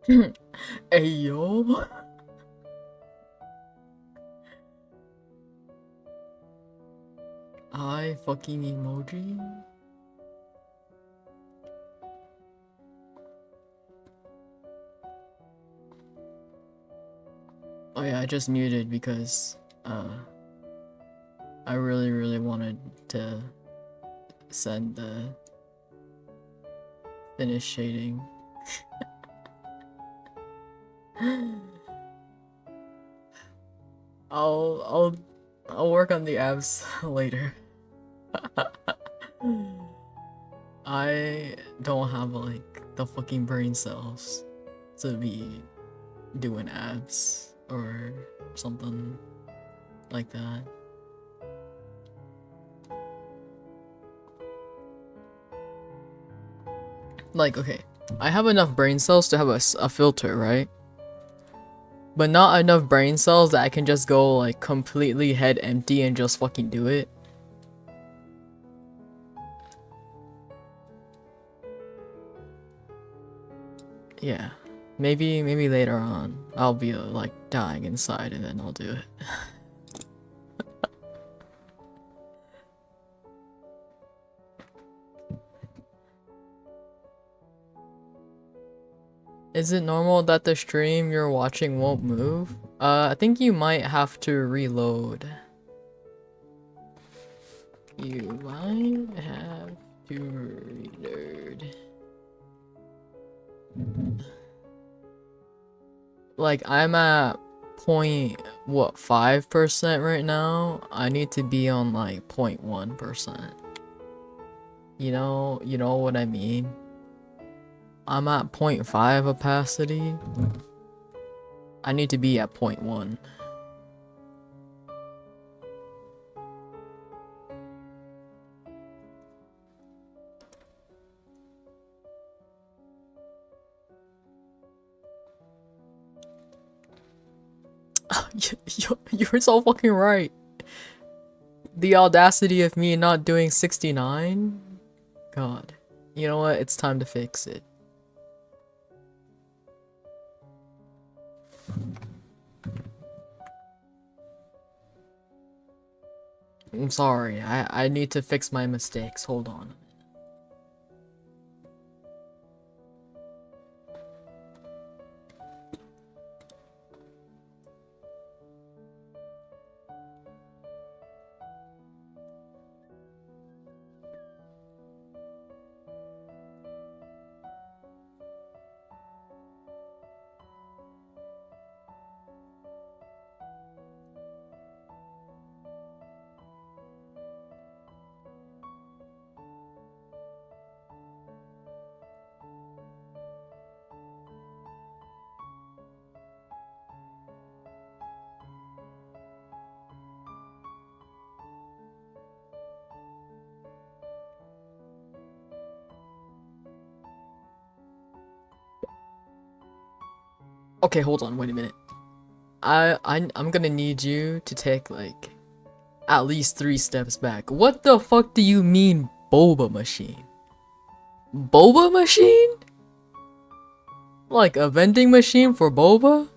Hey yo. I fucking emoji. Oh yeah, I just muted because I really wanted to send the finish shading. I'll I'll work on the abs later. I don't have like the fucking brain cells to be doing abs or something like that. Like, okay, I have enough brain cells to have a filter, right? But not enough brain cells that I can just go like completely head empty and just fucking do it. Yeah, maybe later on I'll be like dying inside and then I'll do it. Is it normal that the stream you're watching won't move? I think you might have to reload. You might have to reload. Like, I'm at point, what, 5% right now? I need to be on like 0.1%. You know what I mean? I'm at 0.5 opacity. I need to be at 0.1. You're so fucking right. The audacity of me not doing 69? God. You know what? It's time to fix it. I'm sorry. I need to fix my mistakes. Hold on. Okay, hold on. Wait a minute. I'm gonna need you to take like at least 3 steps back. What the fuck do you mean boba machine? Boba machine? Like a vending machine for boba?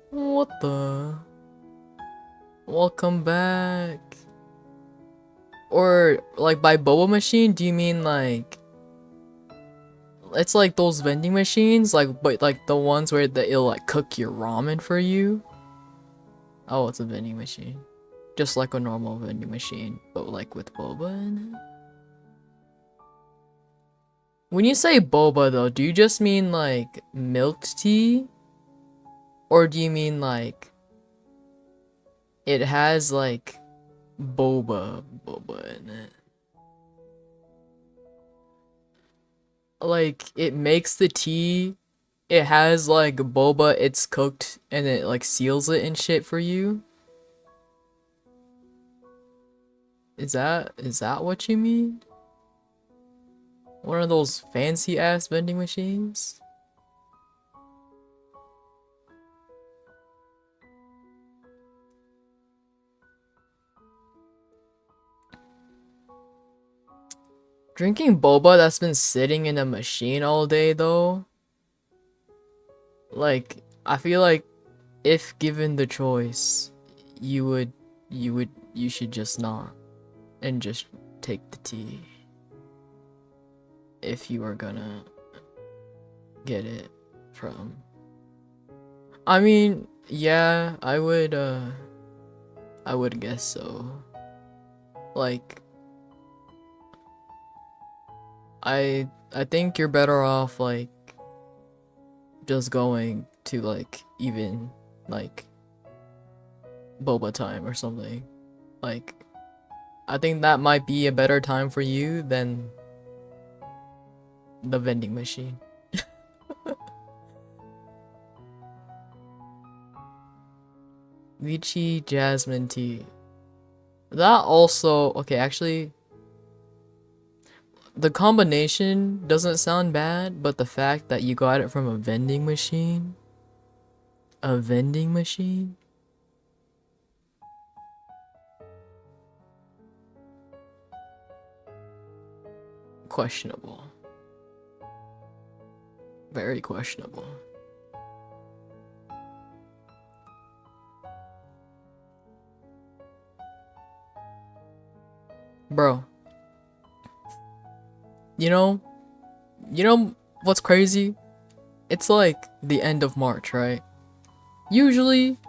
What the? Welcome back. Or like by boba machine, do you mean like it's like those vending machines, like but like the ones where it'll like cook your ramen for you? Oh, it's a vending machine. Just like a normal vending machine, but like with boba in it? When you say boba though, do you just mean like milk tea? Or do you mean like it has like boba in it? Like it makes the tea, it has like boba, it's cooked and it like seals it and shit for you? Is that what you mean? One of those fancy ass vending machines? Drinking boba that's been sitting in a machine all day though? Like, I feel like if given the choice, you should just not and just take the tea if you are gonna get it from. I mean, yeah, I would guess so. Like, I think you're better off like just going to like even like boba time or something. Like, I think that might be a better time for you than the vending machine. Lychee jasmine tea. That also, okay, actually, the combination doesn't sound bad, but the fact that you got it from a vending machine, questionable. Very questionable. Bro, you know what's crazy? It's like the end of March, right? Usually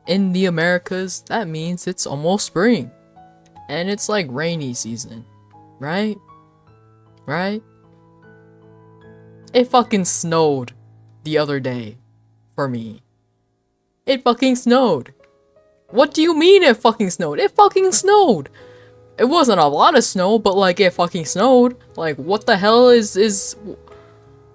in the Americas, that means it's almost spring. And it's like rainy season, right? Right? It fucking snowed the other day for me. It fucking snowed. What do you mean it fucking snowed? It fucking snowed. It wasn't a lot of snow, but like it fucking snowed. Like, what the hell is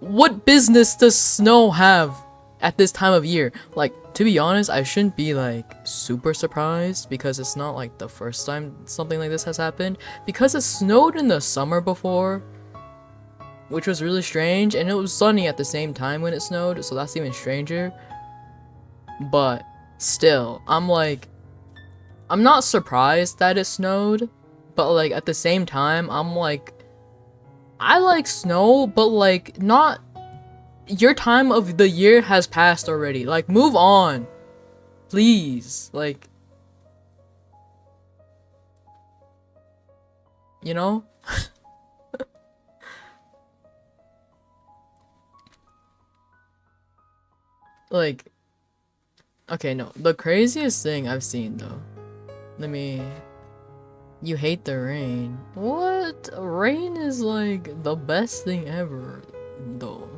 what business does snow have at this time of year? Like, to be honest, I shouldn't be like super surprised because it's not like the first time something like this has happened, because it snowed in the summer before, which was really strange, and it was sunny at the same time when it snowed, so that's even stranger. But still, I'm not surprised that it snowed, but like at the same time, I'm like, I like snow, but like, not, your time of the year has passed already. Like, move on, please. Like, you know? Like, okay, no, the craziest thing I've seen though, you hate the rain. What? Rain is like the best thing ever though.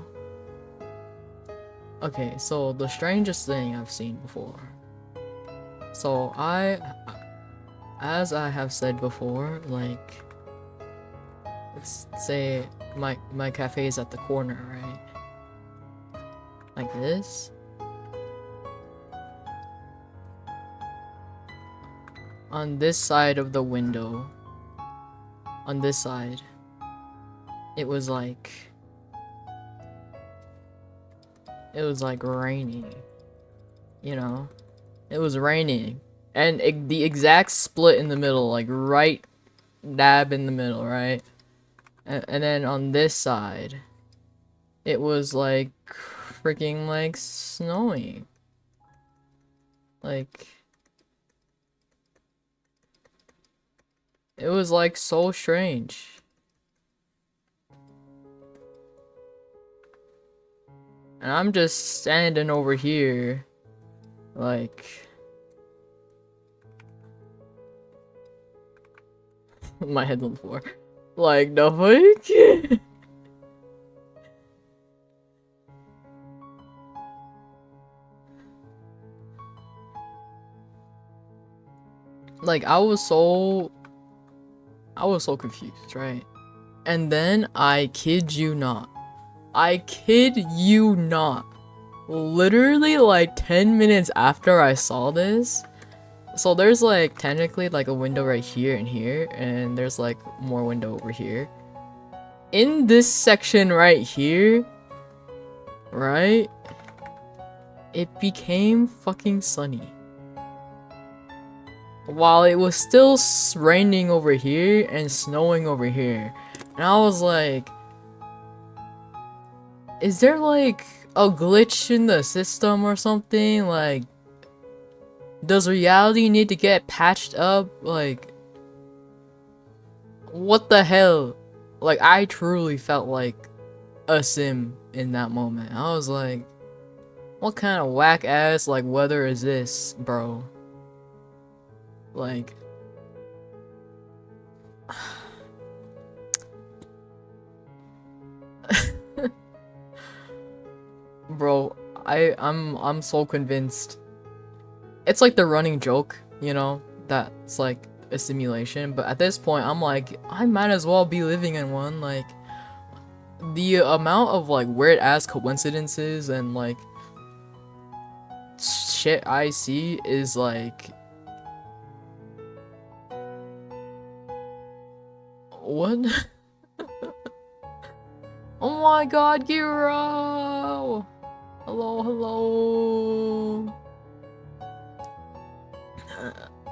Okay, so the strangest thing I've seen before. So as I have said before, like, let's say my cafe is at the corner, right? Like this. On this side of the window, on this side, it was like raining, you know? It was raining, and the exact split in the middle, like right dab in the middle, right? And then on this side, it was like freaking like snowing. Like, it was like so strange. And I'm just standing over here, like, my head on the floor. Like, the fuck? Like, I was so confused, right? And then, I kid you not, literally like 10 minutes after I saw this, so there's like technically like a window right here and here, and there's like more window over here. In this section right here, right, it became fucking sunny, while it was still raining over here and snowing over here. And I was like, is there like a glitch in the system or something? Like, does reality need to get patched up? Like, what the hell? Like, I truly felt like a sim in that moment. I was like, what kind of whack ass like weather is this, bro? Like, bro, I'm so convinced. It's like the running joke, you know, that's like a simulation, but at this point I'm like, I might as well be living in one. Like, the amount of like weird ass coincidences and like shit I see is like, what? Oh my god, Giro! Hello, hello.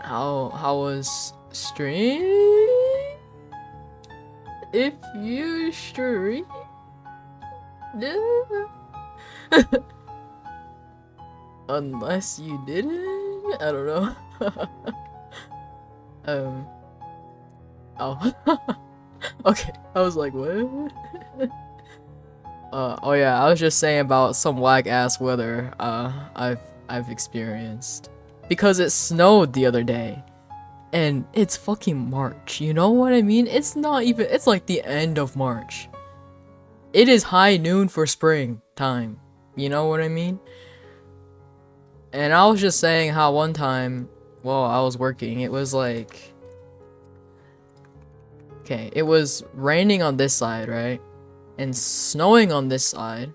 How was stream? If you stream, unless you didn't, I don't know. Oh, okay. I was like, what? Oh yeah, I was just saying about some whack ass weather I've experienced. Because it snowed the other day. And it's fucking March, you know what I mean? It's not even, it's like the end of March. It is high noon for spring time. You know what I mean? And I was just saying how one time, while I was working, it was like, okay, it was raining on this side, right? And snowing on this side.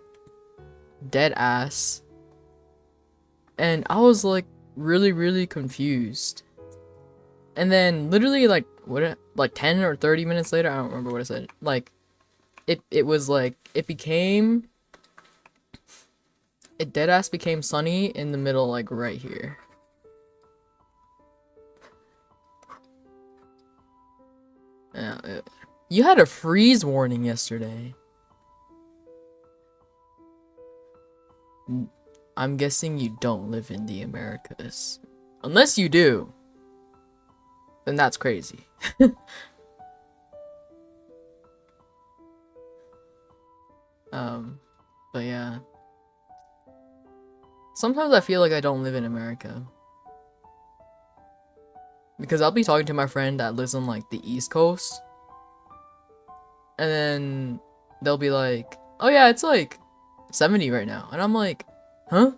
Dead ass. And I was like really confused. And then literally like like 10 or 30 minutes later, I don't remember what I said. Like it was like it dead ass became sunny in the middle, like right here. Yeah, you had a freeze warning yesterday. I'm guessing you don't live in the Americas. Unless you do. Then that's crazy. But yeah. Sometimes I feel like I don't live in America. Because I'll be talking to my friend that lives on like the East Coast. And then they'll be like, oh yeah, it's like 70 right now. And I'm like, huh?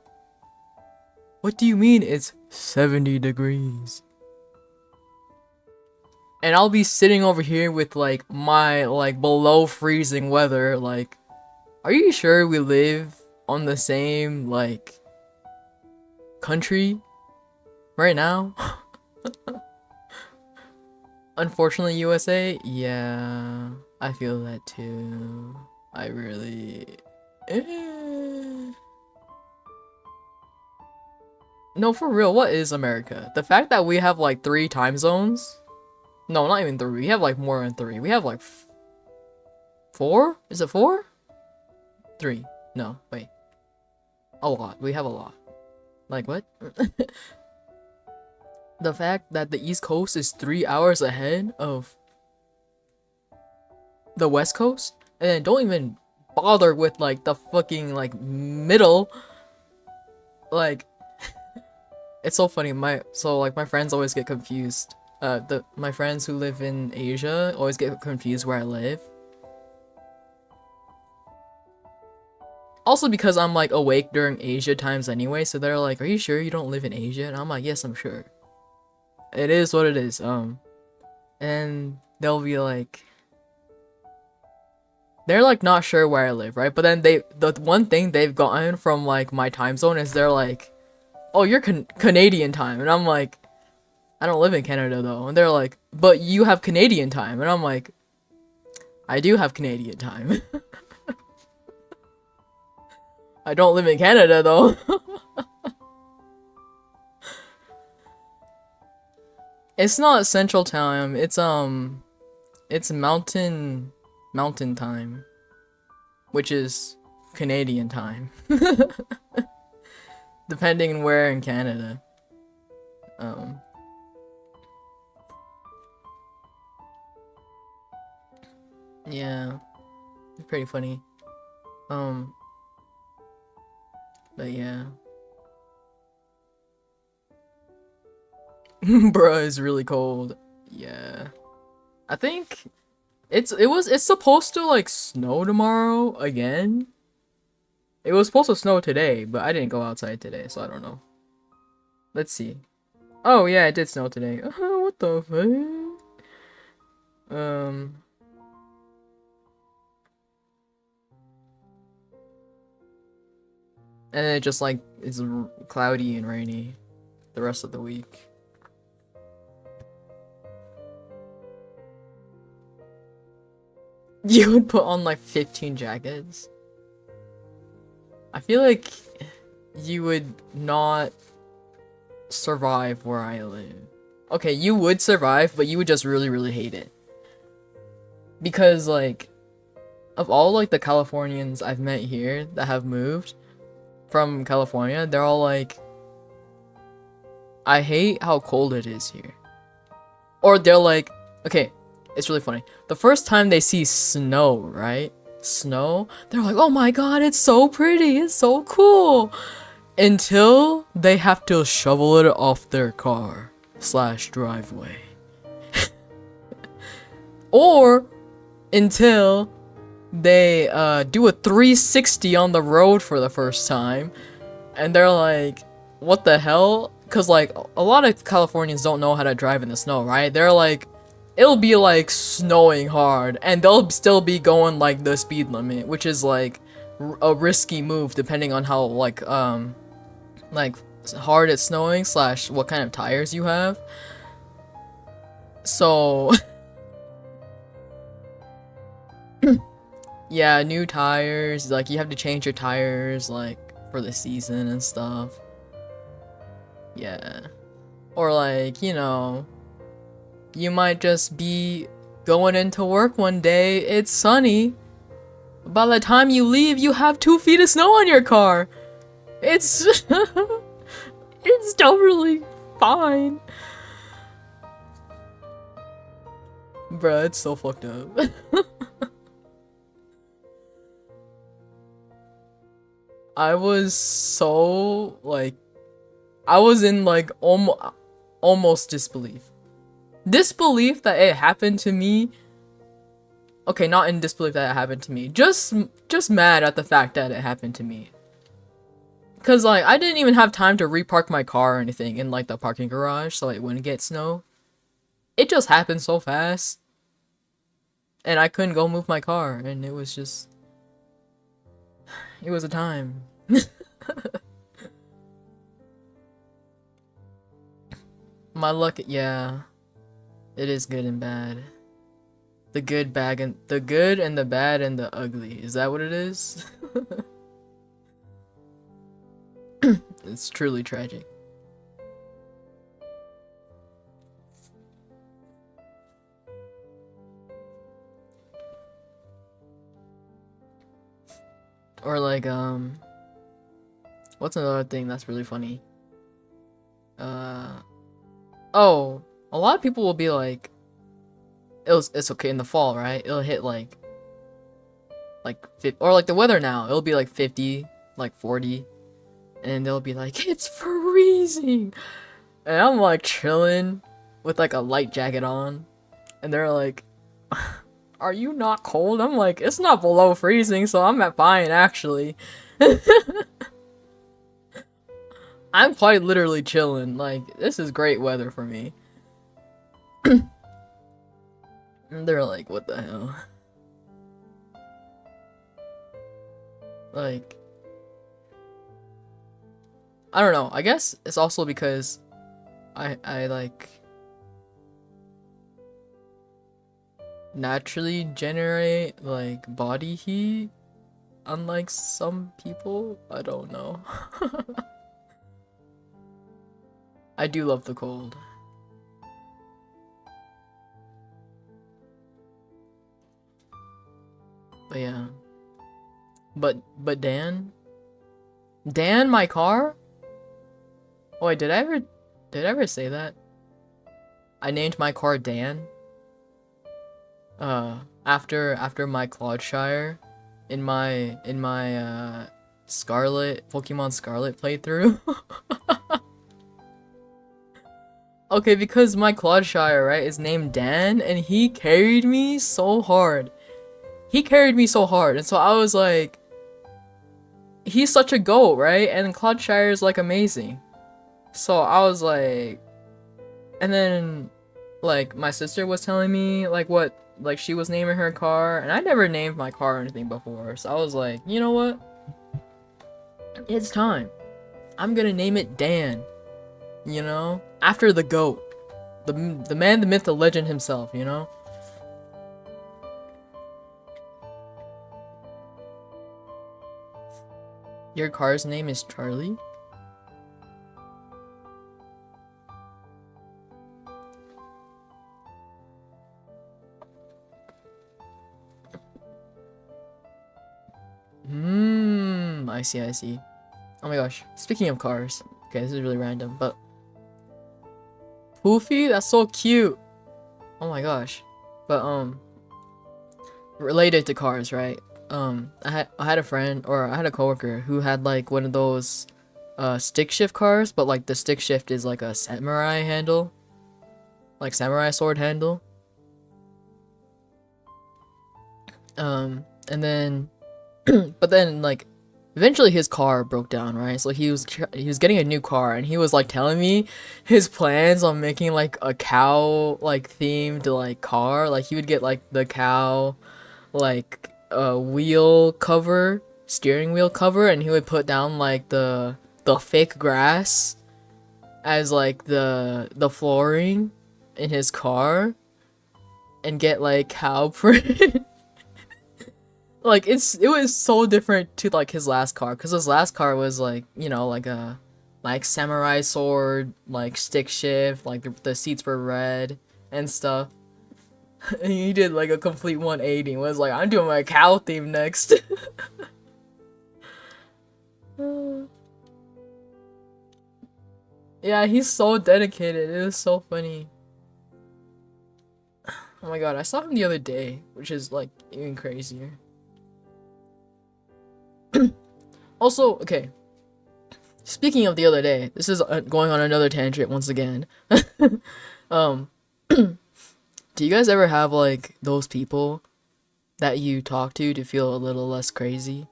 What do you mean it's 70 degrees? And I'll be sitting over here with like my like below freezing weather. Like, are you sure we live on the same like country right now? Unfortunately, USA, yeah, I feel that too. I really... No, for real, what is America? The fact that we have like 3 time zones? No, not even 3. We have like more than 3. We have like 4? Is it 4? 3. No, wait. A lot. We have a lot. Like, what? The fact that the East Coast is 3 hours ahead of the West Coast, and then don't even bother with like the fucking like middle. Like, it's so funny. My friends always get confused. My friends who live in Asia always get confused where I live. Also because I'm like awake during Asia times anyway, so they're like, "Are you sure you don't live in Asia?" And I'm like, "Yes, I'm sure." It is what it is. And they'll be like, they're like not sure where I live, right? But then the one thing they've gotten from like my time zone is they're like, "Oh, you're Canadian time," and I'm like, "I don't live in Canada though," and they're like, "But you have Canadian time," and I'm like, "I do have Canadian time." I don't live in Canada though. It's not Central Time. It's mountain time, which is Canadian time. Depending where in Canada. Yeah, it's pretty funny. But yeah. Bruh, it's really cold. Yeah. I think it's supposed to like snow tomorrow again. It was supposed to snow today, but I didn't go outside today, so I don't know. Let's see. Oh yeah, it did snow today. What the fuck? And then it just like it's cloudy and rainy the rest of the week. You would put on like 15 jackets? I feel like you would not survive where I live. Okay, you would survive, but you would just really, really hate it. Because like, of all like the Californians I've met here that have moved from California, they're all like, I hate how cold it is here. Or they're like, okay, it's really funny. The first time they see snow, right? Snow, they're like, oh my god, it's so pretty, it's so cool. Until they have to shovel it off their car / driveway. Or until they do a 360 on the road for the first time, and they're like, what the hell? Because like a lot of Californians don't know how to drive in the snow, right? They're like, it'll be like snowing hard and they'll still be going like the speed limit, which is like a risky move depending on how like hard it's snowing / what kind of tires you have. So yeah, new tires, like you have to change your tires like for the season and stuff. Yeah. Or like, you know, you might just be going into work one day, it's sunny. By the time you leave, you have 2 feet of snow on your car. It's it's totally fine. Bruh, it's so fucked up. I was so like, I was in like almost disbelief. Disbelief that it happened to me. Okay, not in disbelief that it happened to me. Just mad at the fact that it happened to me. Cause like I didn't even have time to repark my car or anything in like the parking garage so it wouldn't get snow. It just happened so fast. And I couldn't go move my car, and it was just, it was a time. My luck, yeah. It is good and bad. The good, bad, and the good and the bad and the ugly. Is that what it is? It's truly tragic. Or like, what's another thing that's really funny? Oh, a lot of people will be like, it's okay in the fall, right? It'll hit like 50, or like the weather now, it'll be like 50, like 40, and they'll be like, it's freezing, and I'm like chilling with like a light jacket on, and they're like, are you not cold? I'm like, it's not below freezing, so I'm at fine actually. I'm quite literally chilling, like this is great weather for me. And they're like, what the hell? Like, I don't know. I guess it's also because I like naturally generate like body heat, unlike some people. I don't know. I do love the cold. But yeah. But Dan? Dan, my car? Oh, wait, did I ever say that? I named my car Dan. After my Cloudshire in my Pokemon Scarlet playthrough. Okay, because my Cloudshire, right, is named Dan, and he carried me so hard. He carried me so hard, and so I was like, he's such a goat, right? And Cloudshire is like amazing. So I was like, and then like my sister was telling me like what like she was naming her car, and I never named my car or anything before. So I was like, you know what? It's time. I'm gonna name it Dan. You know, after the GOAT, the man, the myth, the legend himself. You know. Your car's name is Charlie? I see, I see. Oh my gosh. Speaking of cars. Okay, this is really random, but Poofy? That's so cute. Oh my gosh. But related to cars, right? I had a friend, or I had a coworker who had like one of those stick shift cars, but like the stick shift is like a samurai handle. Like samurai sword handle. And then but then like eventually his car broke down, right? So he was getting a new car, and he was like telling me his plans on making like a cow like themed like car. Like he would get like the cow like wheel cover, steering wheel cover, and he would put down like the fake grass as like the flooring in his car, and get like cow print. Like it was so different to like his last car, because his last car was like, you know, like a like samurai sword, like stick shift, like the seats were red and stuff. And he did like a complete 180 and was like, I'm doing my cow theme next. Yeah, he's so dedicated. It was so funny. Oh my god, I saw him the other day, which is like even crazier. Also, okay. Speaking of the other day, this is going on another tangent once again. Do you guys ever have like those people that you talk to feel a little less crazy?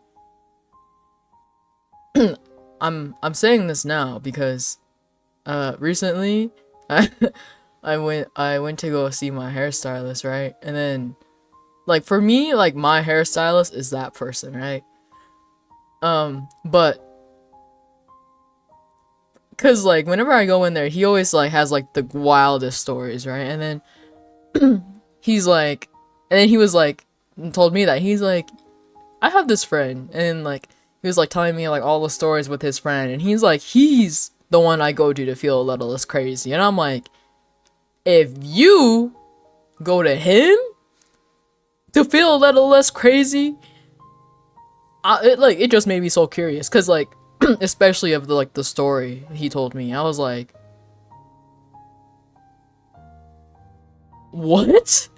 I'm saying this now because recently I went to go see my hairstylist, right? And then like for me, like my hairstylist is that person, right? But cause like whenever I go in there, he always like has like the wildest stories, right? And then he's like, and then he was like, told me that he's like, I have this friend, and like he was like telling me like all the stories with his friend, and he's like, he's the one I go to feel a little less crazy. And I'm like, if you go to him to feel a little less crazy, it just made me so curious, cause like especially of the story he told me, I was like, what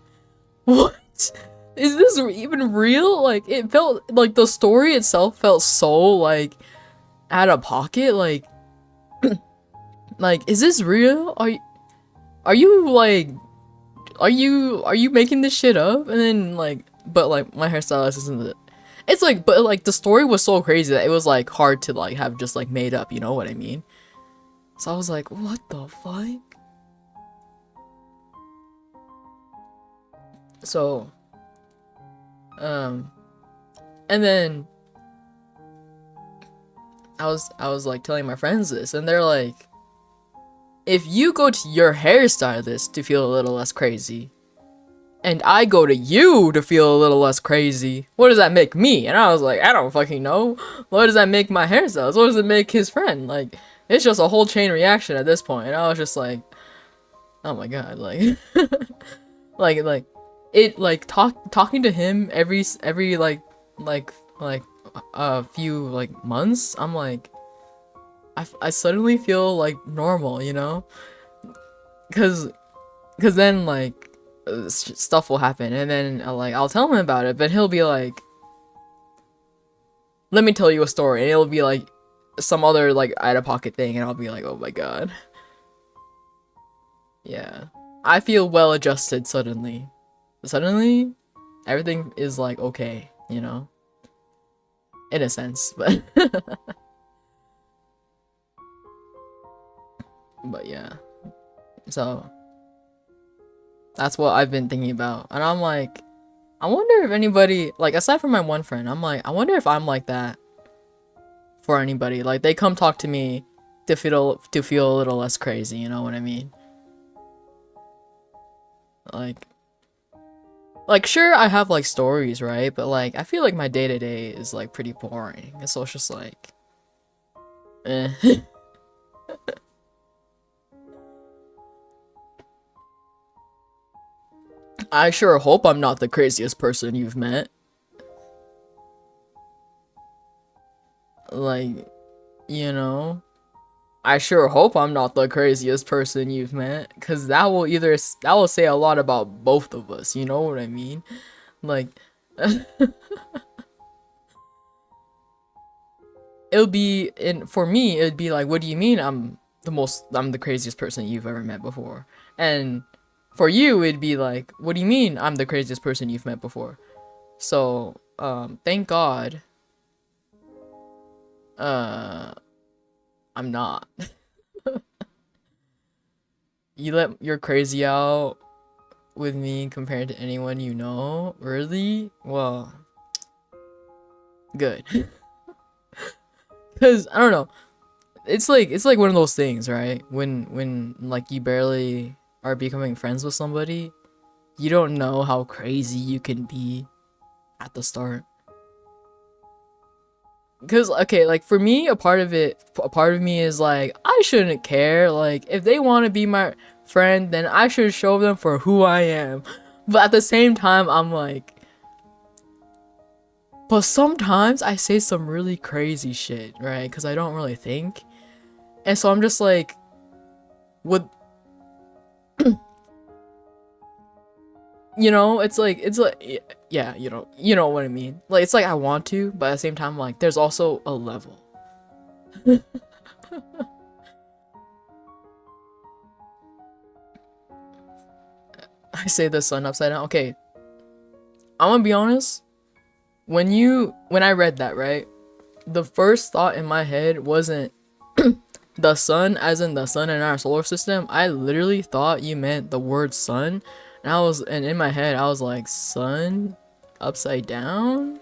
is this even real? Like it felt like the story itself felt so like out of pocket. Like like, is this real? Are you like, are you making this shit up? And then like, but like my hairstylist isn't it. It's like, but like the story was so crazy that it was like hard to like have just like made up, you know what I mean? So I was like, what the fuck? So, and then I was like telling my friends this, and they're like, if you go to your hairstylist to feel a little less crazy, and I go to you to feel a little less crazy, what does that make me? And I was like, I don't fucking know. What does that make my hairstylist? What does it make his friend? Like, it's just a whole chain reaction at this point. And I was just like, oh my god, like, like it like talking to him every like a few like months, I'm like, I suddenly feel like normal, you know? Cause then like stuff will happen, and then like I'll tell him about it, but he'll be like, let me tell you a story, and it'll be like some other like out of pocket thing, and I'll be like, oh my god. Yeah. I feel well adjusted suddenly. Suddenly, everything is like okay, you know? In a sense, but but yeah. So that's what I've been thinking about. And I'm like, I wonder if anybody, like aside from my one friend, I'm like, I wonder if I'm like that for anybody. Like they come talk to me to feel a little less crazy, you know what I mean? Like sure I have like stories, right? But like I feel like my day-to-day is like pretty boring. And so it's just like eh. I sure hope I'm not the craziest person you've met. Like, you know, I sure hope I'm not the craziest person you've met, cause that will say a lot about both of us, you know what I mean? Like it'll be for me it'd be like, what do you mean I'm the craziest person you've ever met before? And for you it'd be like, what do you mean I'm the craziest person you've met before? So, thank God I'm not. You let your crazy out with me compared to anyone you know? Really? Well, good. Cause I don't know. It's like one of those things, right? When like you barely are becoming friends with somebody, you don't know how crazy you can be at the start. Cause okay, like for me, a part of me is like, I shouldn't care. Like if they want to be my friend, then I should show them for who I am. But at the same time, I'm like, but sometimes I say some really crazy shit, right? Cause I don't really think, and so I'm just like, would you know? It's like yeah, you know what I mean. Like it's like I want to, but at the same time, like there's also a level. I say the sun upside down. Okay, I'm gonna be honest. When I read that, right, the first thought in my head wasn't the sun as in the sun in our solar system. I literally thought you meant the word sun, and in my head I was like, sun upside down?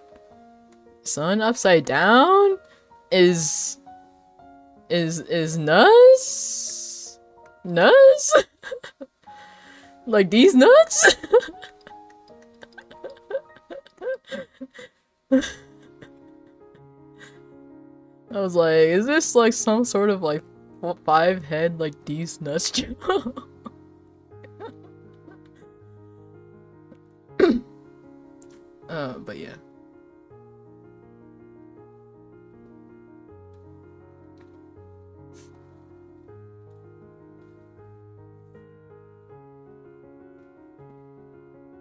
Sun upside down is is nuts? Nuts? Like these nuts? I was like, is this like some sort of like five head like these nuts joke? But yeah.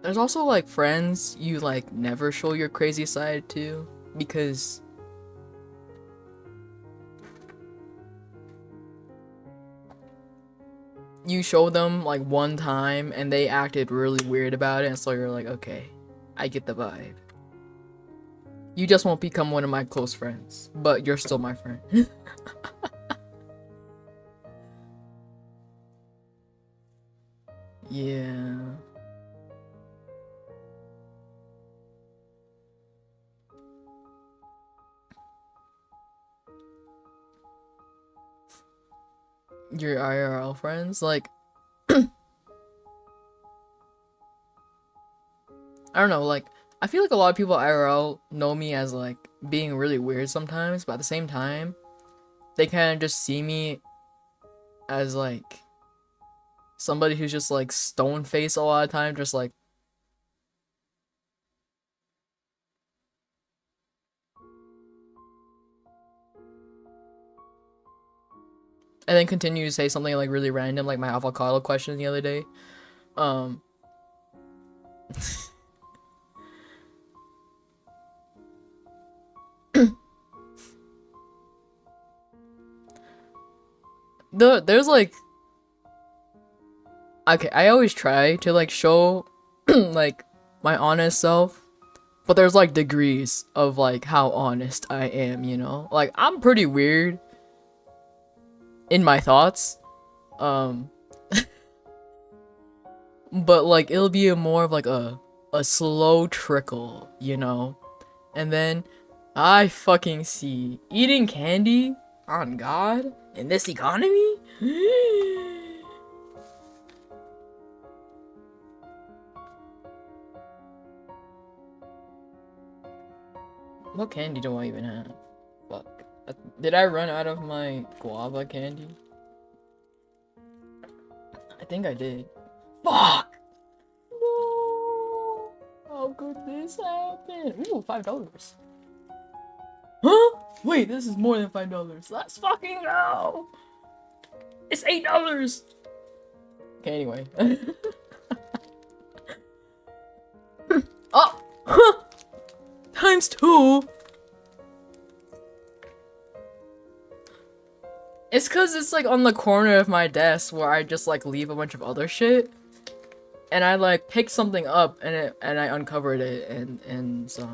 There's also like friends you like never show your crazy side to because you show them like one time and they acted really weird about it, and so you're like, okay, I get the vibe. You just won't become one of my close friends, but you're still my friend. Yeah. Your IRL friends? Like, I don't know, like, I feel like a lot of people IRL know me as like being really weird sometimes, but at the same time, they kind of just see me as like somebody who's just like stone faced a lot of time, just like and then continue to say something like really random, like my avocado question the other day. There's like, okay, I always try to like show like my honest self, but there's like degrees of like how honest I am, you know? Like I'm pretty weird in my thoughts. But like it'll be more of like a slow trickle, you know? And then I fucking see eating candy on God in this economy? What candy do I even have? Fuck. Did I run out of my guava candy? I think I did. Fuck! No! How could this happen? Ooh, $5. Huh? Wait, this is more than $5. Let's fucking go! It's $8! Okay, anyway. Oh! Times 2! It's cause it's like on the corner of my desk where I just like leave a bunch of other shit. And I like picked something up and I uncovered it and so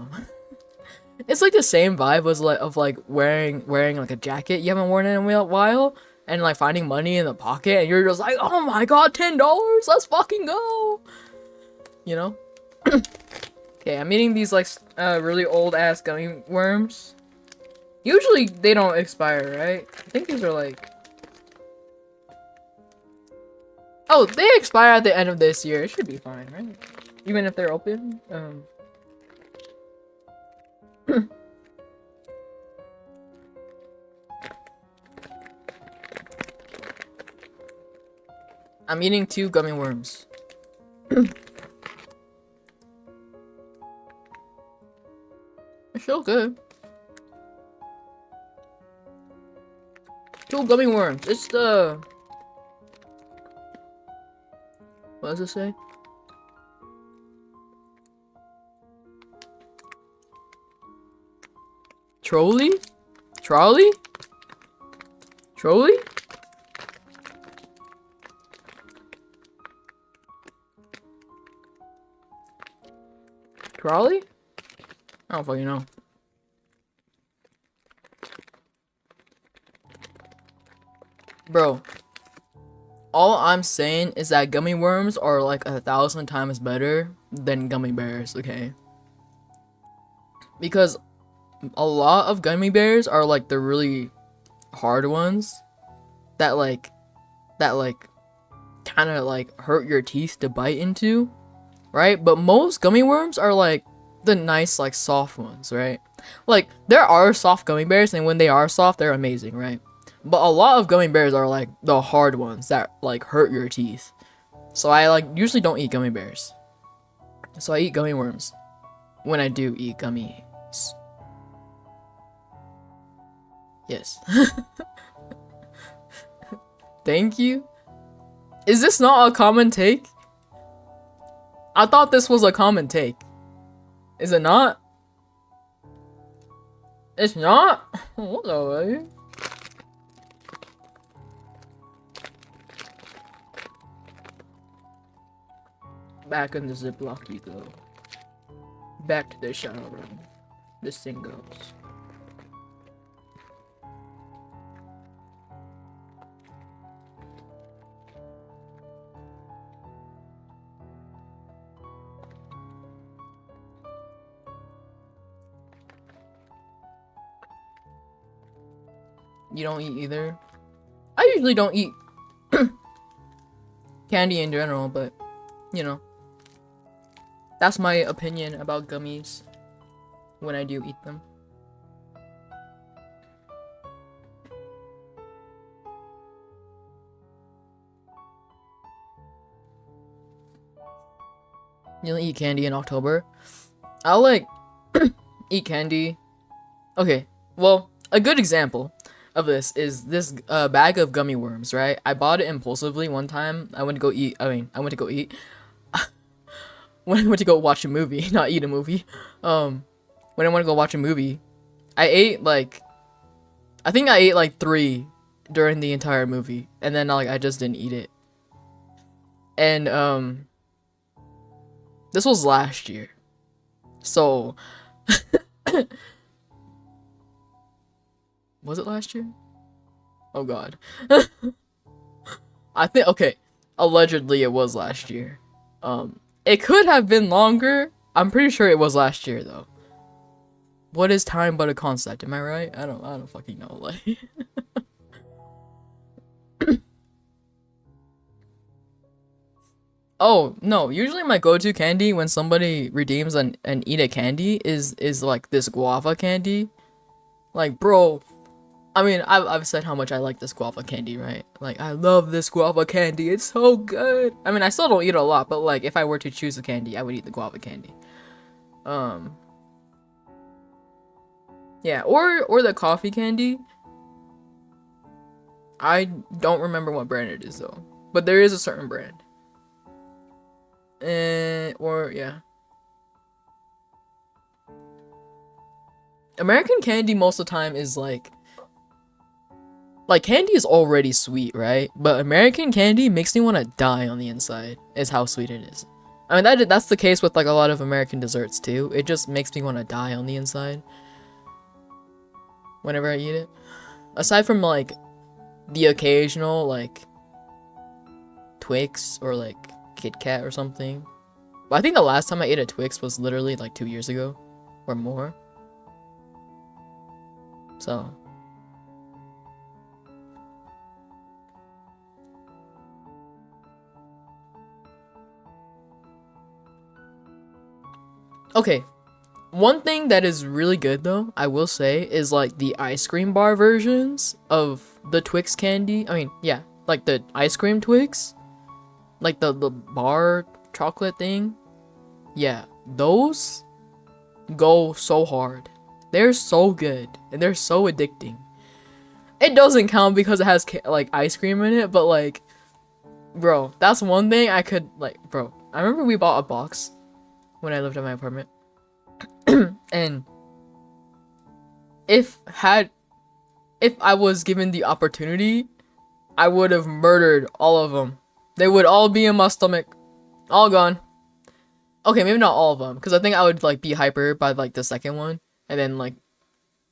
it's like the same vibe as like of like wearing like a jacket you haven't worn in a while and like finding money in the pocket and you're just like, oh my god, $10, let's fucking go, you know. Okay, I'm eating these like really old ass gummy worms. Usually they don't expire, right? I think these are like, oh, they expire at the end of this year. It should be fine, right? Even if they're open. I'm eating 2 gummy worms. It's so good. 2 gummy worms. It's the... What does it say? Trolley? Trolley? Trolley? Trolley? I don't fucking know. Bro, all I'm saying is that gummy worms are like 1,000 times better than gummy bears, okay? Because a lot of gummy bears are like the really hard ones that kind of like hurt your teeth to bite into, right? But most gummy worms are like the nice like soft ones, right? Like there are soft gummy bears and when they are soft they're amazing, right? But a lot of gummy bears are like the hard ones that like hurt your teeth. So I like usually don't eat gummy bears. So I eat gummy worms when I do eat gummies. Yes. Thank you. Is this not a common take? I thought this was a common take. Is it not? It's not? What the way? Back in the Ziploc you go. Back to the shower room. This thing goes. You don't eat either? I usually don't eat candy in general, but you know. That's my opinion about gummies when I do eat them. You don't eat candy in October? I'll like eat candy. Okay, well, a good example. of this is this bag of gummy worms, right? I bought it impulsively one time. I went to go eat. I went to go eat. When I went to go watch a movie, not eat a movie. When I went to go watch a movie, I ate like, I think I ate like 3 during the entire movie, and then like I just didn't eat it. And this was last year, so was it last year? Oh god. I think, okay, allegedly it was last year. It could have been longer. I'm pretty sure it was last year though. What is time but a concept? Am I right? I don't fucking know. Like, oh no. Usually my go-to candy when somebody redeems and eat a candy is like this guava candy. Like, bro. I mean, I've said how much I like this guava candy, right? Like, I love this guava candy. It's so good. I mean, I still don't eat it a lot, but like, if I were to choose a candy, I would eat the guava candy. Yeah, or the coffee candy. I don't remember what brand it is though, but there is a certain brand. Or yeah, American candy most of the time is like candy is already sweet, right? But American candy makes me want to die on the inside. Is how sweet it is. I mean that's the case with like a lot of American desserts too. It just makes me want to die on the inside whenever I eat it. Aside from like the occasional like Twix or like Kit Kat or something. But I think the last time I ate a Twix was literally like 2 years ago or more. So okay, one thing that is really good though, I will say, is like the ice cream bar versions of the Twix candy. I mean, yeah, like the ice cream Twix, like the bar chocolate thing. Yeah, those go so hard. They're so good and they're so addicting. It doesn't count because it has like ice cream in it, but like, bro, that's one thing I could like, bro. I remember we bought a box when I lived in my apartment, and if I was given the opportunity, I would have murdered all of them. They would all be in my stomach, all gone. Okay, maybe not all of them, because I think I would like be hyper by like the second one, and then like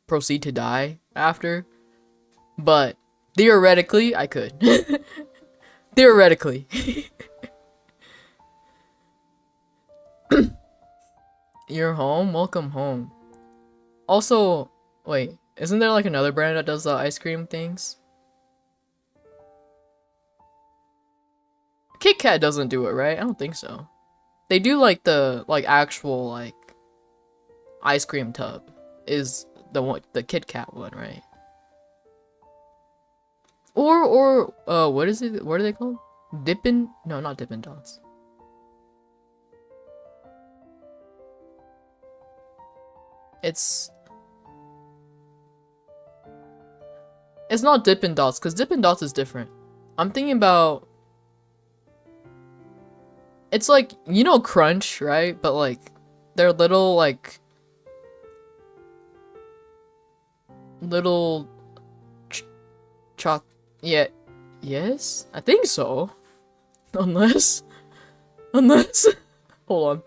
proceed to die after. But theoretically, I could. Theoretically. You're home? Welcome home. Also, wait, isn't there like another brand that does the ice cream things? Kit Kat doesn't do it, right? I don't think so. They do like the like actual like ice cream tub is the one, the Kit Kat one, right? Or what is it? What are they called? Dippin'? No, not Dippin' Dots. It's not Dippin' Dots, because Dippin' Dots is different. I'm thinking about, it's like, you know, Crunch, right? But like they're little like little choc, yeah, yes, I think so. Unless hold on.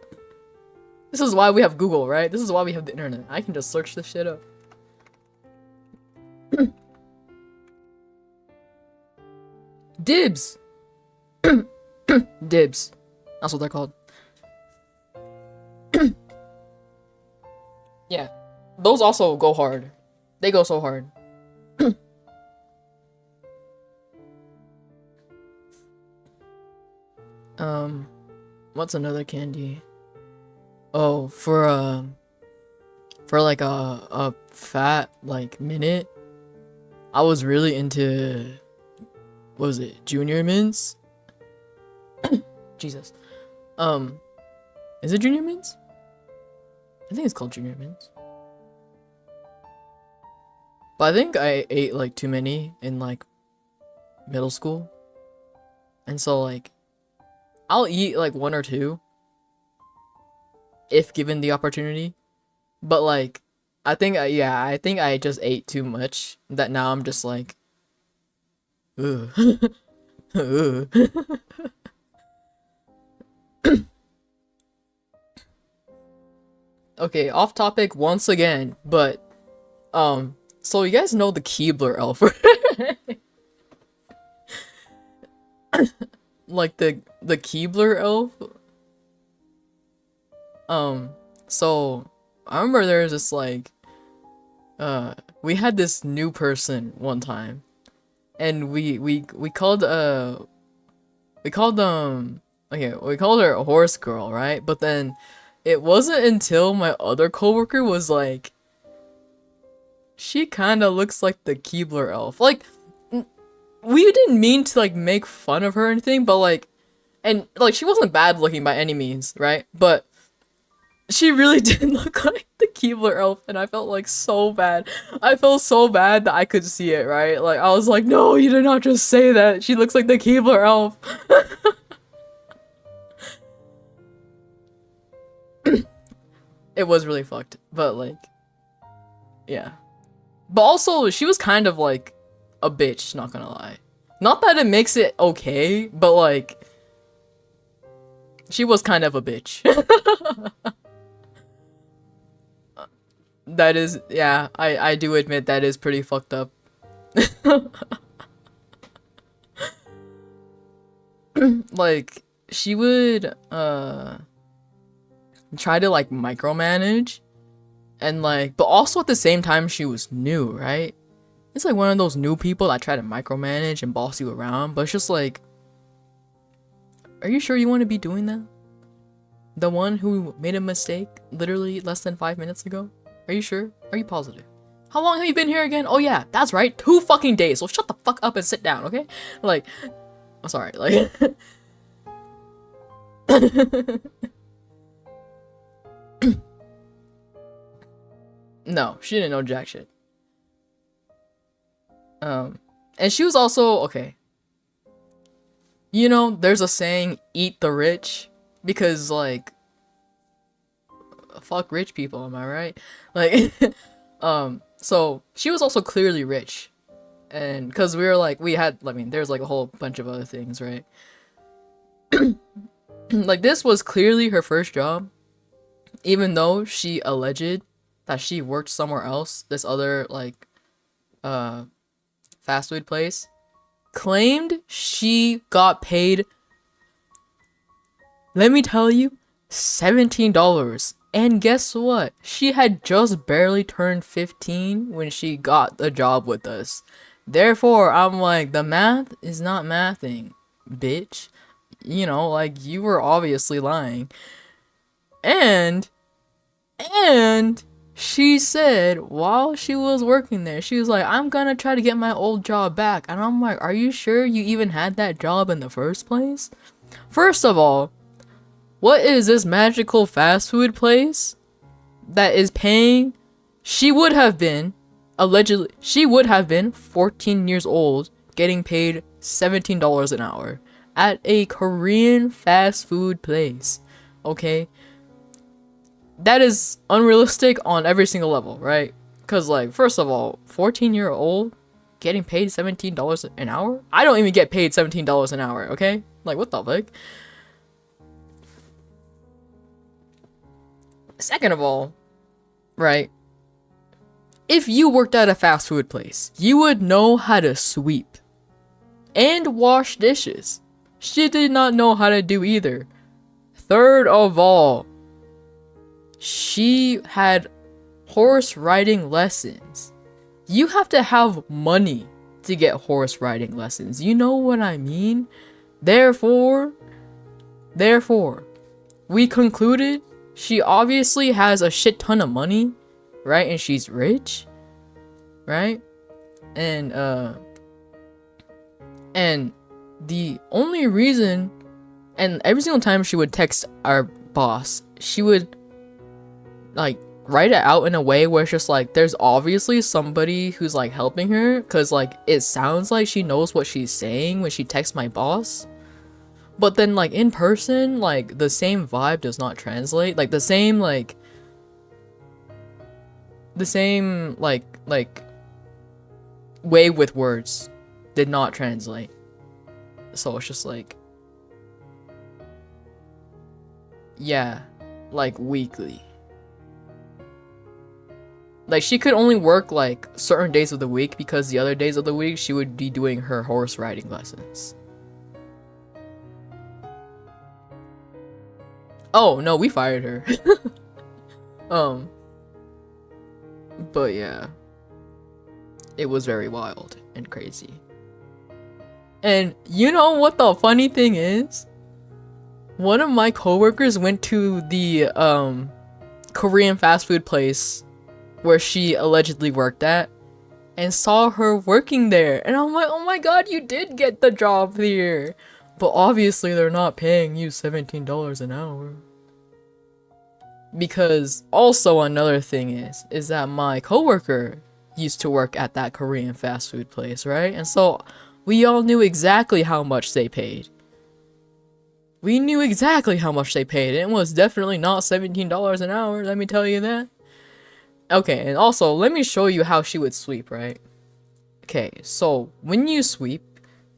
This is why we have Google, right? This is why we have the internet. I can just search this shit up. Dibs. Dibs. That's what they're called. Yeah. Those also go hard. They go so hard. What's another candy? Oh, for like a fat like minute, I was really into, what was it, Junior Mints? Jesus. Is it Junior Mints? I think it's called Junior Mints. But I think I ate like too many in like middle school. And so like I'll eat like one or two if given the opportunity. But like I think I think I just ate too much that now I'm just like ugh. Ugh. Okay, off topic once again, but so you guys know the Keebler elf, right? Like the Keebler elf. So I remember there was this like we had this new person one time, and we called okay, we called her a horse girl, right? But then it wasn't until my other coworker was like, she kind of looks like the Keebler elf. Like, we didn't mean to like make fun of her or anything, but like, and like she wasn't bad looking by any means, right? But she really did look like the Keebler elf, and I felt like so bad. I felt so bad that I could see it, right? Like I was like, no, you did not just say that. She looks like the Keebler elf. It was really fucked, but like, yeah. But also, she was kind of like a bitch, not gonna lie. Not that it makes it okay, but like, she was kind of a bitch. That is, yeah, I do admit that is pretty fucked up. Like, she would, try to like micromanage, and like, but also at the same time she was new, right? It's like one of those new people that try to micromanage and boss you around, but it's just like, are you sure you want to be doing that? The one who made a mistake literally less than 5 minutes ago? Are you sure? Are you positive? How long have you been here again? Oh yeah, that's right, 2 fucking days. So shut the fuck up and sit down, okay? Like, I'm sorry, like no, she didn't know jack shit. And she was also, okay, you know, there's a saying, eat the rich, because like, fuck rich people, am I right? Like, so she was also clearly rich, and because we were like, we had, I mean, there's like a whole bunch of other things, right? Like, this was clearly her first job, even though she alleged that she worked somewhere else, this other like fast food place, claimed she got paid, let me tell you, $17. And guess what? She had just barely turned 15 when she got the job with us. Therefore, I'm like, the math is not mathing, bitch. You know, like, you were obviously lying. And she said while she was working there, she was like, I'm gonna try to get my old job back. And I'm like, are you sure you even had that job in the first place? First of all, what is this magical fast food place that is paying? She would have been, allegedly, she would have been 14 years old, getting paid $17 an hour at a Korean fast food place. Okay? That is unrealistic on every single level, right? Because, like, first of all, 14-year-old getting paid $17 an hour? I don't even get paid $17 an hour, okay? Like, what the fuck? Second of all, right, if you worked at a fast food place, you would know how to sweep and wash dishes. She did not know how to do either. Third of all, she had horse riding lessons. You have to have money to get horse riding lessons. You know what I mean? Therefore, we concluded she obviously has a shit ton of money, right? And she's rich, right? And the only reason, and every single time she would text our boss, she would like write it out in a way where it's just like there's obviously somebody who's like helping her, because like it sounds like she knows what she's saying when she texts my boss, but then like in person, like the same vibe does not translate. Like the same like way with words did not translate. So it's just like, yeah, like weekly. Like she could only work like certain days of the week because the other days of the week she would be doing her horse riding lessons. Oh no, we fired her. But yeah, it was very wild and crazy. And you know what the funny thing is? One of my coworkers went to the Korean fast food place where she allegedly worked at and saw her working there, and I'm like, oh my god, you did get the job here, but obviously they're not paying you $17 an hour. Because also another thing is that my coworker used to work at that Korean fast food place, right? And so we all knew exactly how much they paid. We knew exactly how much they paid. It was definitely not $17 an hour, let me tell you that. Okay, and also, let me show you how she would sweep, right? Okay, so when you sweep,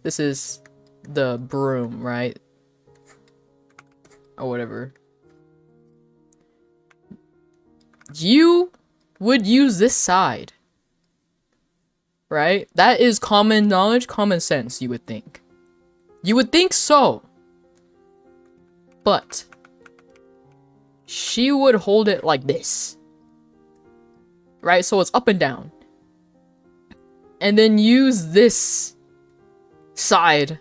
this is the broom, right? Or whatever. You would use this side, right? That is common knowledge, common sense, you would think. You would think so. But she would hold it like this. Right? So it's up and down. And then use this side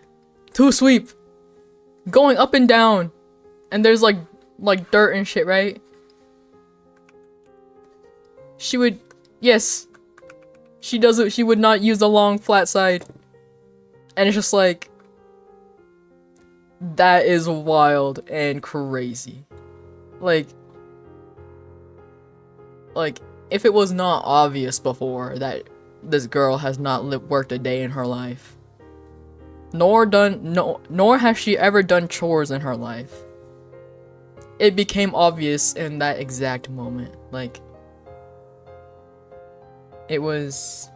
to sweep. Going up and down. And there's like dirt and shit, right? She would, yes. She does it, she would not use the long flat side. And it's just like, that is wild and crazy. Like if it was not obvious before that this girl has not worked a day in her life, nor has she ever done chores in her life, it became obvious in that exact moment. Like it was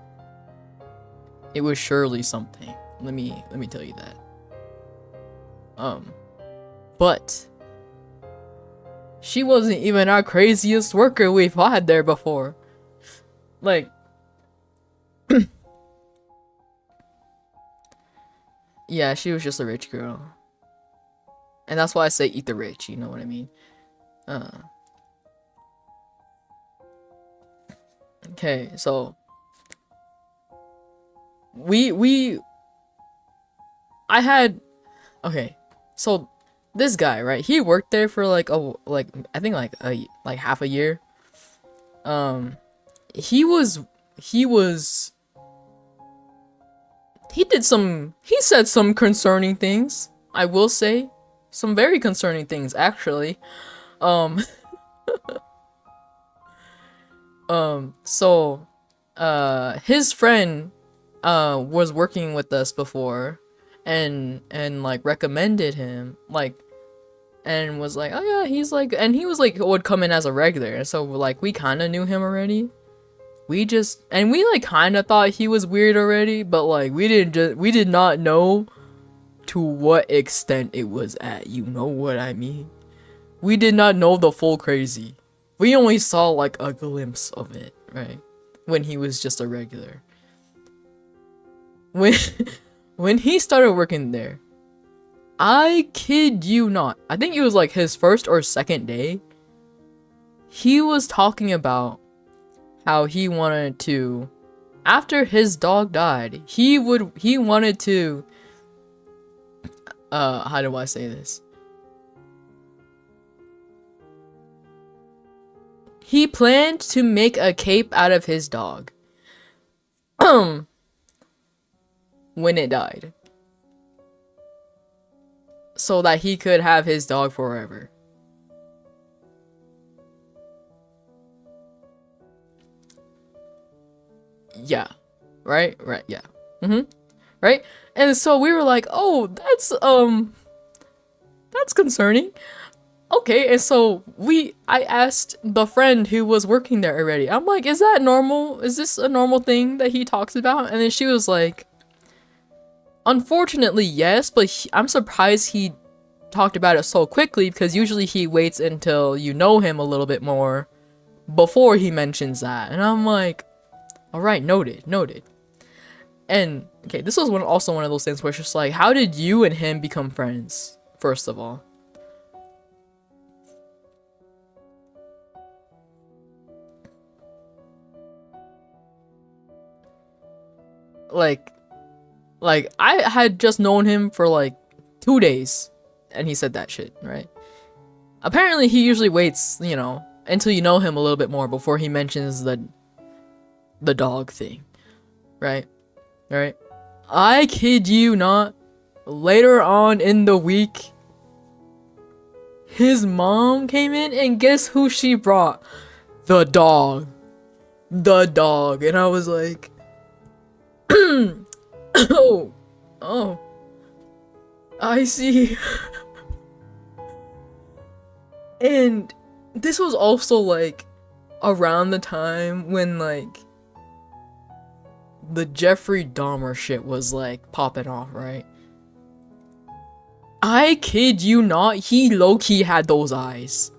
surely something. Let me tell you that. But she wasn't even our craziest worker we've had there before. Like, yeah, she was just a rich girl. And that's why I say eat the rich, you know what I mean? Okay, so okay, so this guy, right? He worked there for like I think like half a year. He said some concerning things, I will say. Some very concerning things, actually. So his friend was working with us before and like recommended him, like, and was like, oh yeah, he's like, and he was like, would come in as a regular, so like we kind of knew him already. We like kind of thought he was weird already, but like we did not know to what extent it was at, you know what I mean? We did not know the full crazy. We only saw like a glimpse of it, right? When he was just a regular. When he started working there, I kid you not, I think it was like his first or second day, he was talking about how he wanted to, after his dog died, he wanted to, how do I say this? He planned to make a cape out of his dog. When it died. So that he could have his dog forever. Yeah. Right? Right, yeah. Right? And so we were like, oh, that's concerning. Okay, and so I asked the friend who was working there already. I'm like, is that normal? Is this a normal thing that he talks about? And then she was like, unfortunately, yes, but I'm surprised he talked about it so quickly, because usually he waits until you know him a little bit more before he mentions that. And I'm like, all right, noted, noted. And okay, this was also one of those things where it's just like, how did you and him become friends, first of all? Like I had just known him for like 2 days, and he said that shit, right? Apparently, he usually waits, you know, until you know him a little bit more before he mentions the dog thing, right? Right? I kid you not. Later on in the week, his mom came in, and guess who she brought? The dog. The dog. And I was like, oh, oh, I see. And this was also like around the time when like the Jeffrey Dahmer shit was like popping off, right? I kid you not, he low-key had those eyes.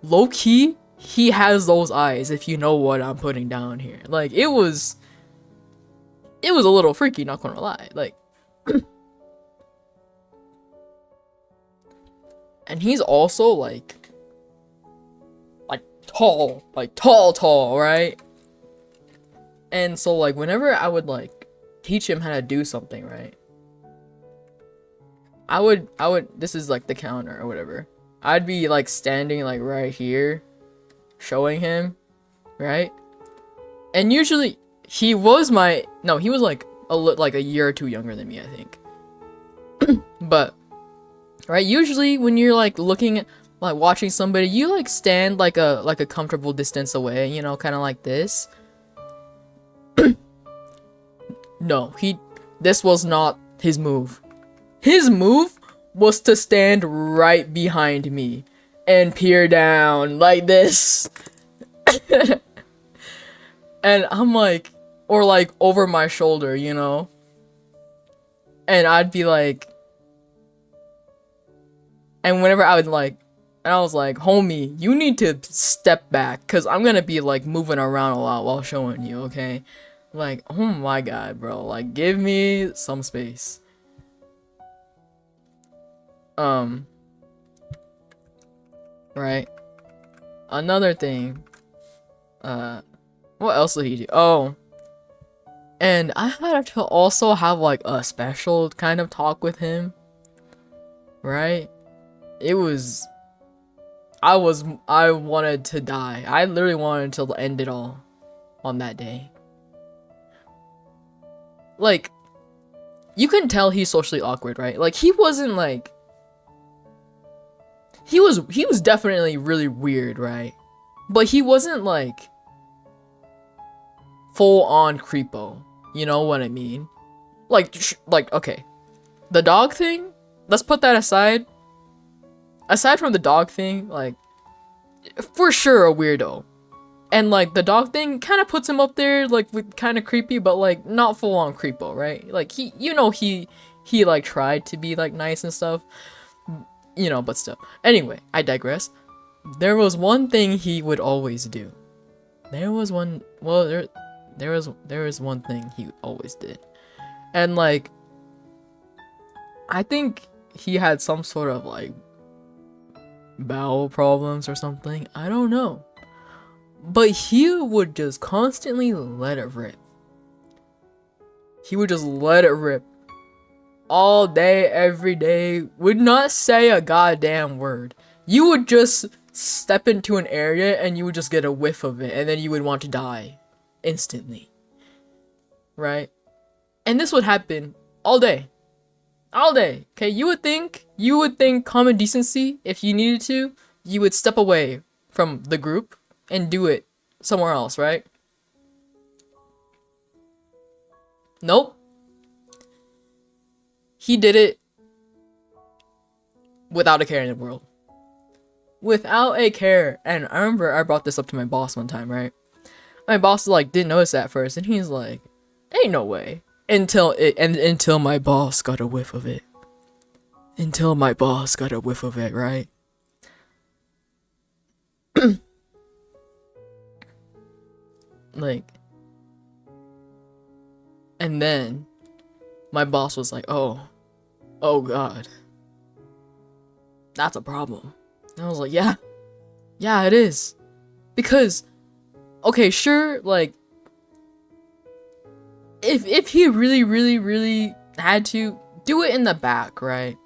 Low-key, he has those eyes, if you know what I'm putting down here. Like, it was a little freaky, not gonna lie. Like, and he's also like tall, right? And so like whenever I would like teach him how to do something, right? I would this is like the counter or whatever. I'd be like standing like right here showing him, right? And usually he was like like a year or two younger than me, I think. But right, usually when you're like looking at like watching somebody, you like stand like a comfortable distance away, you know, kind of like this. No, this was not his move. His move was to stand right behind me and peer down like this. And I'm like, or like over my shoulder, you know? And I'd be like, and whenever I would like, and I was like, homie, you need to step back, cause I'm gonna be like moving around a lot while showing you, okay? Like, oh my god, bro, like give me some space. Right. Another thing. What else did he do? Oh. And I had to also have like a special kind of talk with him. Right? It was I wanted to die. I literally wanted to end it all on that day. Like, you can tell he's socially awkward, right? Like, he wasn't like he was definitely really weird, right? But he wasn't like full on creepo. You know what I mean? Like okay. The dog thing, let's put that aside. Aside from the dog thing, like, for sure a weirdo. And like the dog thing kind of puts him up there like with kind of creepy, but like not full on creepo, right? Like he like tried to be like nice and stuff, you know, but still. Anyway, I digress. There was one thing he would always do. There was one thing he always did. And like, I think he had some sort of like bowel problems or something. I don't know. But he would just constantly let it rip. He would just let it rip. All day, every day. Would not say a goddamn word. You would just step into an area and you would just get a whiff of it. And then you would want to die. Instantly. Right? And this would happen all day. All day. Okay, you would think common decency, if you needed to, you would step away from the group and do it somewhere else, right? Nope. He did it without a care in the world. Without a care. And I remember I brought this up to my boss one time, right? My boss like didn't notice that at first, and he's like, "Ain't no way." Until my boss got a whiff of it. Until my boss got a whiff of it, right? Like, and then my boss was like, oh god, that's a problem. And I was like, yeah, it is. Because, okay, sure, like, if he really had to do it in the back, right?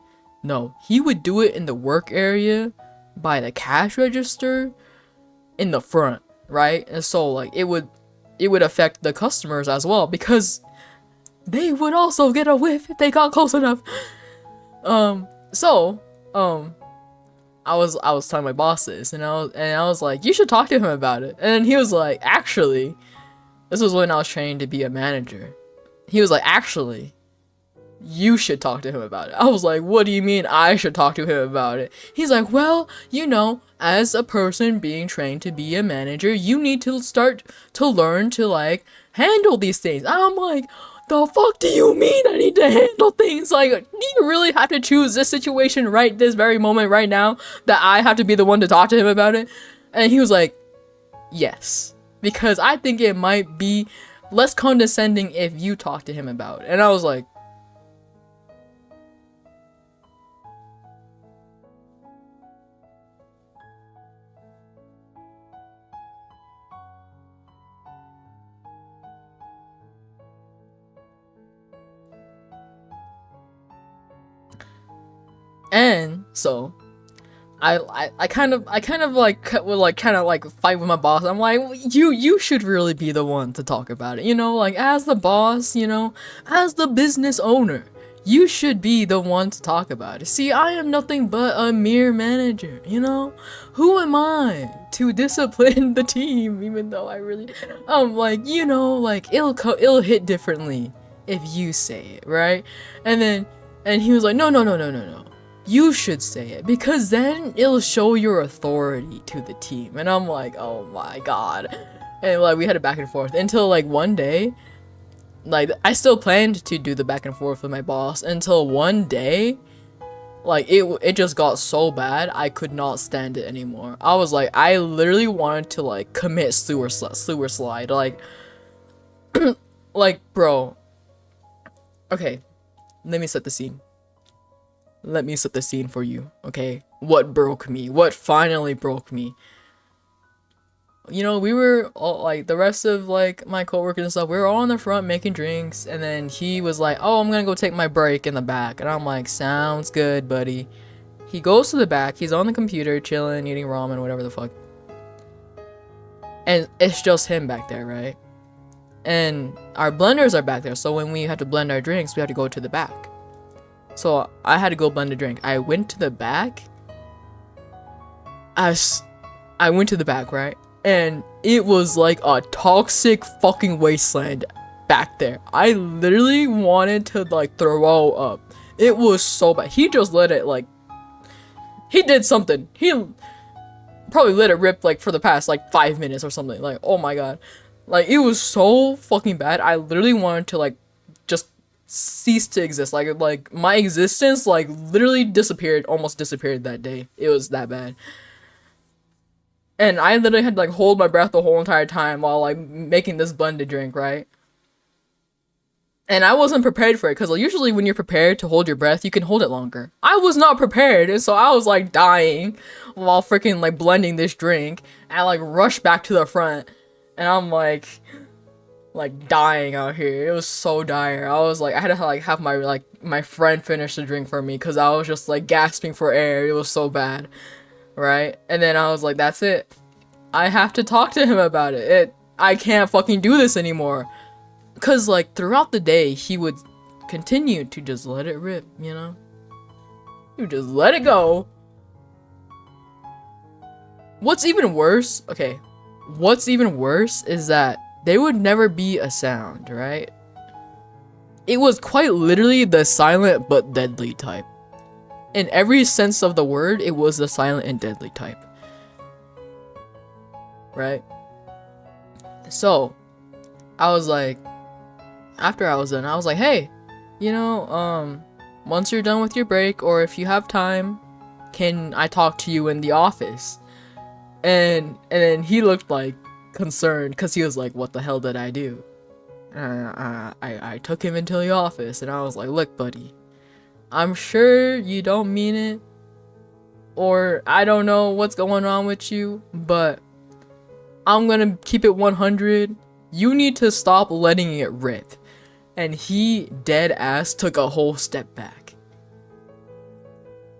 No, he would do it in the work area by the cash register in the front, right? And so like it would affect the customers as well, because they would also get a whiff if they got close enough. I was telling my boss this, and I was like, you should talk to him about it. And he was like, actually, this was when I was training to be a manager. He was like, actually, you should talk to him about it. I was like, what do you mean I should talk to him about it? He's like, well, you know, as a person being trained to be a manager, you need to start to learn to like handle these things. I'm like, the fuck do you mean I need to handle things? Like, do you really have to choose this situation right this very moment right now that I have to be the one to talk to him about it? And he was like, yes, because I think it might be less condescending if you talk to him about it. And I was like, and so I kind of like would like kind of like fight with my boss. I'm like, you should really be the one to talk about it, you know, like as the boss, you know, as the business owner, you should be the one to talk about it. See, I am nothing but a mere manager, you know. Who am I to discipline the team? Even though I really, like, you know, like it'll hit differently if you say it, right? And he was like, no. You should say it, because then it'll show your authority to the team. And I'm like, oh my god. And like we had a back and forth until like one day, like I still planned to do the back and forth with my boss until one day, like it just got so bad I could not stand it anymore. I was like, I literally wanted to like commit sewer slide, like like bro. Okay, let me set the scene. Let me set the scene for you, okay? What broke me? What finally broke me? You know, we were all, like, the rest of, like, my coworkers and stuff, we were all in the front making drinks, and then he was like, oh, I'm gonna go take my break in the back. And I'm like, sounds good, buddy. He goes to the back, he's on the computer, chilling, eating ramen, whatever the fuck. And it's just him back there, right? And our blenders are back there, so when we have to blend our drinks, we have to go to the back. So I had to go blend a drink. I went to the back. I went to the back, right? And it was like a toxic fucking wasteland back there. I literally wanted to like throw up. It was so bad. He just let it like, he did something. He probably let it rip like for the past like 5 minutes or something. Like, oh my god. Like, it was so fucking bad. I literally wanted to like just cease to exist. Like my existence like literally almost disappeared that day. It was that bad. And I literally had to like hold my breath the whole entire time while like making this blended drink, right? And I wasn't prepared for it, because like, usually when you're prepared to hold your breath, you can hold it longer. I was not prepared, and so I was like dying while freaking like blending this drink. And I like rushed back to the front, and I'm like dying out here. It was so dire. I was like, I had to like have my friend finish the drink for me, because I was just like gasping for air. It was so bad, right? And then I was like, that's it. I have to talk to him about it. I can't fucking do this anymore. Because like throughout the day, he would continue to just let it rip, you know? He would just let it go. What's even worse is that there would never be a sound, right? It was quite literally the silent but deadly type. In every sense of the word, it was the silent and deadly type. Right? So, I was like, after I was done, I was like, hey, you know, once you're done with your break, or if you have time, can I talk to you in the office? And then he looked like concerned, because he was like, what the hell did I do? I took him into the office, and I was like, look, buddy, I'm sure you don't mean it, or I don't know what's going on with you, but I'm gonna keep it 100. You need to stop letting it rip. And he dead ass took a whole step back.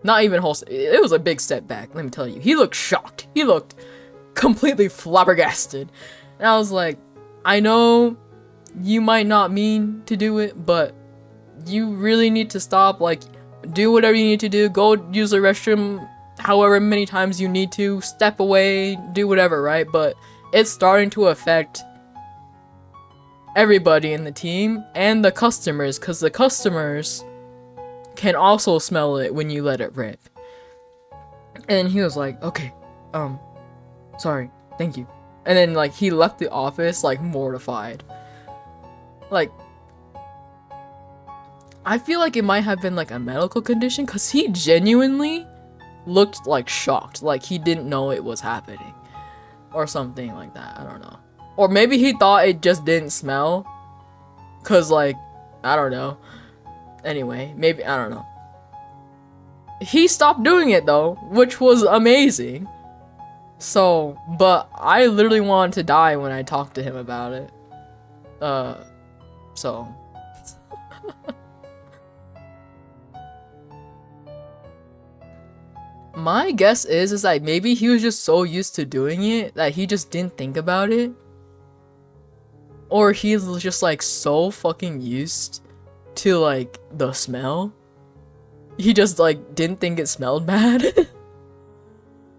Not even it was a big step back, let me tell you. He looked shocked. He looked completely flabbergasted. And I was like, I know you might not mean to do it, but you really need to stop. Like, do whatever you need to do. Go use the restroom however many times you need to. Step away, do whatever, right? But it's starting to affect everybody in the team and the customers, because the customers can also smell it when you let it rip. And he was like, okay, sorry, thank you. And then like he left the office like mortified. Like, I feel like it might have been like a medical condition, because he genuinely looked like shocked, like he didn't know it was happening or something like that. I don't know. Or maybe he thought it just didn't smell, cause like, I don't know. Anyway, maybe, I don't know. He stopped doing it though, which was amazing. So, but I literally wanted to die when I talked to him about it. So. My guess is that maybe he was just so used to doing it that he just didn't think about it. Or he's just like so fucking used to like the smell. He just like didn't think it smelled bad.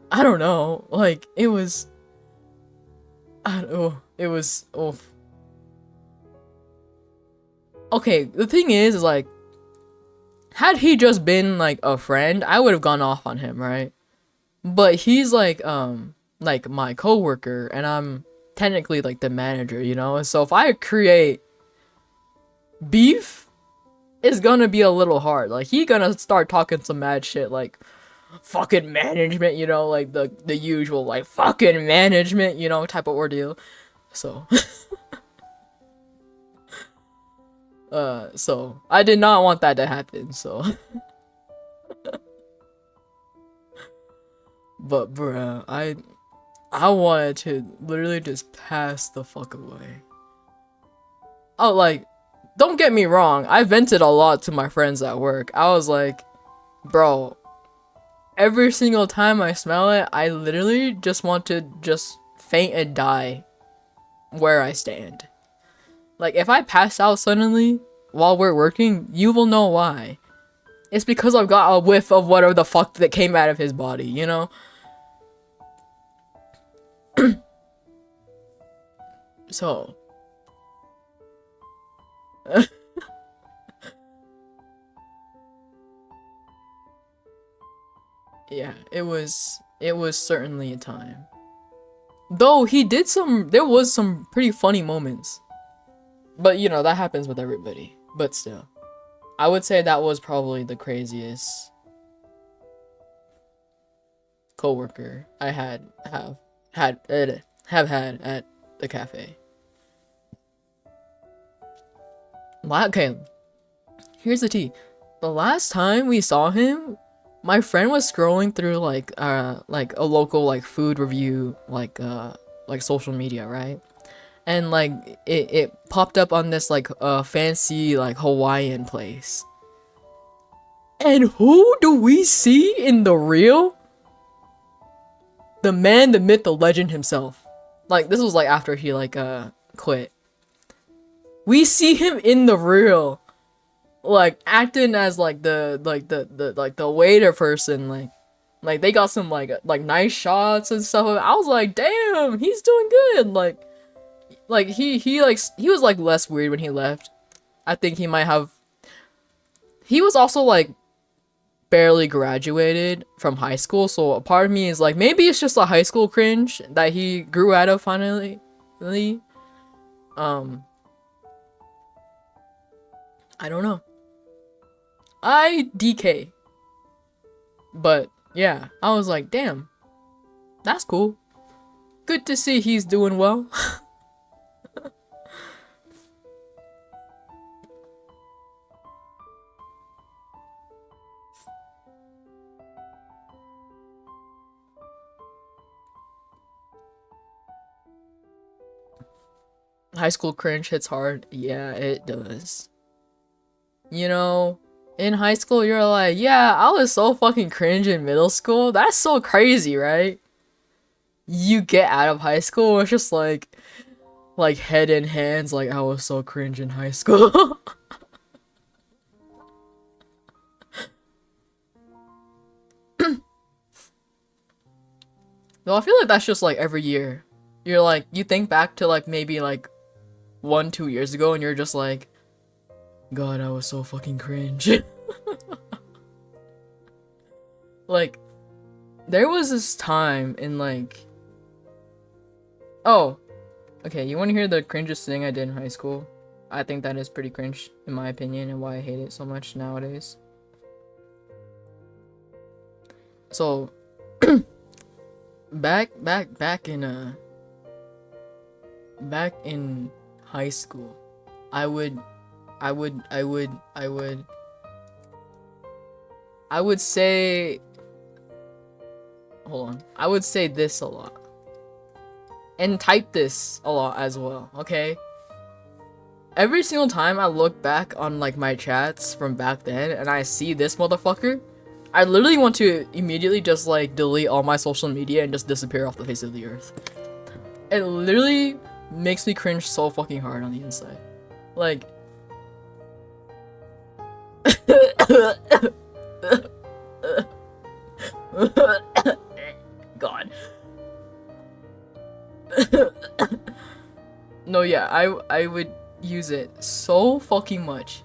I don't know. Like it was. I don't know. It was. Oh. Okay, the thing is like, had he just been like a friend, I would have gone off on him, right? But he's like my coworker, and I'm technically like the manager, you know? So if I create beef, it's gonna be a little hard. Like he gonna start talking some mad shit like fucking management, you know, like the usual like fucking management, you know, type of ordeal. So so I did not want that to happen, so but bruh, I wanted to literally just pass the fuck away. Oh, like, don't get me wrong, I vented a lot to my friends at work. I was like, bro, every single time I smell it, I literally just want to just faint and die where I stand. Like, if I pass out suddenly while we're working, you will know why. It's because I've got a whiff of whatever the fuck that came out of his body, you know? So. Yeah, it was certainly a time. Though there was some pretty funny moments. But you know, that happens with everybody. But still, I would say that was probably the craziest coworker I have had at the cafe. Okay, here's the tea. The last time we saw him, my friend was scrolling through like a local like food review like social media, right? And like it popped up on this like fancy like Hawaiian place. And who do we see in the reel? The man, the myth, the legend himself. Like this was like after he like quit. We see him in the reel, like acting as like the waiter person, like they got some like nice shots and stuff. I was like, damn, he's doing good. Like he was like less weird when he left. I think he might have. He was also like barely graduated from high school, so a part of me is like, maybe it's just a high school cringe that he grew out of finally. I don't know. I DK. But yeah, I was like, damn, that's cool. Good to see he's doing well. High school cringe hits hard. Yeah, it does. You know, in high school, you're like, yeah, I was so fucking cringe in middle school. That's so crazy, right? You get out of high school, it's just like head in hands, like I was so cringe in high school. No, I feel like that's just like every year. You're like, you think back to like maybe like 1-2 years ago, and you're just like, God, I was so fucking cringe. Like, there was this time in like, oh, okay, you want to hear the cringest thing I did in high school? I think that is pretty cringe, in my opinion, and why I hate it so much nowadays. So, back in high school, I would say, hold on, I would say this a lot. And type this a lot as well, okay? Every single time I look back on like my chats from back then and I see this motherfucker, I literally want to immediately just like delete all my social media and just disappear off the face of the earth. It literally makes me cringe so fucking hard on the inside. Like, God. No, yeah, I would use it so fucking much.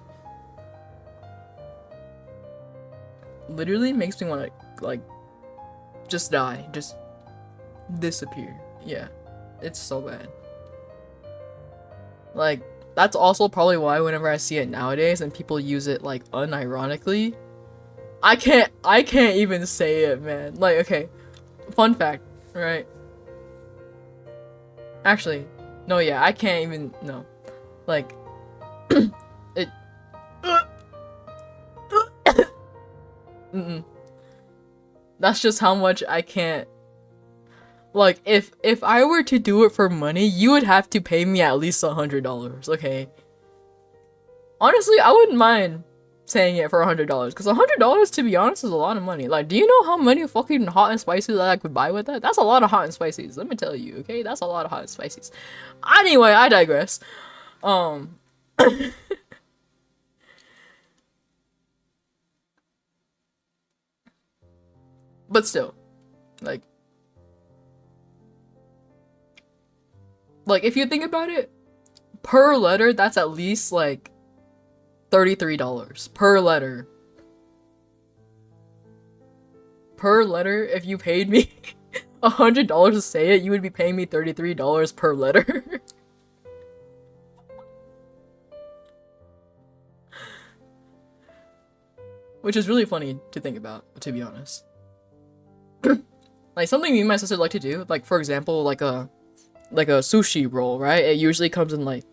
Literally makes me want to like just die, just disappear. Yeah, it's so bad. Like, that's also probably why whenever I see it nowadays and people use it like unironically, I can't even say it, man. Like, okay, fun fact, right? Actually, no, yeah, I can't even, no. Like, it... That's just how much I can't... Like, if I were to do it for money, you would have to pay me at least $100, okay? Honestly, I wouldn't mind saying it for $100, because $100, to be honest, is a lot of money. Like, do you know how many fucking hot and spicy that I could buy with that? That's a lot of hot and spices, let me tell you, okay? That's a lot of hot and spices. Anyway, I digress. But still, like, if you think about it, per letter, that's at least, like, $33 per letter. Per letter, if you paid me $100 to say it, you would be paying me $33 per letter. Which is really funny to think about, to be honest. Like, something me and my sister like to do, like, for example, like a sushi roll, right? It usually comes in, like,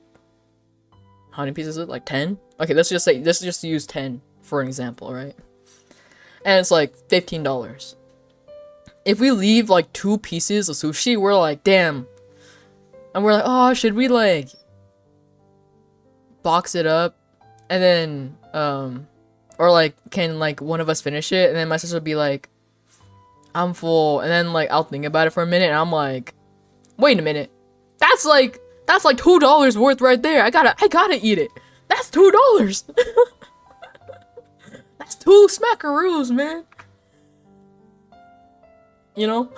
how many pieces is it? Like 10? Okay, let's just use 10 for an example, right? And it's like $15. If we leave like 2 pieces of sushi, we're like, damn. And we're like, oh, should we like box it up? And then, or like, can like one of us finish it? And then my sister would be like, I'm full. And then like, I'll think about it for a minute and I'm like, wait a minute. That's like $2 worth right there. I gotta eat it. That's $2. That's 2 smackaroos, man. You know?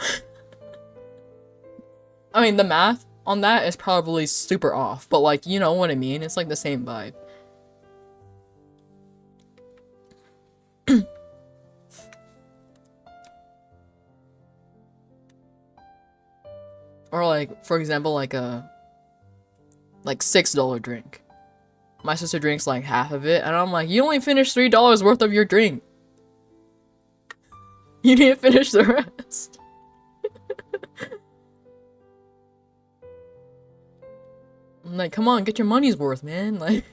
I mean, the math on that is probably super off, but like, you know what I mean? It's like the same vibe. Or like, for example, like a $6 drink. My sister drinks like half of it, and I'm like, you only finished $3 worth of your drink. You need to finish the rest. I'm like, come on, get your money's worth, man. Like,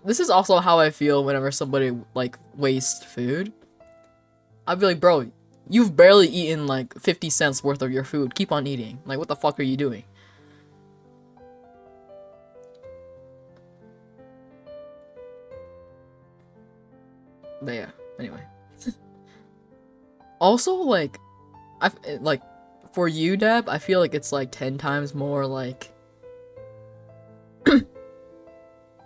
this is also how I feel whenever somebody like wastes food. I'd be like, bro, you've barely eaten like 50 cents worth of your food. Keep on eating. Like, what the fuck are you doing? But yeah, anyway. Also, like, like, for you, Deb, I feel like it's like 10 times more like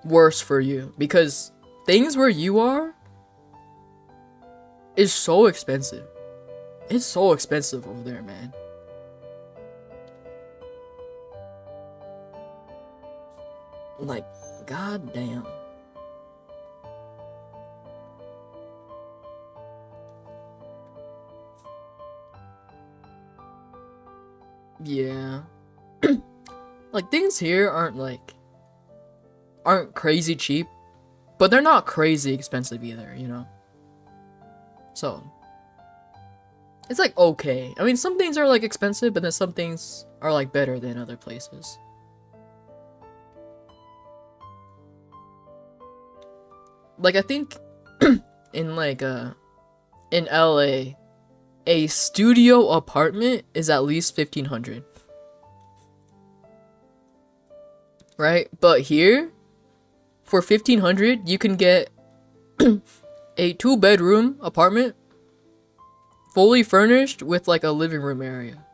worse for you, because things where you are is so expensive. It's so expensive over there, man. Like, goddamn. Yeah. Like, things here aren't crazy cheap, but they're not crazy expensive either, you know? So, it's like okay. I mean, some things are like expensive, but then some things are like better than other places. Like, I think in like in LA, a studio apartment is at least 1,500. Right? But here, for 1,500, you can get a 2-bedroom apartment, fully furnished with like a living room area.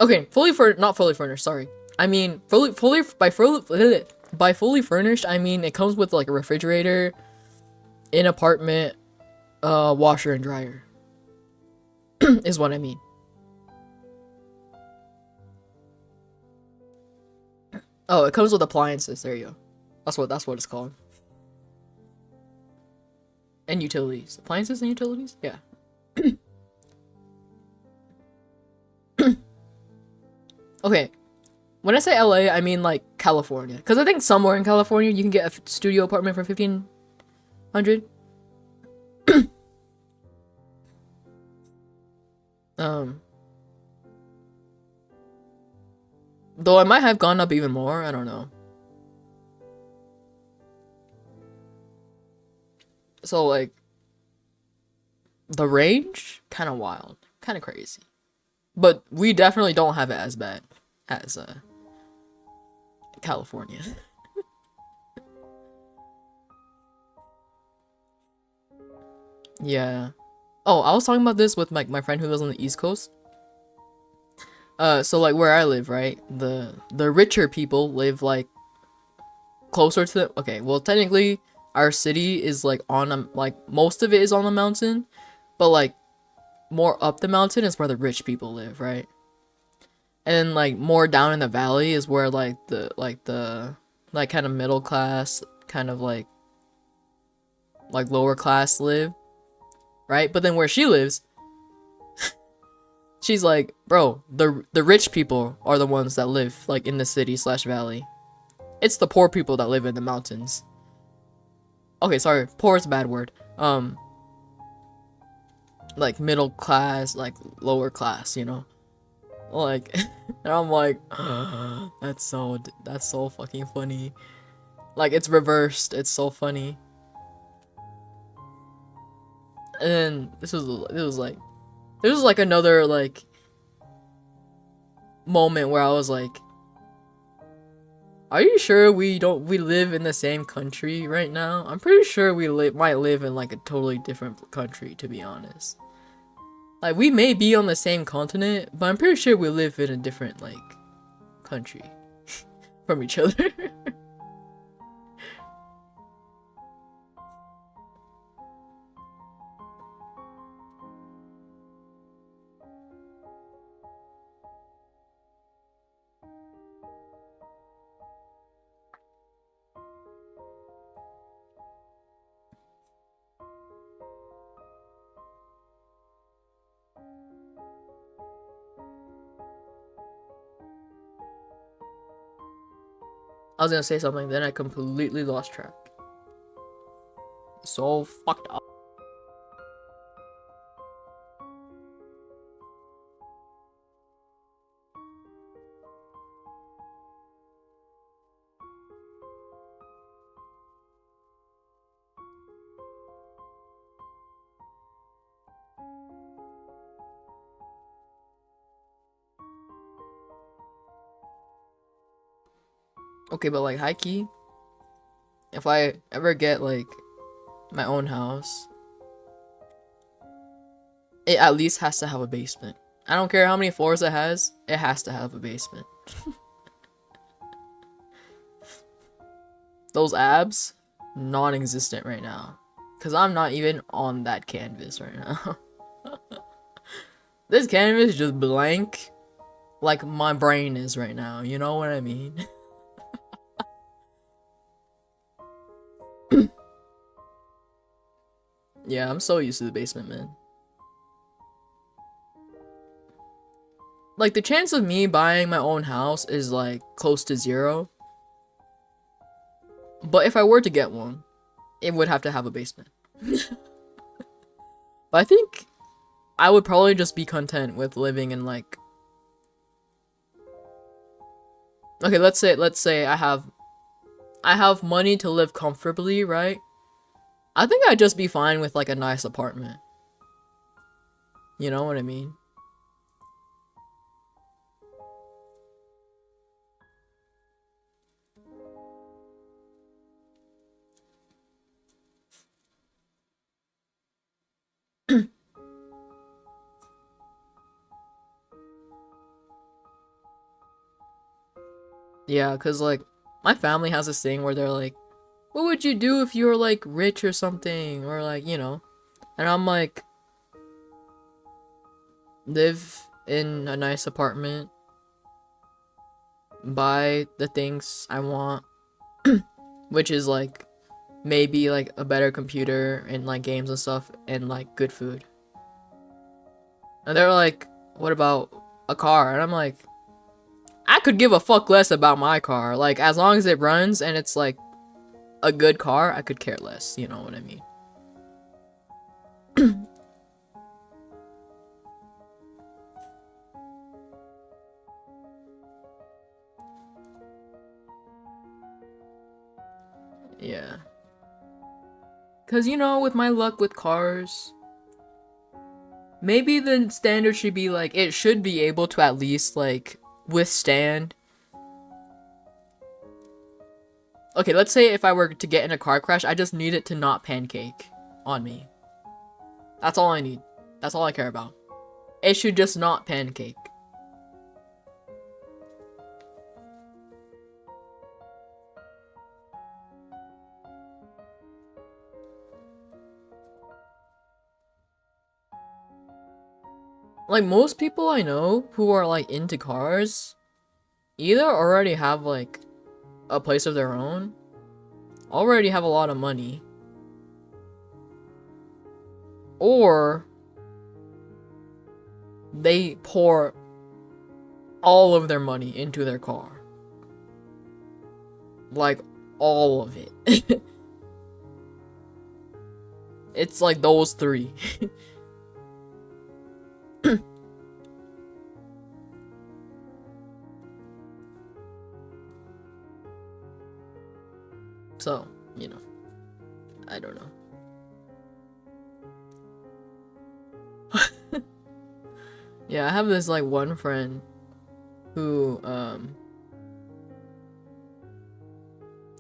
Okay, not fully furnished, sorry. I mean, by fully furnished, I mean it comes with like a refrigerator, an apartment, washer and dryer. Is what I mean. Oh, it comes with appliances. There you go. That's what it's called. And utilities. Appliances and utilities? Yeah. Okay. When I say LA, I mean like California. Because I think somewhere in California you can get a studio apartment for 1,500. Though I might have gone up even more. I don't know. So like, the range, kind of wild, kind of crazy. But we definitely don't have it as bad as California. Yeah. Oh, I was talking about this with my friend who lives on the East Coast. So like where I live, right? The richer people live like closer to the, okay, well technically our city is like on a, like most of it is on the mountain, but like more up the mountain is where the rich people live, right? And then like more down in the valley is where like the like kind of middle class, kind of like lower class live, right? But then where she lives, she's like, bro, the rich people are the ones that live like in the city slash valley. It's the poor people that live in the mountains. Okay, sorry, poor is a bad word. Like middle class, like lower class, you know? Like, and I'm like, that's so fucking funny. Like, it's reversed. It's so funny. And then this was like another like moment where I was like, are you sure we live in the same country right now? I'm pretty sure we might live in like a totally different country, to be honest. Like, we may be on the same continent, but I'm pretty sure we live in a different like country from each other. I was gonna say something, then I completely lost track. So fucked up. Okay, but like high key, if I ever get like my own house, it at least has to have a basement. I don't care how many floors it has to have a basement. Those abs, non-existent right now. Cause I'm not even on that canvas right now. This canvas is just blank, like my brain is right now, you know what I mean? Yeah, I'm so used to the basement, man. Like, the chance of me buying my own house is, like, close to 0. But if I were to get one, it would have to have a basement. But I think I would probably just be content with living in, like... Okay, let's say I have money to live comfortably, right? I think I'd just be fine with, like, a nice apartment. You know what I mean? Yeah, cause like my family has this thing where they're like, "What would you do if you were like rich or something?" Or like, you know. And I'm like, live in a nice apartment, buy the things I want, which is like maybe like a better computer and like games and stuff and like good food. And they're like, "What about a car?" And I'm like, I could give a fuck less about my car. Like, as long as it runs and it's like a good car, I could care less. You know what I mean? Yeah. Cause you know, with my luck with cars, maybe the standard should be like, it should be able to at least like withstand. Okay, let's say if I were to get in a car crash, I just need it to not pancake on me. That's all I need. That's all I care about. It should just not pancake. Like, most people I know who are like into cars either already have like a place of their own, already have a lot of money, or they pour all of their money into their car. Like, all of it. It's like those three. So, you know, I don't know. Yeah, I have this like one friend who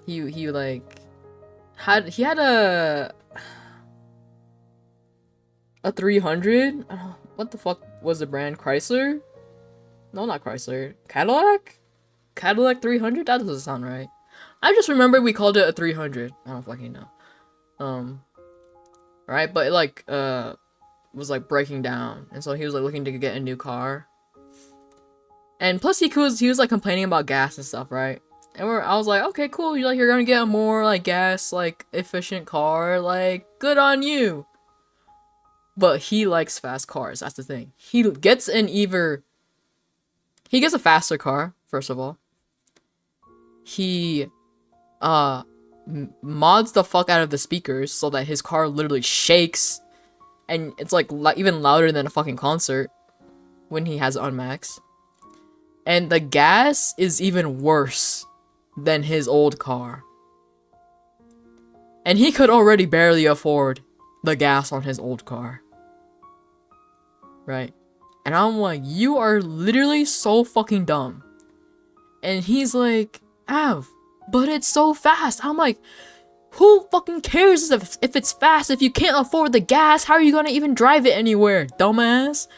he like had a 300. What the fuck was the brand? Chrysler? No, not Chrysler. Cadillac? Cadillac 300? That doesn't sound right. I just remember we called it a 300. I don't fucking know. Right? But it like was like breaking down, and so he was like looking to get a new car. And plus he was like complaining about gas and stuff, right? And I was like, okay, cool. You're gonna get a more like gas like efficient car. Like, good on you. But he likes fast cars. That's the thing. He gets a faster car, first of all. he mods the fuck out of the speakers so that his car literally shakes, and it's like even louder than a fucking concert when he has it on max. And the gas is even worse than his old car. And he could already barely afford the gas on his old car. Right? And I'm like, you are literally so fucking dumb. And he's like, Av, but it's so fast. I'm like, who fucking cares if it's fast? If you can't afford the gas, how are you gonna even drive it anywhere, dumbass?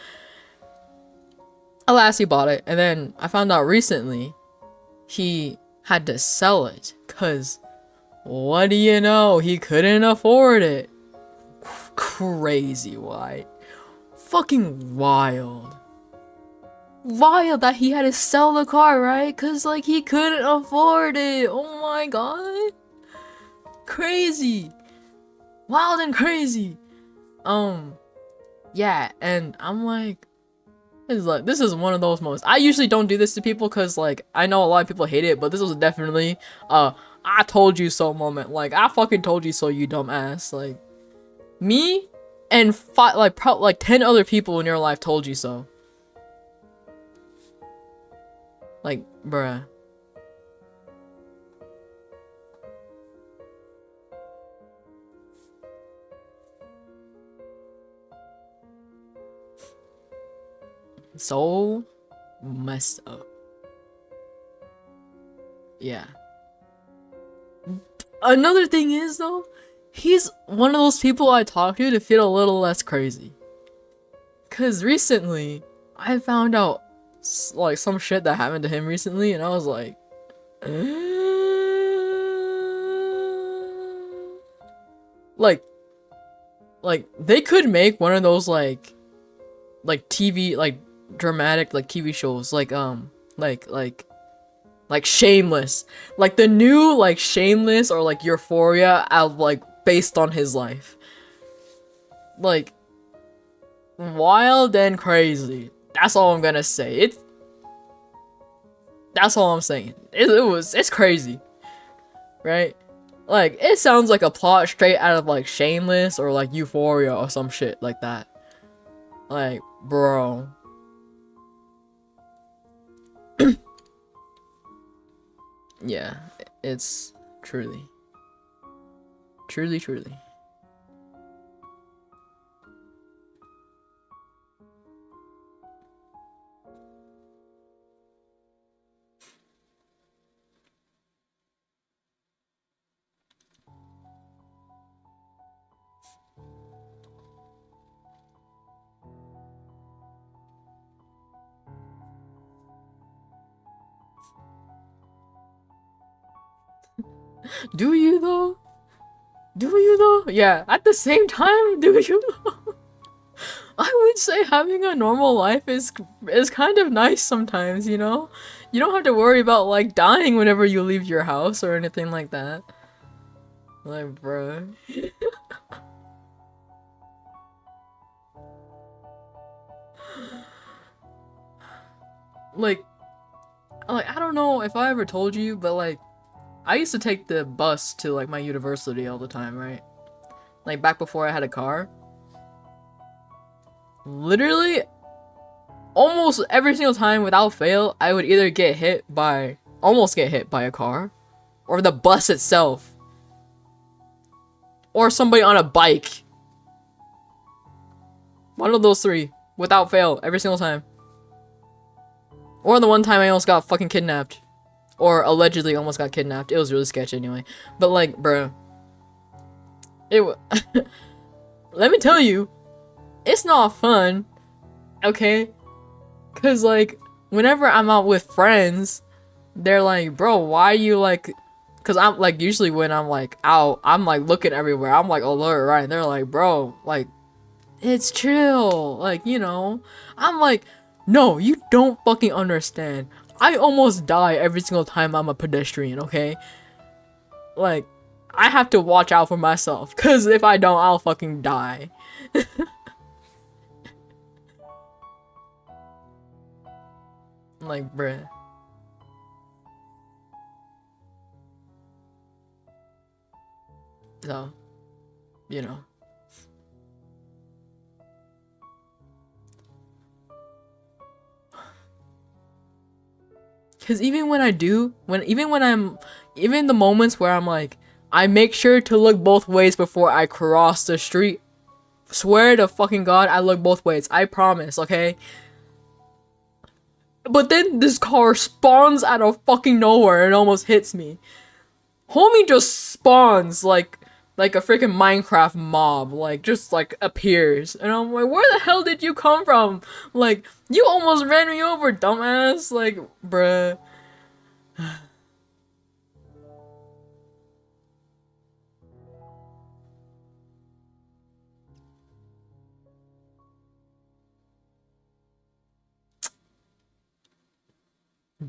Alas, he bought it, and then I found out recently he had to sell it, cause what do you know? He couldn't afford it. Crazy white. Fucking wild. Wild that he had to sell the car, right? Cause like he couldn't afford it. Oh my god. Crazy. Wild and crazy. Yeah, and I'm like, this is one of those moments. I usually don't do this to people because like I know a lot of people hate it, but this was definitely I told you so moment. Like I fucking told you so, you dumbass. Like me and 10 other people in your life told you so. Like, bruh. So messed up. Yeah. Another thing is though, he's one of those people I talk to feel a little less crazy. Cause recently, I found out like some shit that happened to him recently, and I was like, like they could make one of those like TV like dramatic like TV shows like Shameless, like the new like Shameless or like Euphoria out like based on his life, like wild and crazy. That's all I'm gonna say. That's all I'm saying. It's crazy, right? Like it sounds like a plot straight out of like Shameless or like Euphoria or some shit like that. Like, bro. Yeah, it's truly. Do you though? Do you though? Yeah, at the same time, do you though? I would say having a normal life is kind of nice sometimes, you know? You don't have to worry about like dying whenever you leave your house or anything like that. Like, bruh. like I don't know if I ever told you, but like I used to take the bus to like my university all the time, right? Like back before I had a car. Literally almost every single time without fail, I would either almost get hit by a car, or the bus itself, or somebody on a bike. One of those three, without fail, every single time. Or the one time I almost got fucking kidnapped. Or allegedly almost got kidnapped. It was really sketchy anyway. But like, bro. Let me tell you, it's not fun. Okay? Cause like, whenever I'm out with friends, they're like, bro, why are you like... Cause I'm like, usually when I'm like out, I'm like looking everywhere. I'm like alert, right? And they're like, bro, like, it's chill. Like, you know? I'm like, no, you don't fucking understand. I almost die every single time I'm a pedestrian, okay? Like, I have to watch out for myself, cause if I don't, I'll fucking die. Like, bruh. So, you know. Cause even when I do, even the moments where I'm like, I make sure to look both ways before I cross the street. Swear to fucking God, I look both ways. I promise, okay? But then this car spawns out of fucking nowhere and almost hits me. Homie just spawns like a freaking Minecraft mob, like just like appears, and I'm like, where the hell did you come from? Like, you almost ran me over, dumbass. Like, bruh.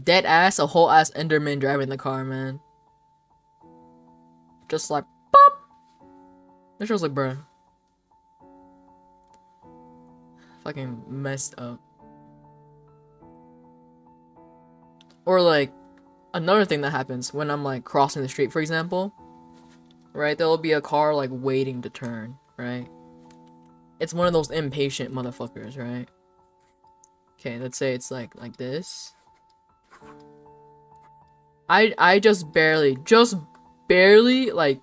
Dead ass, a whole ass Enderman driving the car, man. Just like, pop. It's just like, bruh. Fucking messed up. Or like, another thing that happens when I'm like crossing the street, for example, right? There'll be a car like waiting to turn, right? It's one of those impatient motherfuckers, right? Okay, let's say it's like this. I just barely, like,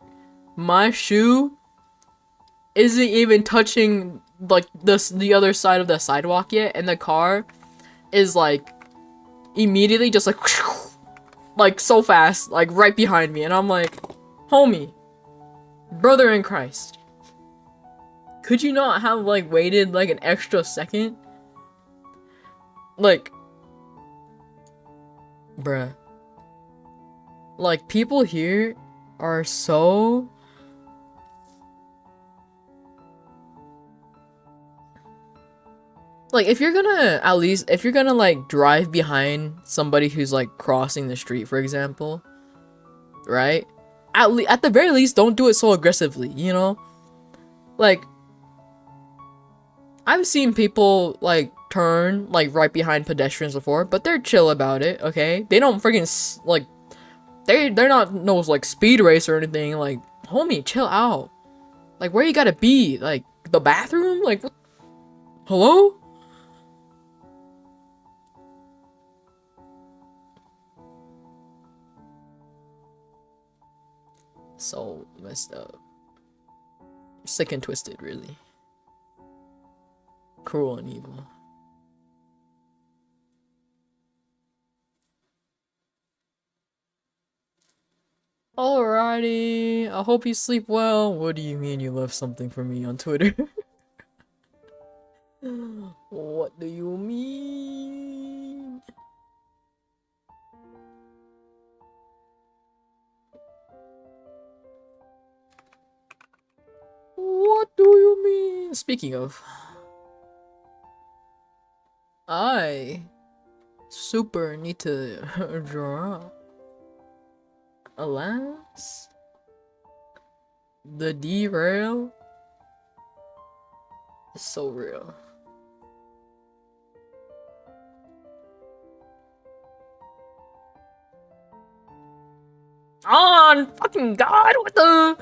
my shoe isn't even touching like the other side of the sidewalk yet, and the car is like immediately just like so fast, like right behind me, and I'm like, homie, brother in Christ, could you not have like waited like an extra second? Like, bruh. Like, people here are so... Like, if you're gonna like drive behind somebody who's like crossing the street, for example, right? At the very least, don't do it so aggressively, you know? Like, I've seen people like turn like right behind pedestrians before, but they're chill about it, okay? They don't freaking like they're not no like speed race or anything. Like, homie, chill out. Like, where you gotta be? Like, the bathroom? Like, what? Hello? So messed up. Sick and twisted, really. Cruel and evil. Alrighty. I hope you sleep well. What do you mean you left something for me on Twitter? What do you mean? What do you mean? Speaking of, I super need to draw. Alas, the derail is so real. On fucking God, what the?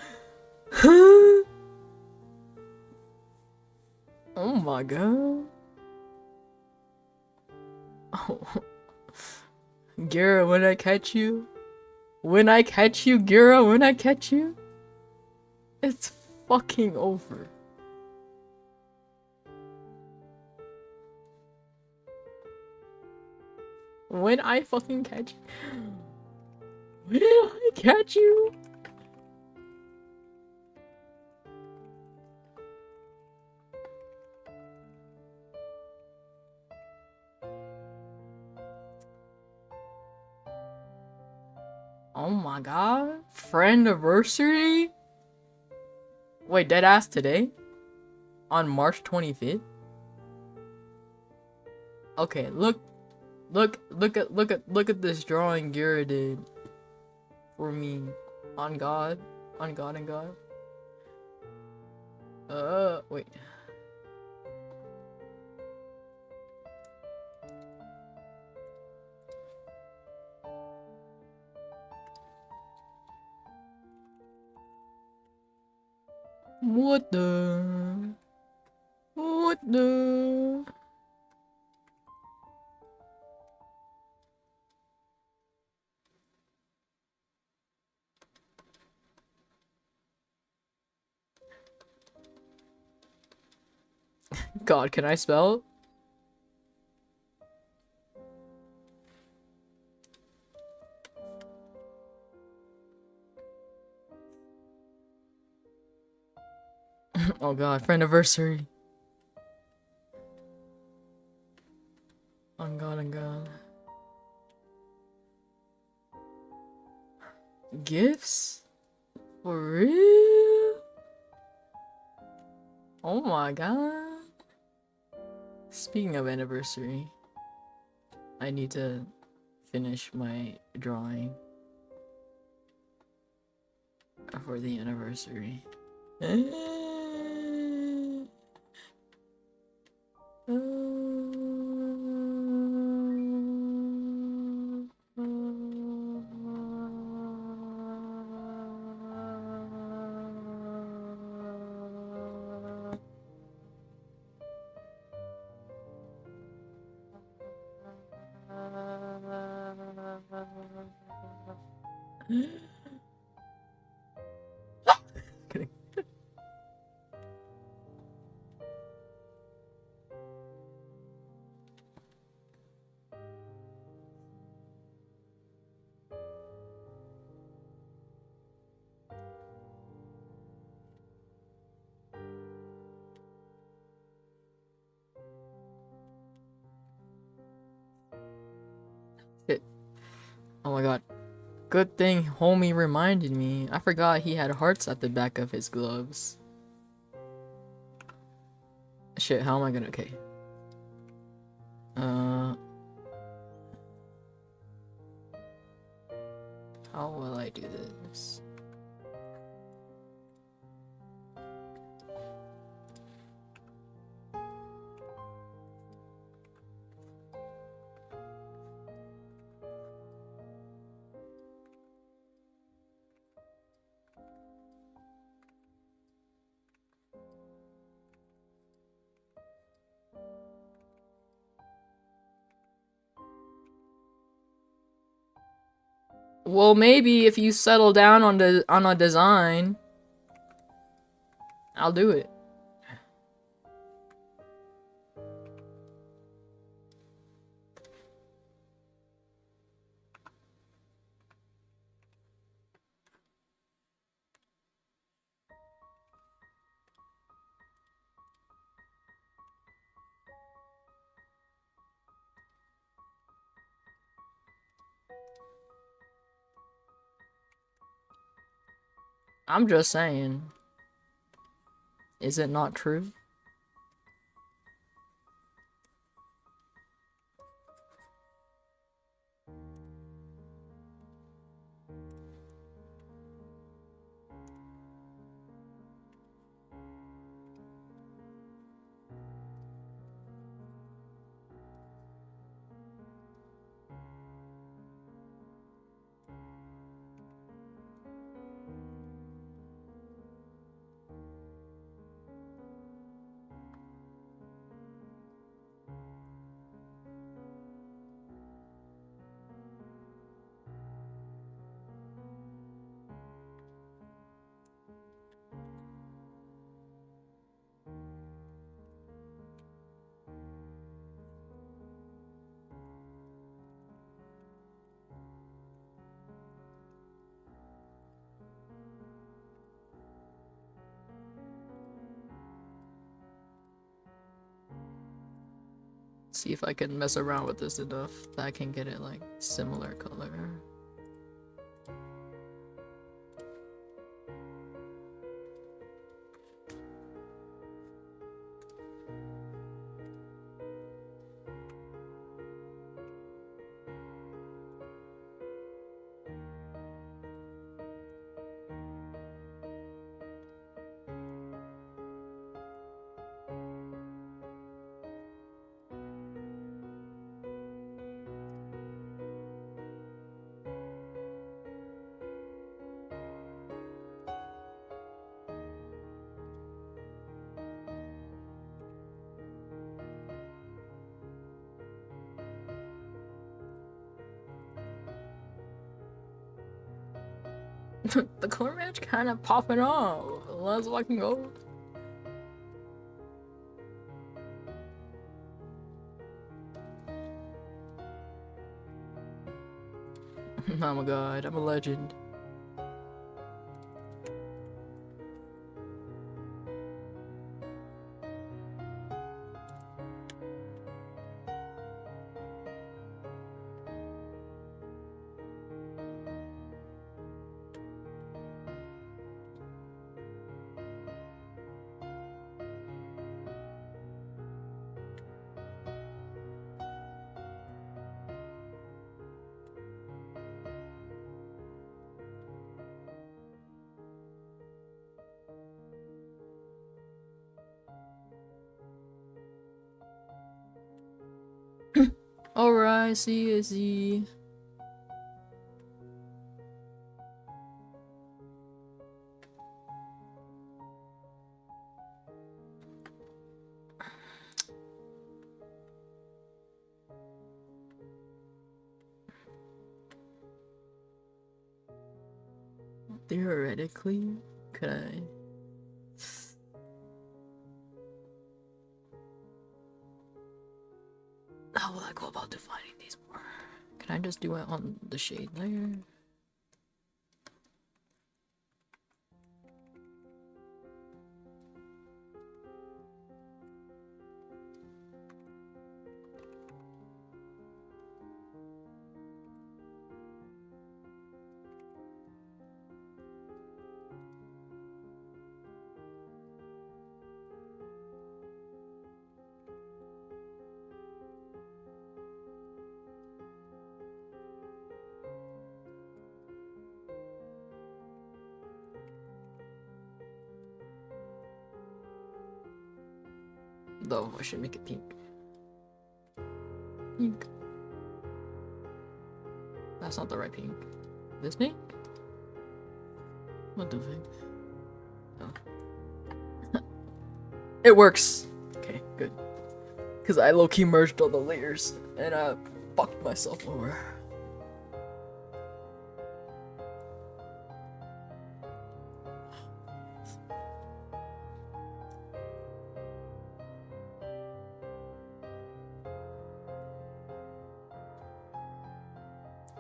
Oh my God. Oh. Gira, when I catch you, Gira, when I catch you, it's fucking over. When I fucking catch you, when I catch you. Oh my God, friendiversary? Wait, deadass today? On March 25th? Okay, look at this drawing Gira did for me. On God and God. Wait. What the? What the? God, can I spell? Oh God, for anniversary. On God, on God. Gifts? For real? Oh my God. Speaking of anniversary, I need to finish my drawing for the anniversary. Shit. Oh my God. Good thing homie reminded me. I forgot he had hearts at the back of his gloves. Shit, how am I gonna... Okay. How will I do this? Well, maybe if you settle down on a design, I'll do it. I'm just saying. Is it not true? See if I can mess around with this enough that I can get it like similar color. The color match kind of popping off. Let's fucking go. Oh my god, I'm a legend. Alright, see. Theoretically, could I? How will I go about defining these more? Can I just do it on the shade layer? Though I should make it pink. Pink. That's not the right pink. This pink? What the fuck? Oh. It works! Okay, good. Because I low-key merged all the layers and I fucked myself over.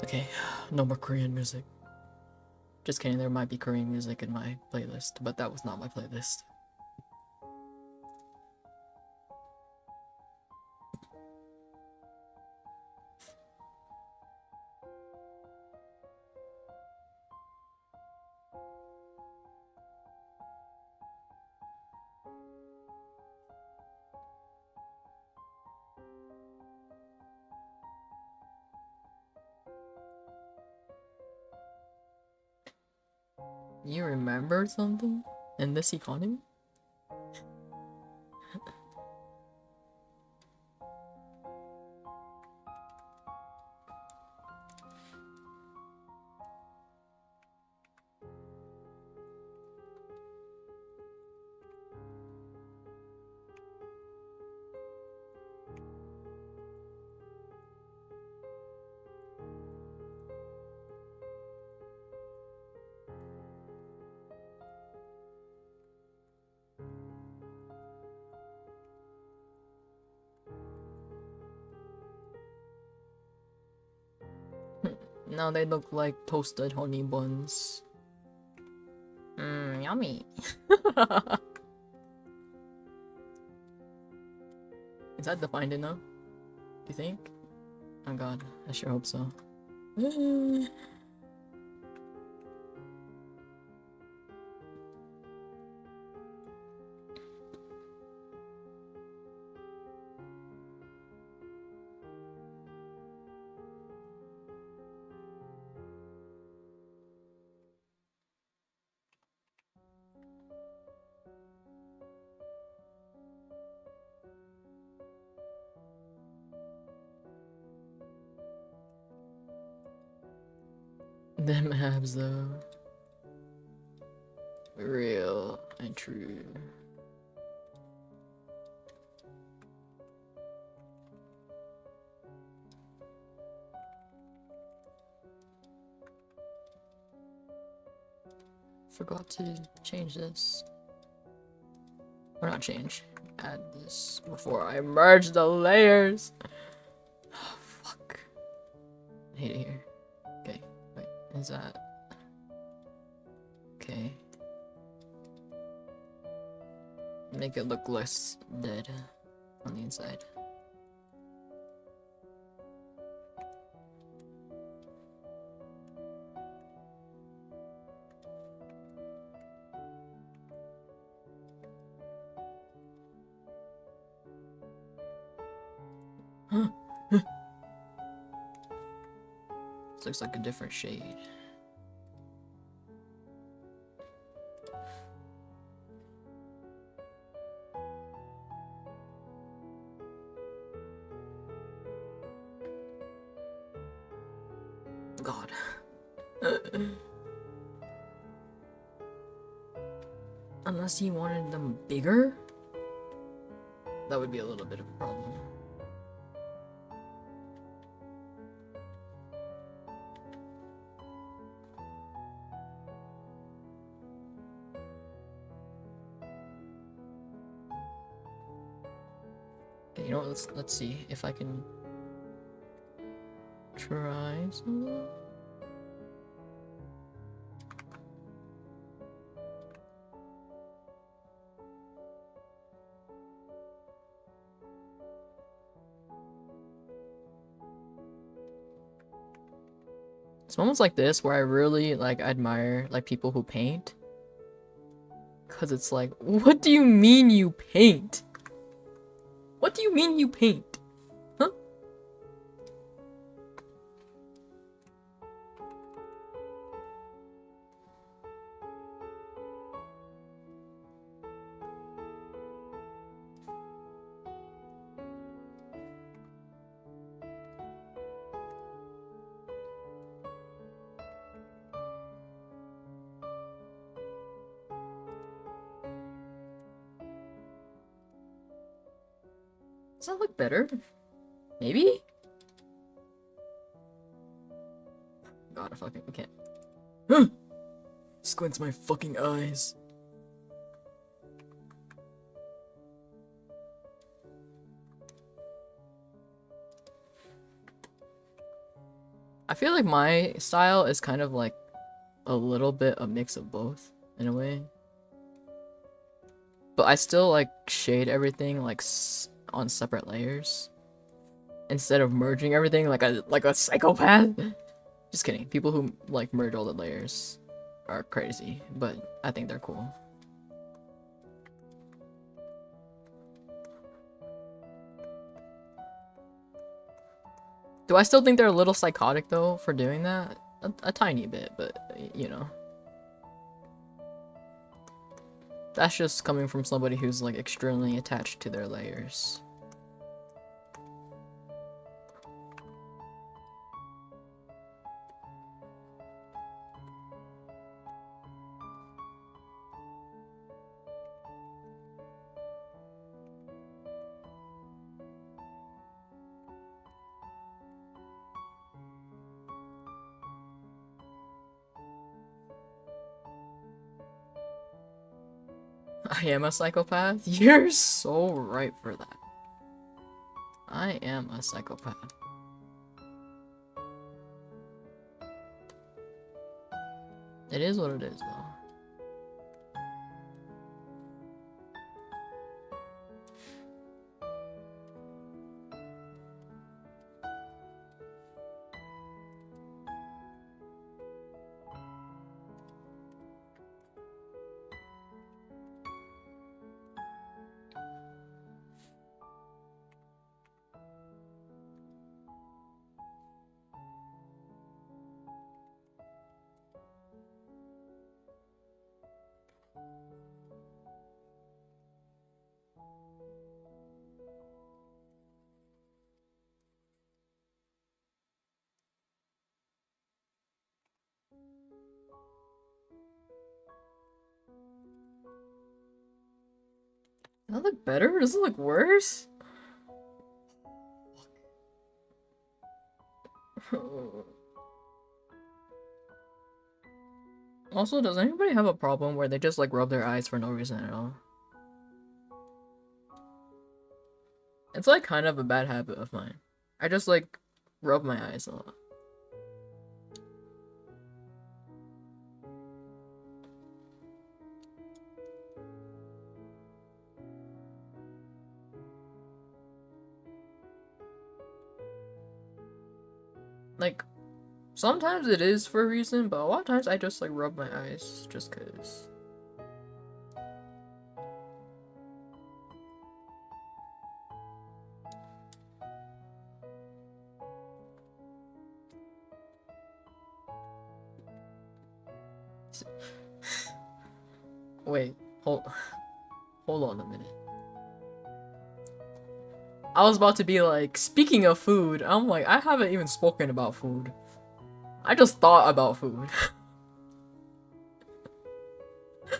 Okay, no more Korean music. Just kidding, there might be Korean music in my playlist, but that was not my playlist. You remembered something? In this economy? Now they look like toasted honey buns. Mmm, yummy. Is that defined enough? Do you think? Oh god, I sure hope so. Them abs though. Real and true. Forgot to change this. Or not change. Add this before I merge the layers. Oh, fuck. I hate it here. Okay, wait, is that... Okay. Make it look less dead on the inside. This looks like a different shade. God. Unless you wanted them bigger? That would be a little bit of a problem. Okay, you know what, let's see if I can try something. It's moments like this where I really like admire like people who paint. Cause it's like, what do you mean you paint? What do you mean you paint? Huh? Does that look better? Maybe? God, I fucking can't. Huh! Squints my fucking eyes. I feel like my style is kind of like a little bit a mix of both, in a way. But I still like shade everything like on separate layers. Instead of merging everything like a psychopath. Just kidding. People who like merge all the layers are crazy, but I think they're cool. Do I still think they're a little psychotic though for doing that? A tiny bit, but you know. That's just coming from somebody who's like extremely attached to their layers. I am a psychopath? You're so right for that. I am a psychopath. It is what it is, though. Does that look better? Does it look worse? Also, does anybody have a problem where they just like rub their eyes for no reason at all? It's like kind of a bad habit of mine. I just like rub my eyes a lot. Like, sometimes it is for a reason, but a lot of times I just like rub my eyes just cause. Wait, hold on a minute. I was about to be like, speaking of food, I'm like, I haven't even spoken about food. I just thought about food.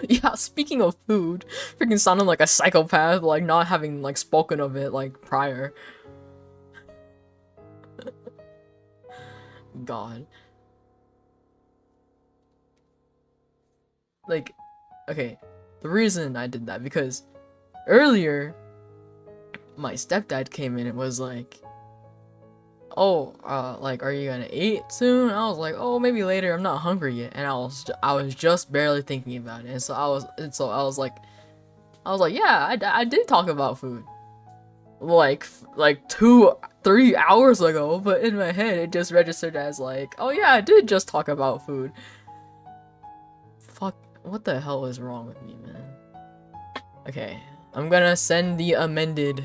Yeah, speaking of food, freaking sounding like a psychopath, like not having like spoken of it like prior. God. Like, okay, the reason I did that because earlier my stepdad came in and was like, oh, like, are you gonna eat soon? I was like, oh, maybe later. I'm not hungry yet, and I was just barely thinking about it, and so I was like, yeah, I did talk about food, like 2-3 hours ago, but in my head it just registered as like, oh yeah, I did just talk about food. Fuck, what the hell is wrong with me, man? Okay, I'm gonna send the amended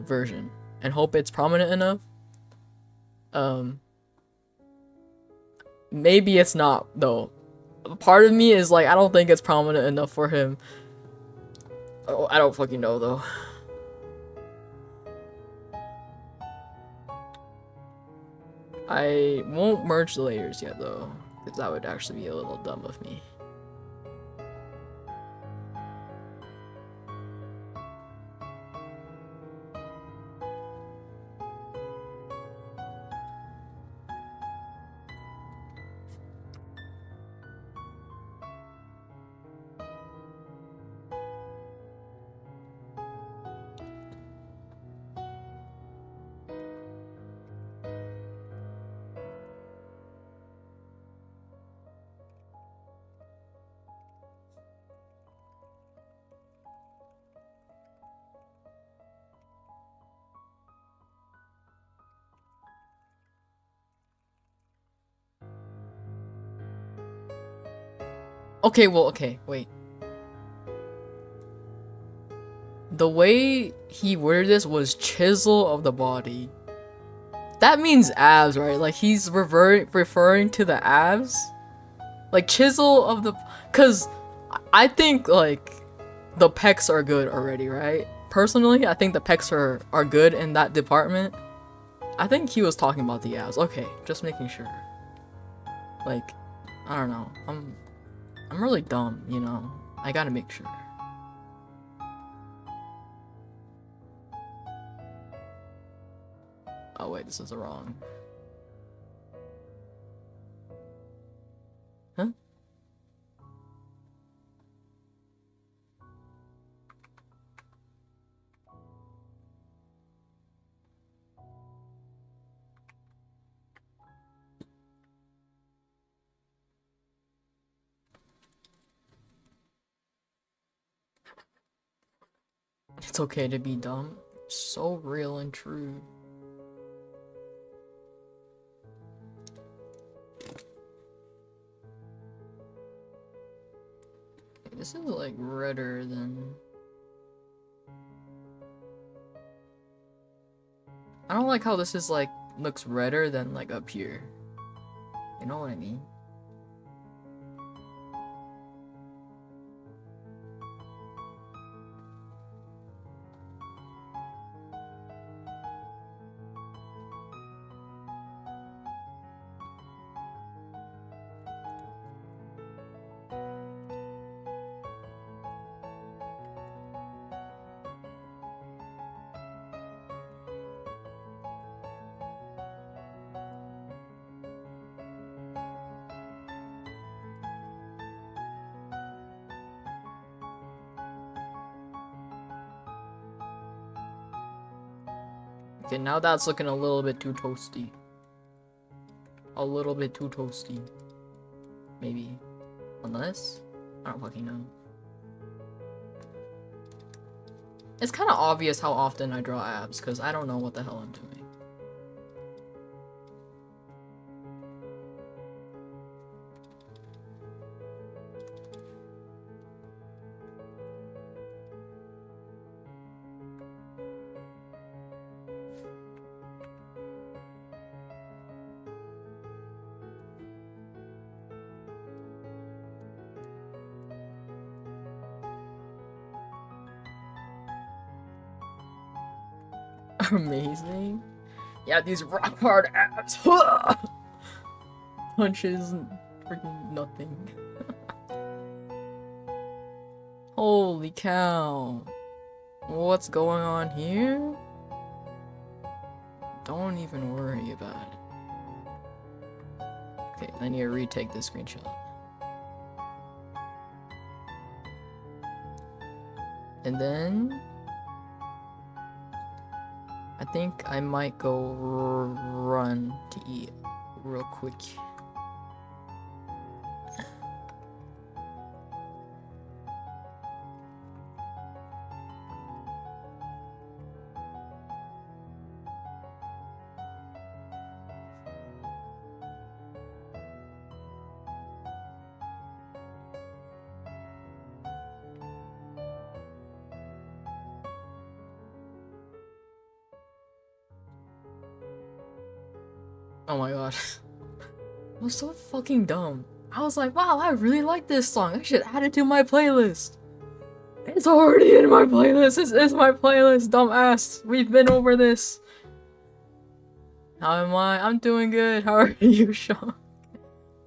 version and hope it's prominent enough. Maybe it's not though. Part of me is like, I don't think it's prominent enough for him. Oh, I don't fucking know though. I won't merge the layers yet though, because that would actually be a little dumb of me. Okay, well, okay, wait. The way he worded this was chisel of the body. That means abs, right? Like he's referring to the abs? Like chisel of the, cause I think like the pecs are good already, right? Personally, I think the pecs are good in that department. I think he was talking about the abs. Okay, just making sure. Like, I don't know. I'm really dumb, you know. I gotta make sure. Oh wait, this is wrong. Huh? It's okay to be dumb. So real and true. This is like redder than... I don't like how this is like, looks redder than like up here. You know what I mean? Okay, now that's looking a little bit too toasty. A little bit too toasty. Maybe. Unless? I don't fucking know. It's kind of obvious how often I draw abs, because I don't know what the hell I'm doing. Amazing. Yeah, these rock hard abs. Punches and freaking nothing. Holy cow. What's going on here? Don't even worry about it. Okay, I need to retake this screenshot. And then I think I might go run to eat real quick. Oh my god. I was so fucking dumb. I was like, wow, I really like this song. I should add it to my playlist. It's already in my playlist. This is my playlist, dumbass. We've been over this. How am I? I'm doing good. How are you, Sean?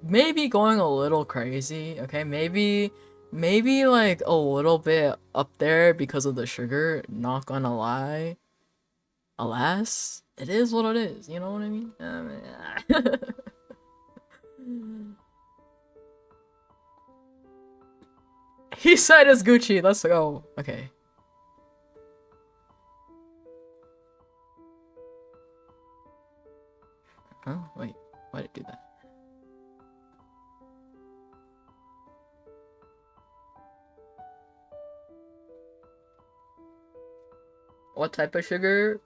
Maybe going a little crazy, okay? Maybe like a little bit up there because of the sugar. Not gonna lie. Alas, it is what it is. You know what I mean? He said it's Gucci. Let's go. Okay. Huh? Wait. Why did it do that? What type of sugar?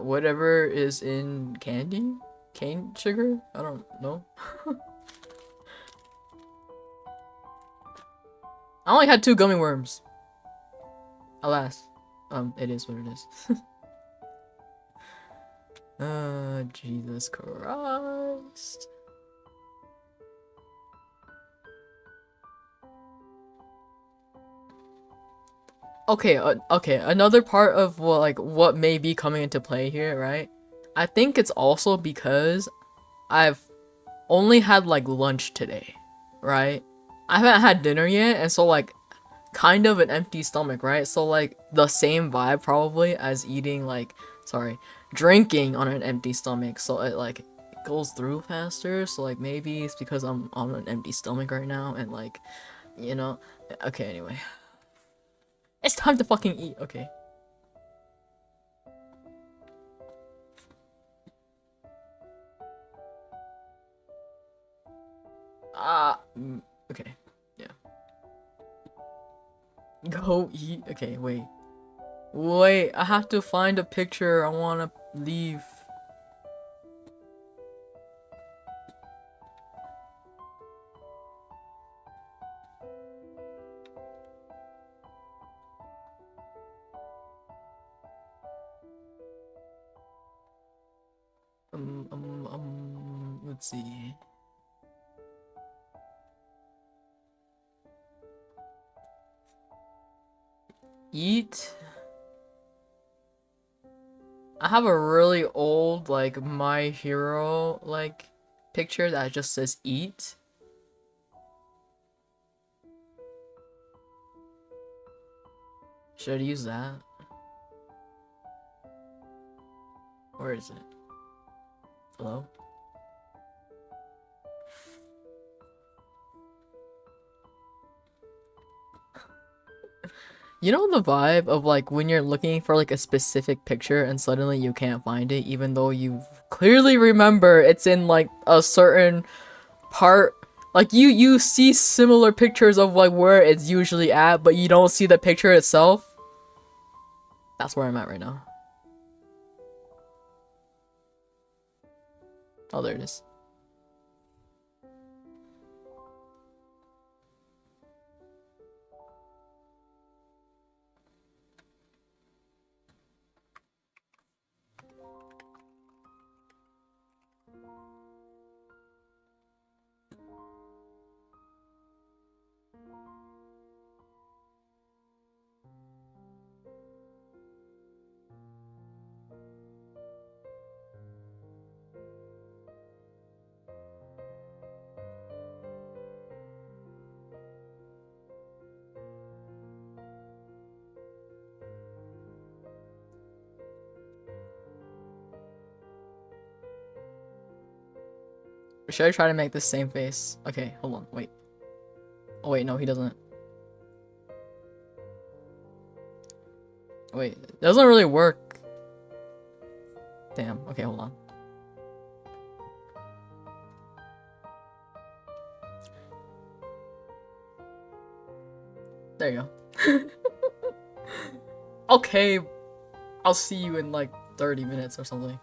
Whatever is in candy? Cane sugar? I don't know. I only had 2 gummy worms. Alas. It is what it is. Jesus Christ. Okay, okay, another part of what may be coming into play here, right? I think it's also because I've only had like lunch today, right? I haven't had dinner yet, and so like kind of an empty stomach, right? So like the same vibe probably as eating drinking on an empty stomach, so it like goes through faster. So like maybe it's because I'm on an empty stomach right now, and like, you know, okay, anyway. It's time to fucking eat, okay. Okay, yeah. Go eat, okay, wait. Wait, I have to find a picture, I wanna leave. Let's see. Eat. I have a really old, like, My Hero, like, picture that just says eat. Should I use that? Where is it? Hello? You know the vibe of like when you're looking for like a specific picture and suddenly you can't find it, even though you clearly remember it's in like a certain part. Like you see similar pictures of like where it's usually at, but you don't see the picture itself. That's where I'm at right now. Oh, there it is. Should I try to make the same face? Okay, hold on, wait. Oh wait, no, he doesn't. Wait, it doesn't really work. Damn, okay, hold on. There you go. Okay, I'll see you in like 30 minutes or something.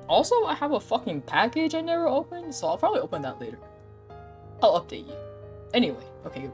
Also, I have a fucking package I never opened, so I'll probably open that later. I'll update you. Anyway, okay.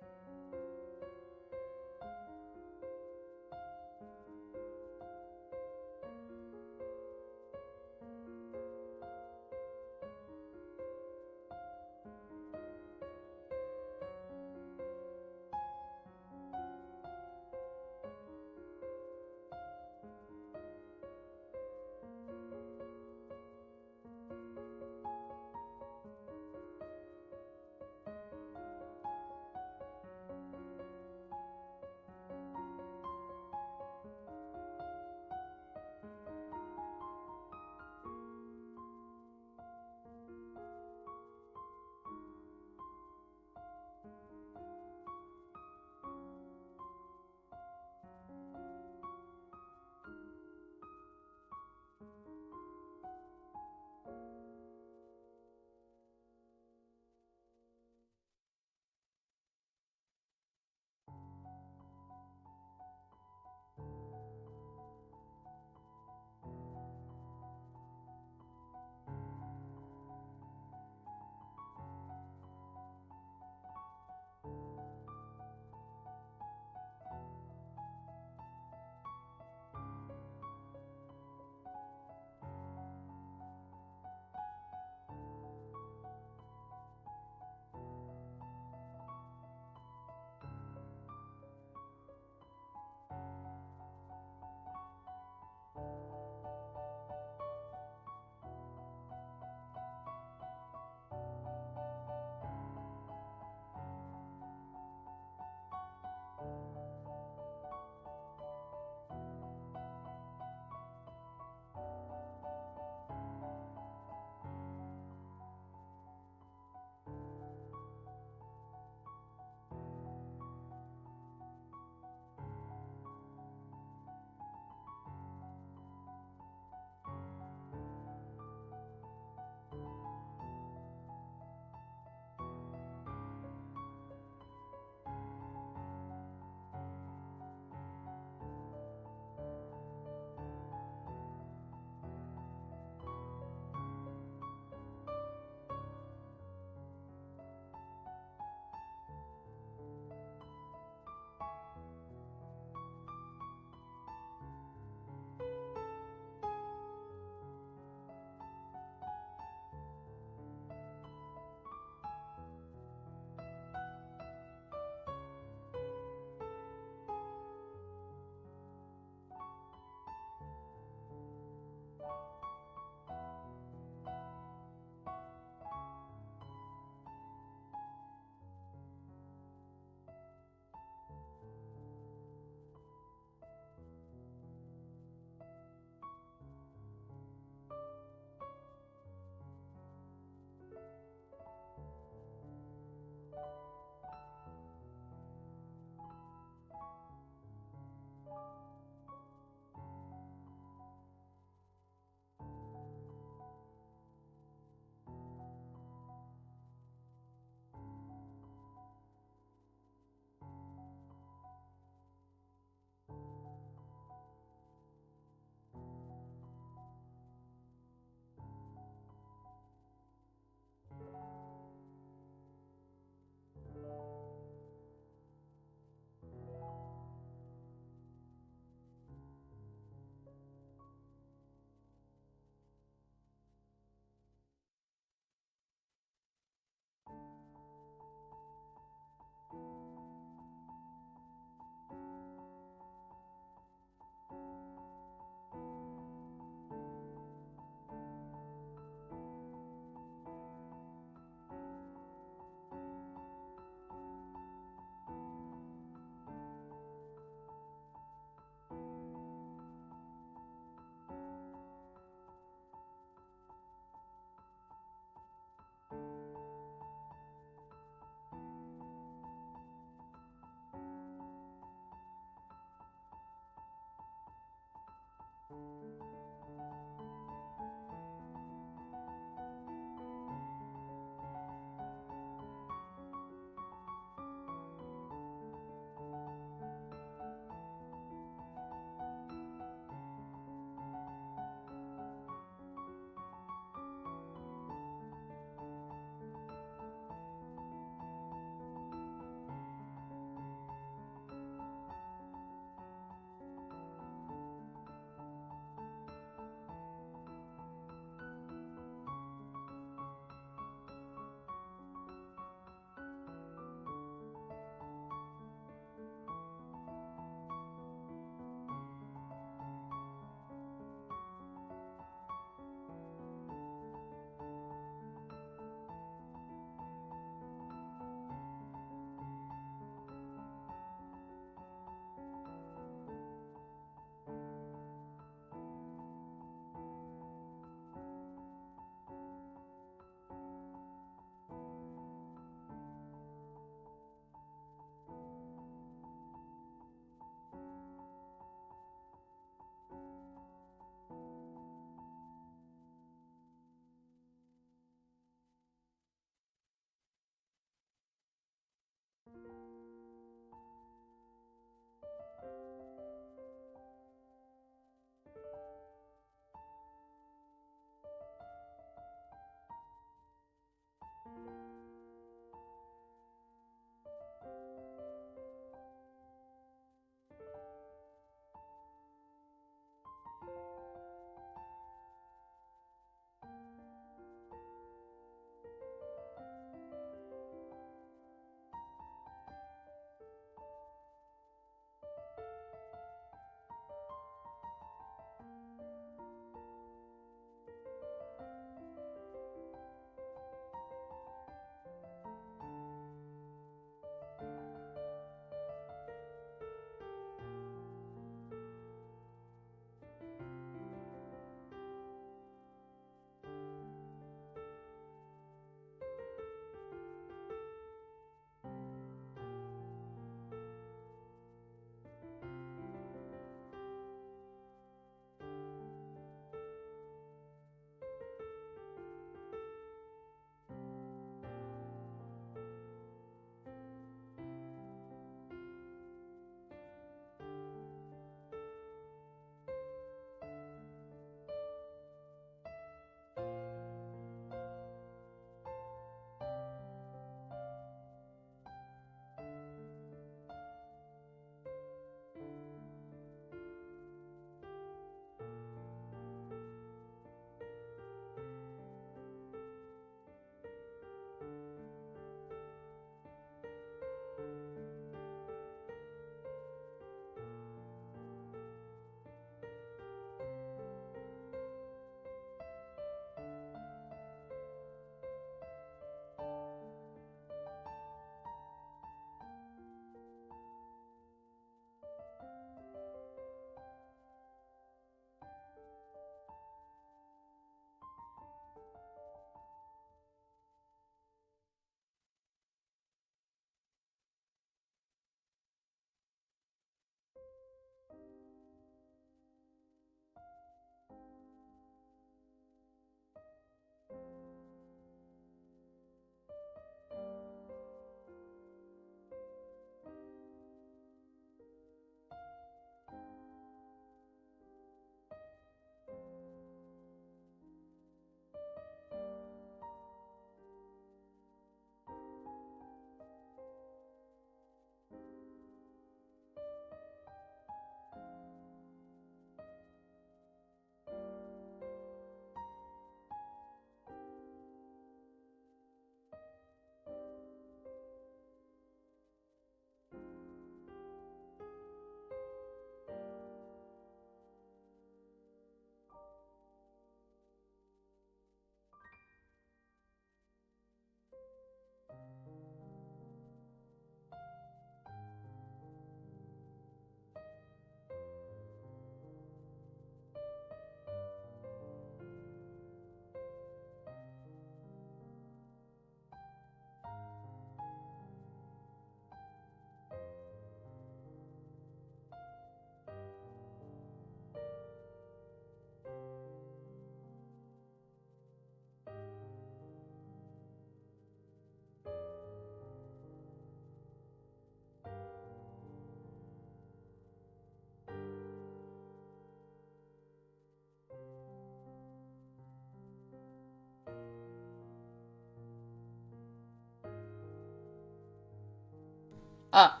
Ah.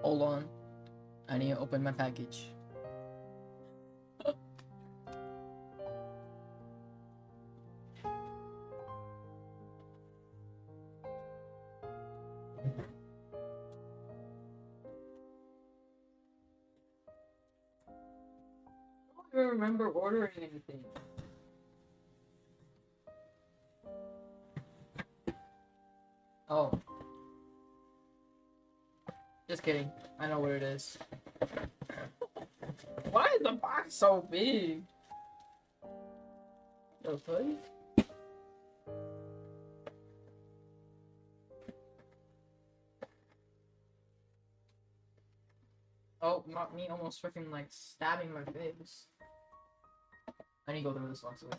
Hold on. I need to open my package. I don't remember ordering anything. Oh. Just kidding. I know what it is. Why is the box so big? No hoodie? Oh, not me almost freaking like stabbing my face. I need to go through this box away.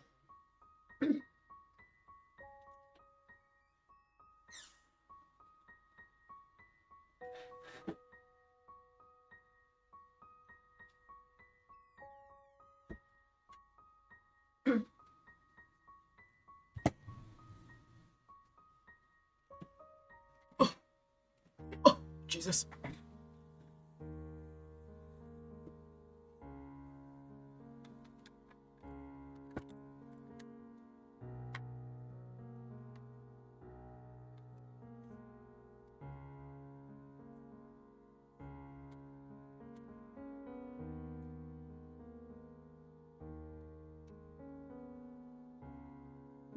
Oh, Jesus.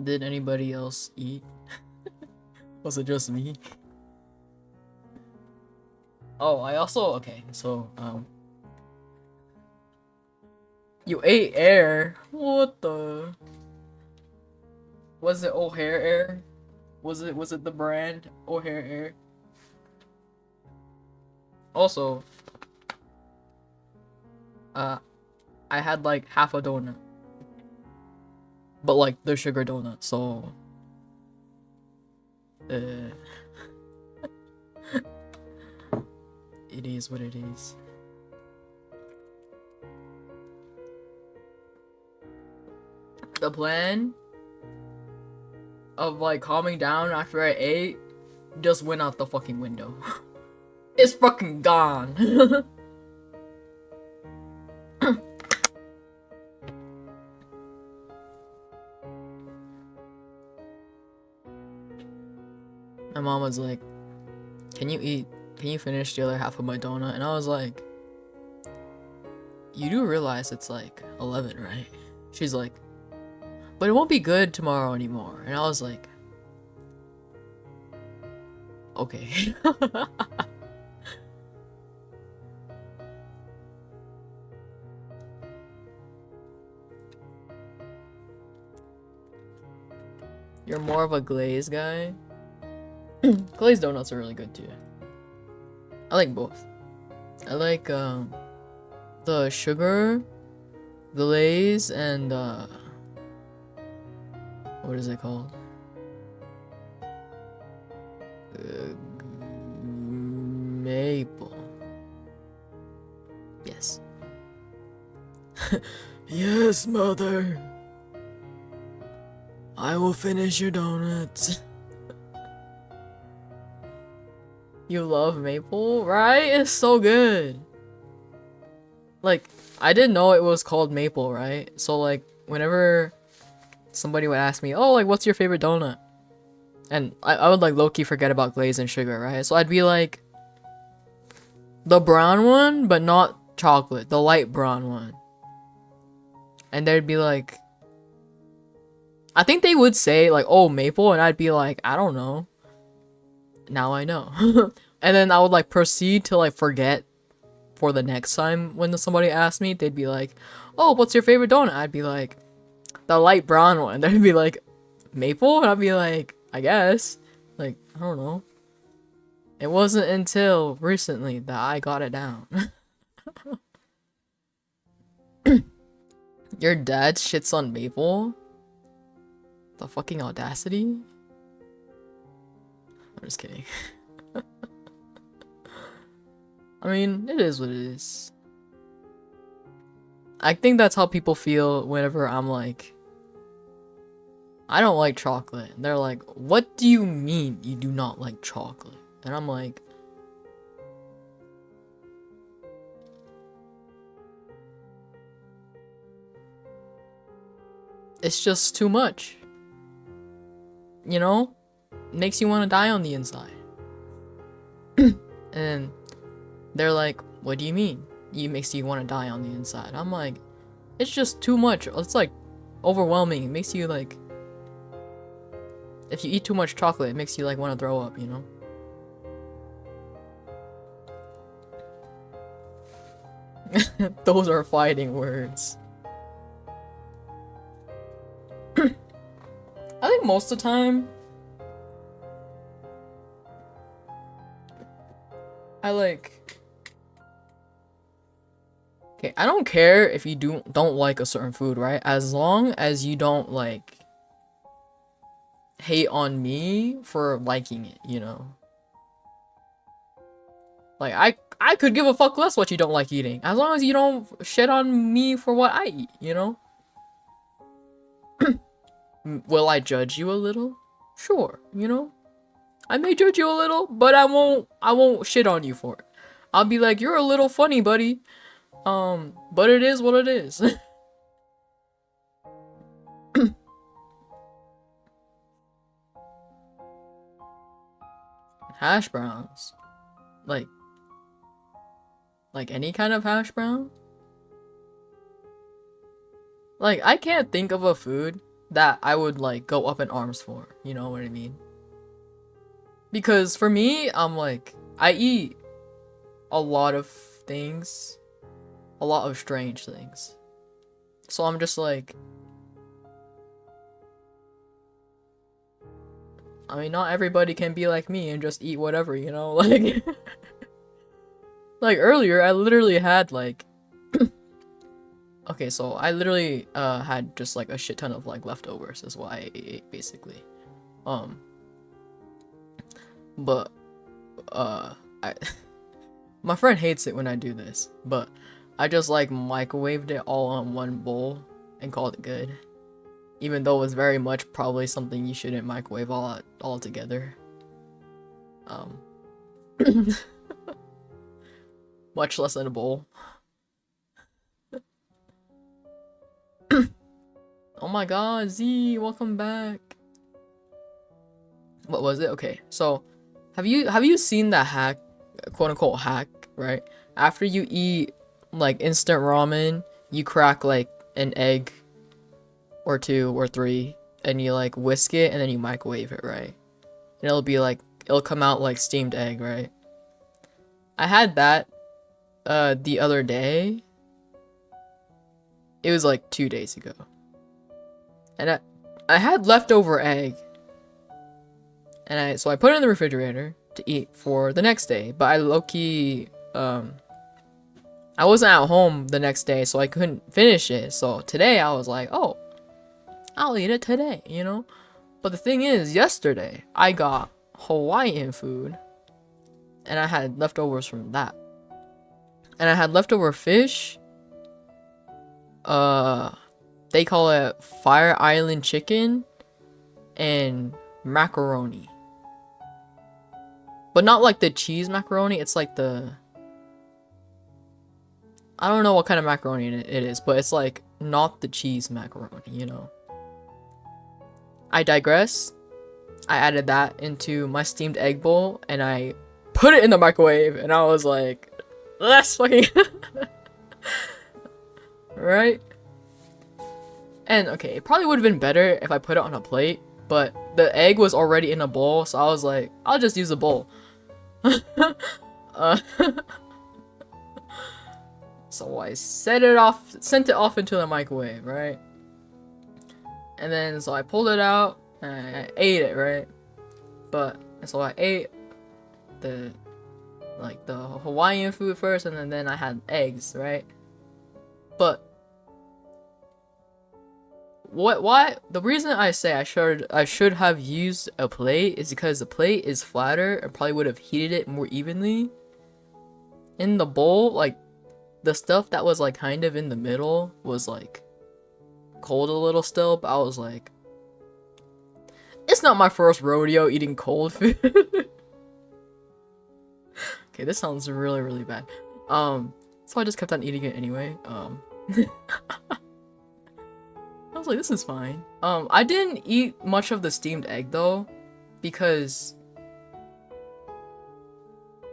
Did anybody else eat? Was it just me? Oh, I also okay, so you ate air. What the? Was it O'Hare Air? Was it the brand O'Hare Air? Also, I had like half a donut. But like the sugar donut, so it is what it is. The plan of like calming down after I ate just went out the fucking window. It's fucking gone. My mom was like, can you finish the other half of my donut? And I was like, you do realize it's like 11, right? She's like, but it won't be good tomorrow anymore. And I was like, okay. You're more of a glaze guy? Glazed donuts are really good too. I like both. I like the sugar, glaze, and what is it called? Maple. Yes. Yes, mother. I will finish your donuts. You love maple, right? It's so good. Like, I didn't know it was called maple, right? So like, whenever somebody would ask me, oh, like, what's your favorite donut? And I would like low-key forget about glaze and sugar, right? So I'd be like, the brown one, but not chocolate, the light brown one. And they'd be like, I think they would say like, oh, maple, and I'd be like, I don't know. Now I know. And then I would like proceed to like forget for the next time when somebody asked me. They'd be like, oh, what's your favorite donut? I'd be like, the light brown one. They'd be like, maple? And I'd be like, I guess. Like, I don't know. It wasn't until recently that I got it down. Your dad shits on maple? The fucking audacity? I'm just kidding. I mean, it is what it is. I think that's how people feel whenever I'm like, I don't like chocolate. And they're like, what do you mean you do not like chocolate? And I'm like, it's just too much. You know? It makes you want to die on the inside. And they're like, what do you mean? It makes you want to die on the inside. I'm like, it's just too much. It's like overwhelming. It makes you like, if you eat too much chocolate, it makes you like want to throw up, you know? Those are fighting words. I think most of the time, I like... Okay, I don't care if you don't like a certain food, right? As long as you don't like hate on me for liking it, you know? Like, I could give a fuck less what you don't like eating. As long as you don't shit on me for what I eat, you know? Will I judge you a little? Sure, you know? I may judge you a little, but I won't shit on you for it. I'll be like, you're a little funny, buddy. But it is what it is. Hash browns. Like any kind of hash brown? Like, I can't think of a food that I would, like, go up in arms for. You know what I mean? Because for me, I'm like, I eat a lot of things. A lot of strange things. So I'm just like... I mean, not everybody can be like me and just eat whatever, you know? Like... Like, earlier, I literally had, like... Okay, so I literally, had just, like, a shit ton of, like, leftovers is what I ate, basically. But, my friend hates it when I do this, but I just, like, microwaved it all in one bowl and called it good. Even though it's very much probably something you shouldn't microwave all together. Much less in a bowl. Oh my god, Z, welcome back. What was it? Okay, so have you seen that hack, quote unquote hack, right? After you eat like instant ramen, you crack like an egg or 2 or 3 and you like whisk it and then you microwave it, right? And it'll come out like steamed egg, right? I had that the other day. It was like 2 days ago. And I had leftover egg. And so I put it in the refrigerator to eat for the next day. But I low-key, I wasn't at home the next day, so I couldn't finish it. So today I was like, oh, I'll eat it today, you know? But the thing is, yesterday I got Hawaiian food. And I had leftovers from that. And I had leftover fish. They call it Fire Island chicken and macaroni. But not like the cheese macaroni, it's like the... I don't know what kind of macaroni it is, but it's like not the cheese macaroni, you know. I digress. I added that into my steamed egg bowl and I put it in the microwave and I was like, let's fucking... Right? And okay, it probably would have been better if I put it on a plate, but the egg was already in a bowl, so I was like, I'll just use a bowl. So I sent it off into the microwave, right? And then so I pulled it out and I ate it, right? So I ate the Hawaiian food first, and then I had eggs, right? But why the reason I say I should have used a plate is because the plate is flatter and probably would have heated it more evenly. In the bowl, like the stuff that was like kind of in the middle was like cold a little still, but I was like, it's not my first rodeo eating cold food. Okay, this sounds really, really bad. So I just kept on eating it anyway. I was like, this is fine. I didn't eat much of the steamed egg though, because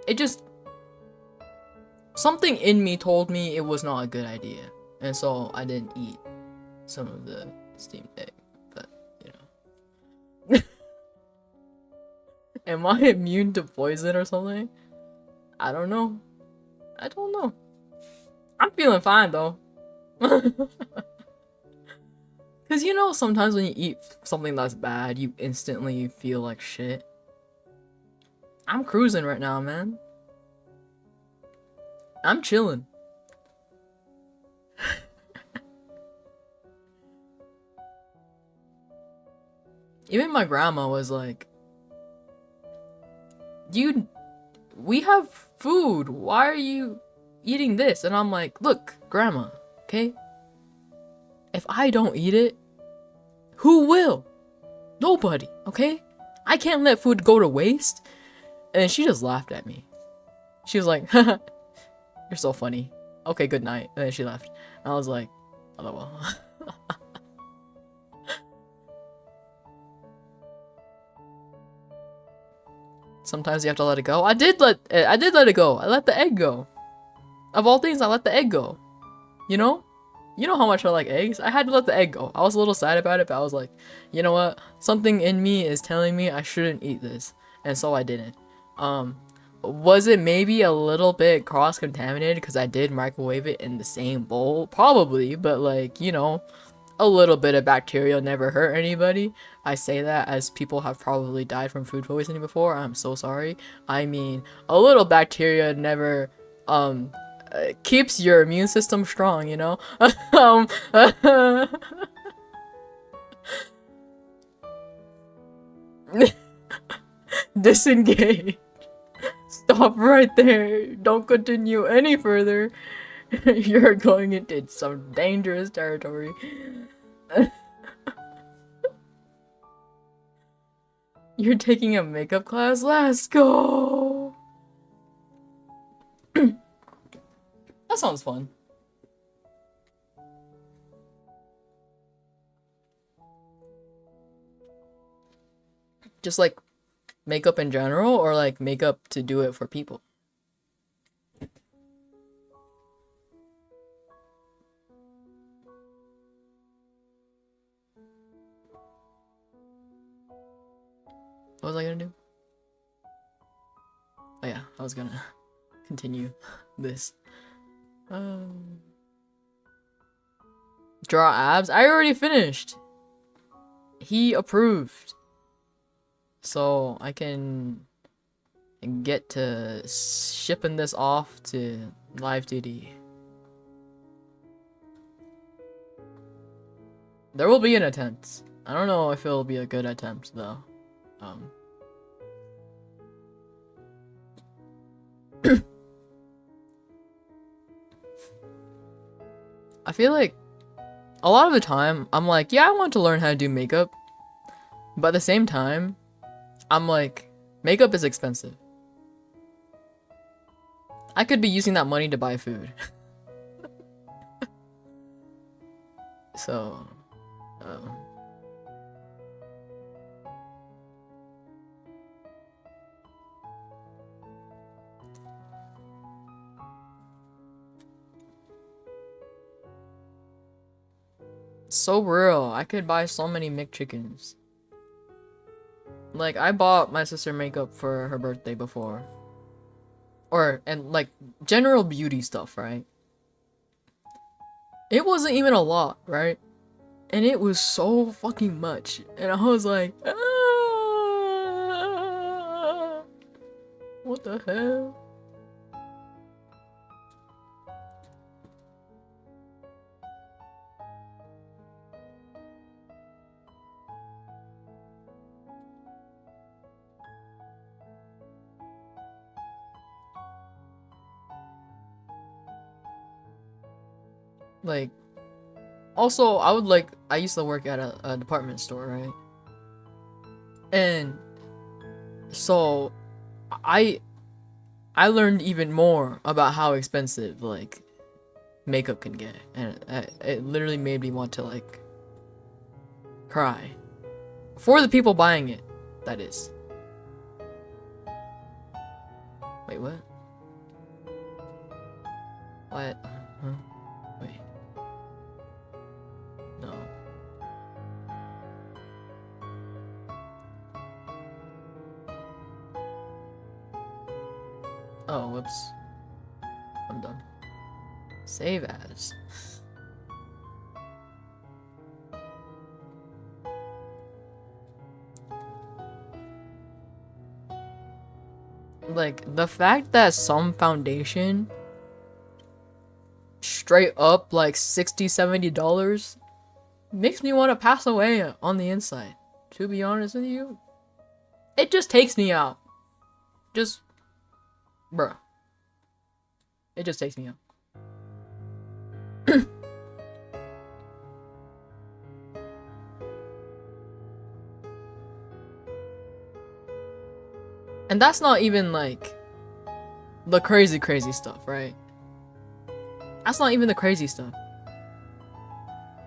it just, something in me told me it was not a good idea, and so I didn't eat some of the steamed egg. But you know, am I immune to poison or something? I don't know. I don't know. I'm feeling fine though. Cause you know, sometimes when you eat something that's bad, you instantly feel like shit. I'm cruising right now, man. I'm chilling. Even my grandma was like, dude, we have food. Why are you eating this? And I'm like, look, grandma, okay? If I don't eat it, who will? Nobody, okay? I can't let food go to waste. And she just laughed at me. She was like, you're so funny. Okay, good night. And then she left. And I was like, oh well. Sometimes you have to let it go. I did let it go. I let the egg go. Of all things, I let the egg go. You know? You know how much I like eggs? I had to let the egg go. I was a little sad about it, but I was like, you know what? Something in me is telling me I shouldn't eat this. And so I didn't. Was it maybe a little bit cross-contaminated because I did microwave it in the same bowl? Probably, but like, you know, a little bit of bacteria never hurt anybody. I say that as people have probably died from food poisoning before. I'm so sorry. I mean, a little bacteria never, keeps your immune system strong, you know? Disengage. Stop right there. Don't continue any further. You're going into some dangerous territory. You're taking a makeup class? Let's go! That sounds fun. Just like makeup in general, or like makeup to do it for people? What was I gonna do? Oh yeah, I was gonna continue this. Draw abs? I already finished. He approved. So I can get to shipping this off to live duty. There will be an attempt. I don't know if it'll be a good attempt though. I feel like a lot of the time I'm like, yeah, I want to learn how to do makeup. But at the same time, I'm like, makeup is expensive. I could be using that money to buy food. So, so real. I could buy so many McChickens. Like, I bought my sister makeup for her birthday before. And like, general beauty stuff, right? It wasn't even a lot, right? And it was so fucking much. And I was like, ah, what the hell? Like, also, I used to work at a department store, right? And so I I learned even more about how expensive like makeup can get, and it literally made me want to like cry for the people buying it. That is. Wait, what? What? Huh? Wait. No. Oh, whoops. I'm done. Save as. Like, the fact that some foundation straight up like $60-$70 makes me want to pass away on the inside. To be honest with you, it just takes me out. Just, bruh. It just takes me out. And that's not even like the crazy stuff, right? That's not even the crazy stuff.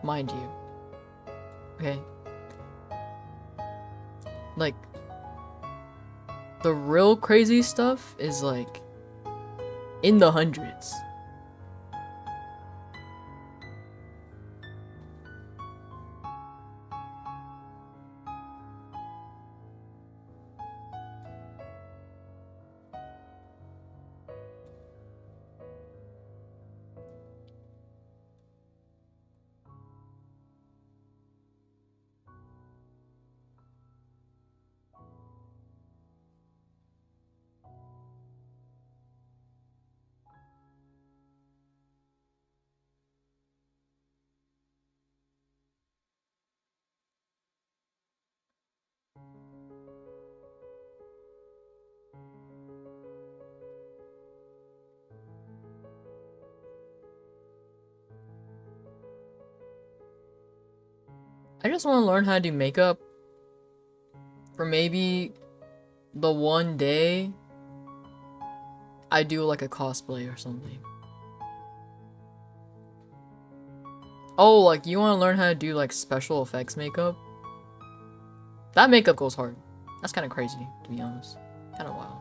Mind you. Okay. Like, the real crazy stuff is like in the hundreds. I just want to learn how to do makeup for maybe the one day I do like a cosplay or something. Oh, like you want to learn how to do like special effects makeup? That makeup goes hard. That's kind of crazy, to be honest. Kind of wild.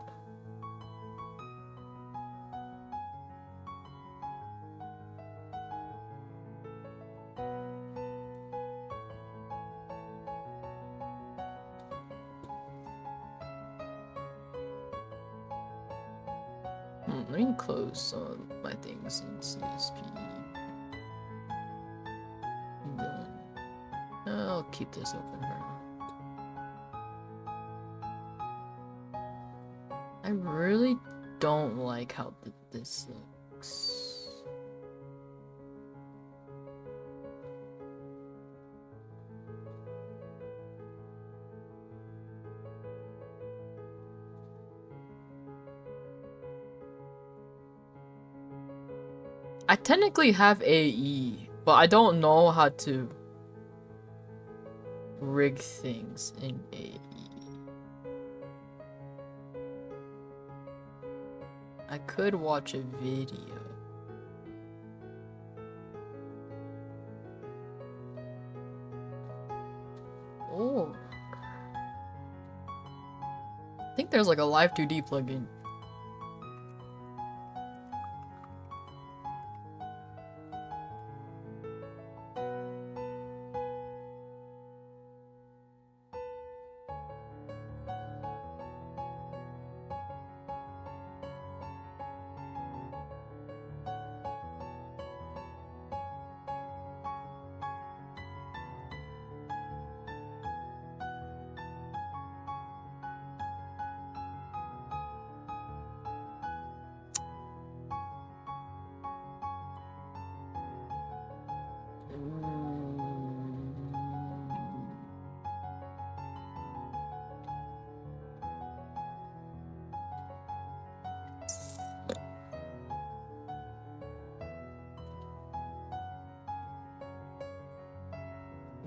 Let me close some of my things in CSP. Then I'll keep this open for now. I really don't like how this looks. I technically have AE, but I don't know how to rig things in AE. I could watch a video. Oh. I think there's like a Live 2D plugin.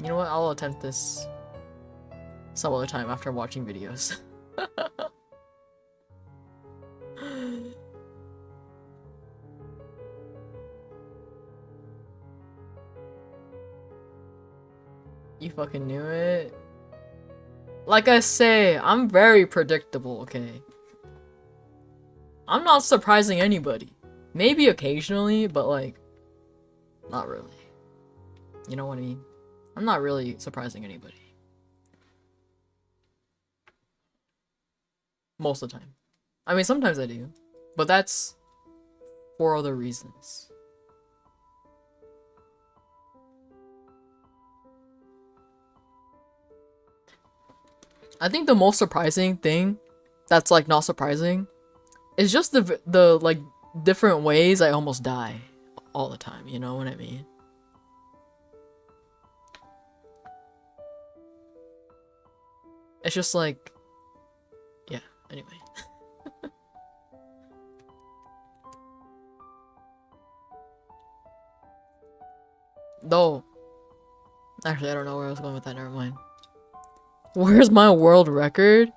You know what? I'll attempt this some other time after watching videos. You fucking knew it. Like I say, I'm very predictable, okay? I'm not surprising anybody. Maybe occasionally, but like, not really. You know what I mean? I'm not really surprising anybody. Most of the time. I mean, sometimes I do. But that's for other reasons. I think the most surprising thing that's like not surprising is just the like different ways I almost die all the time, you know what I mean? It's just like, yeah, anyway. Though, actually I don't know where I was going with that, never mind. Where's my world record?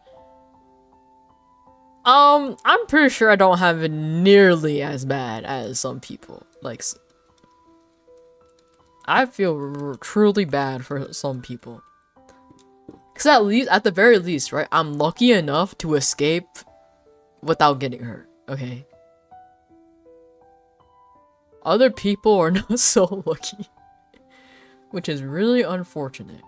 I'm pretty sure I don't have it nearly as bad as some people. Like, I feel truly bad for some people. Cause at the very least, right, I'm lucky enough to escape without getting hurt, okay? Other people are not so lucky, which is really unfortunate.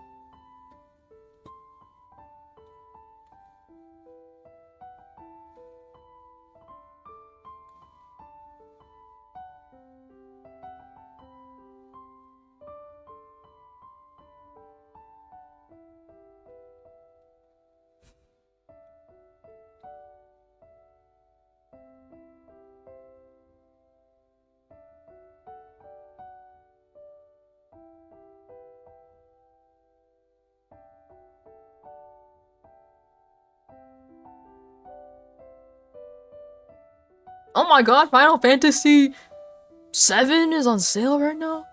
Oh my god, Final Fantasy 7 is on sale right now?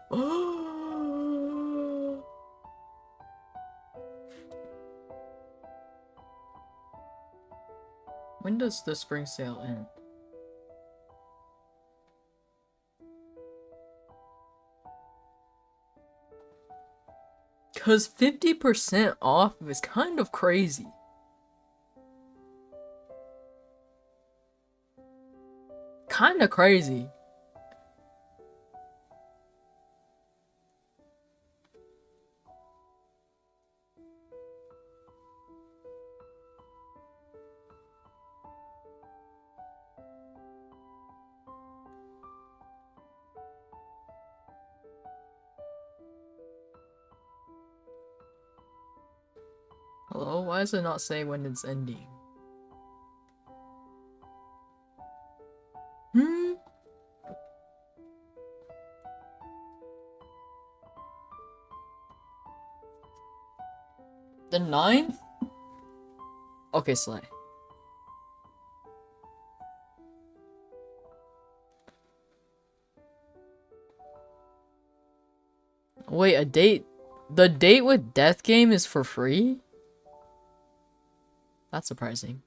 When does the spring sale end? Cause 50% off is kind of crazy. Kinda crazy. Hello? Why does it not say when it's ending? Hmm? The 9th? Okay, Slay. Wait, a date? The date with death game is for free? That's surprising.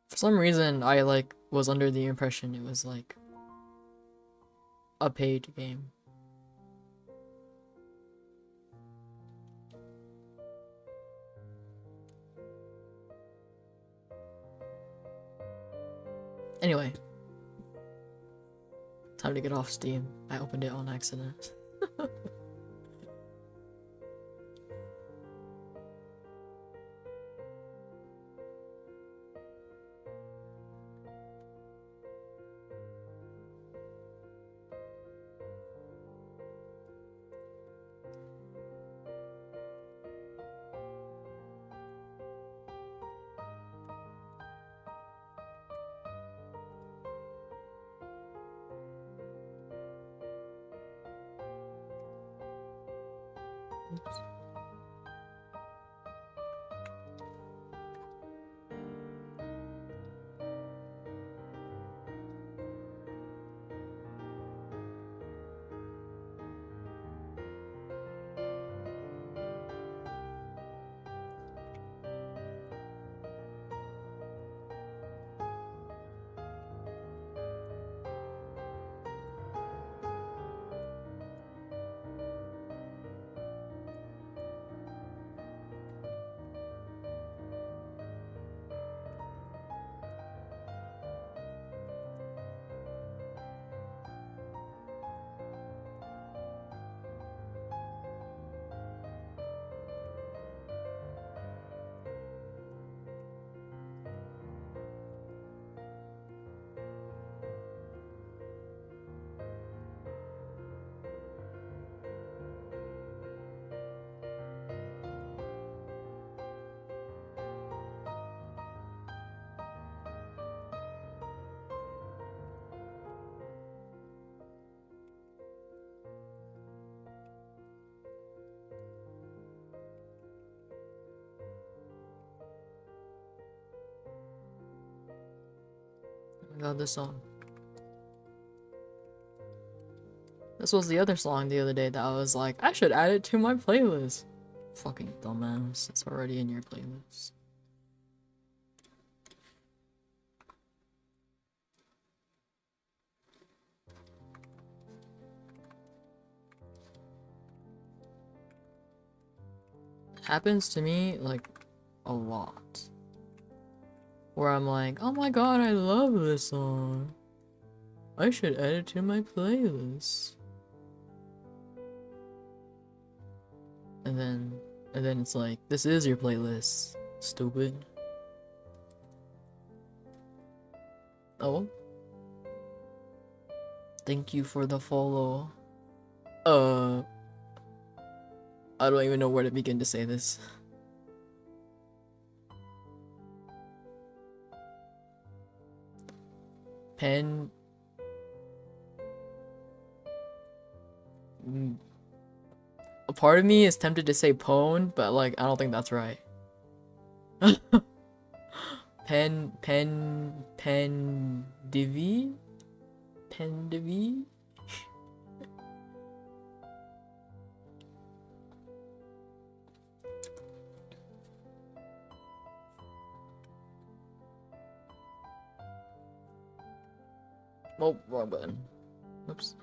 For some reason, I like was under the impression it was like a paid game. Anyway. Time to get off Steam. I opened it on accident. Oops. I got this song. This was the other song the other day that I was like, I should add it to my playlist. Fucking dumbass. It's already in your playlist. Happens to me like a lot. Where I'm like, oh my god, I love this song. I should add it to my playlist. And then it's like, this is your playlist, stupid. Oh. Thank you for the follow. I don't even know where to begin to say this. Pen... A part of me is tempted to say pone, but like, I don't think that's right. Pendivi? Pendivi? Oh, wrong button. Oops.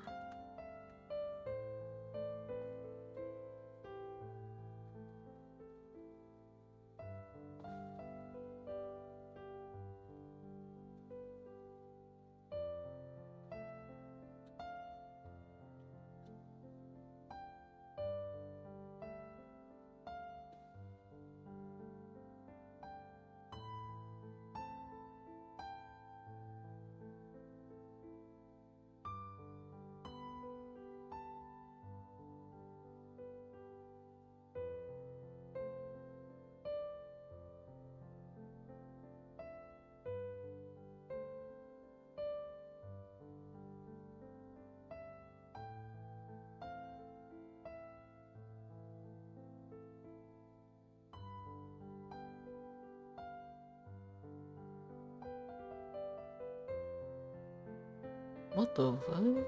What the fuck?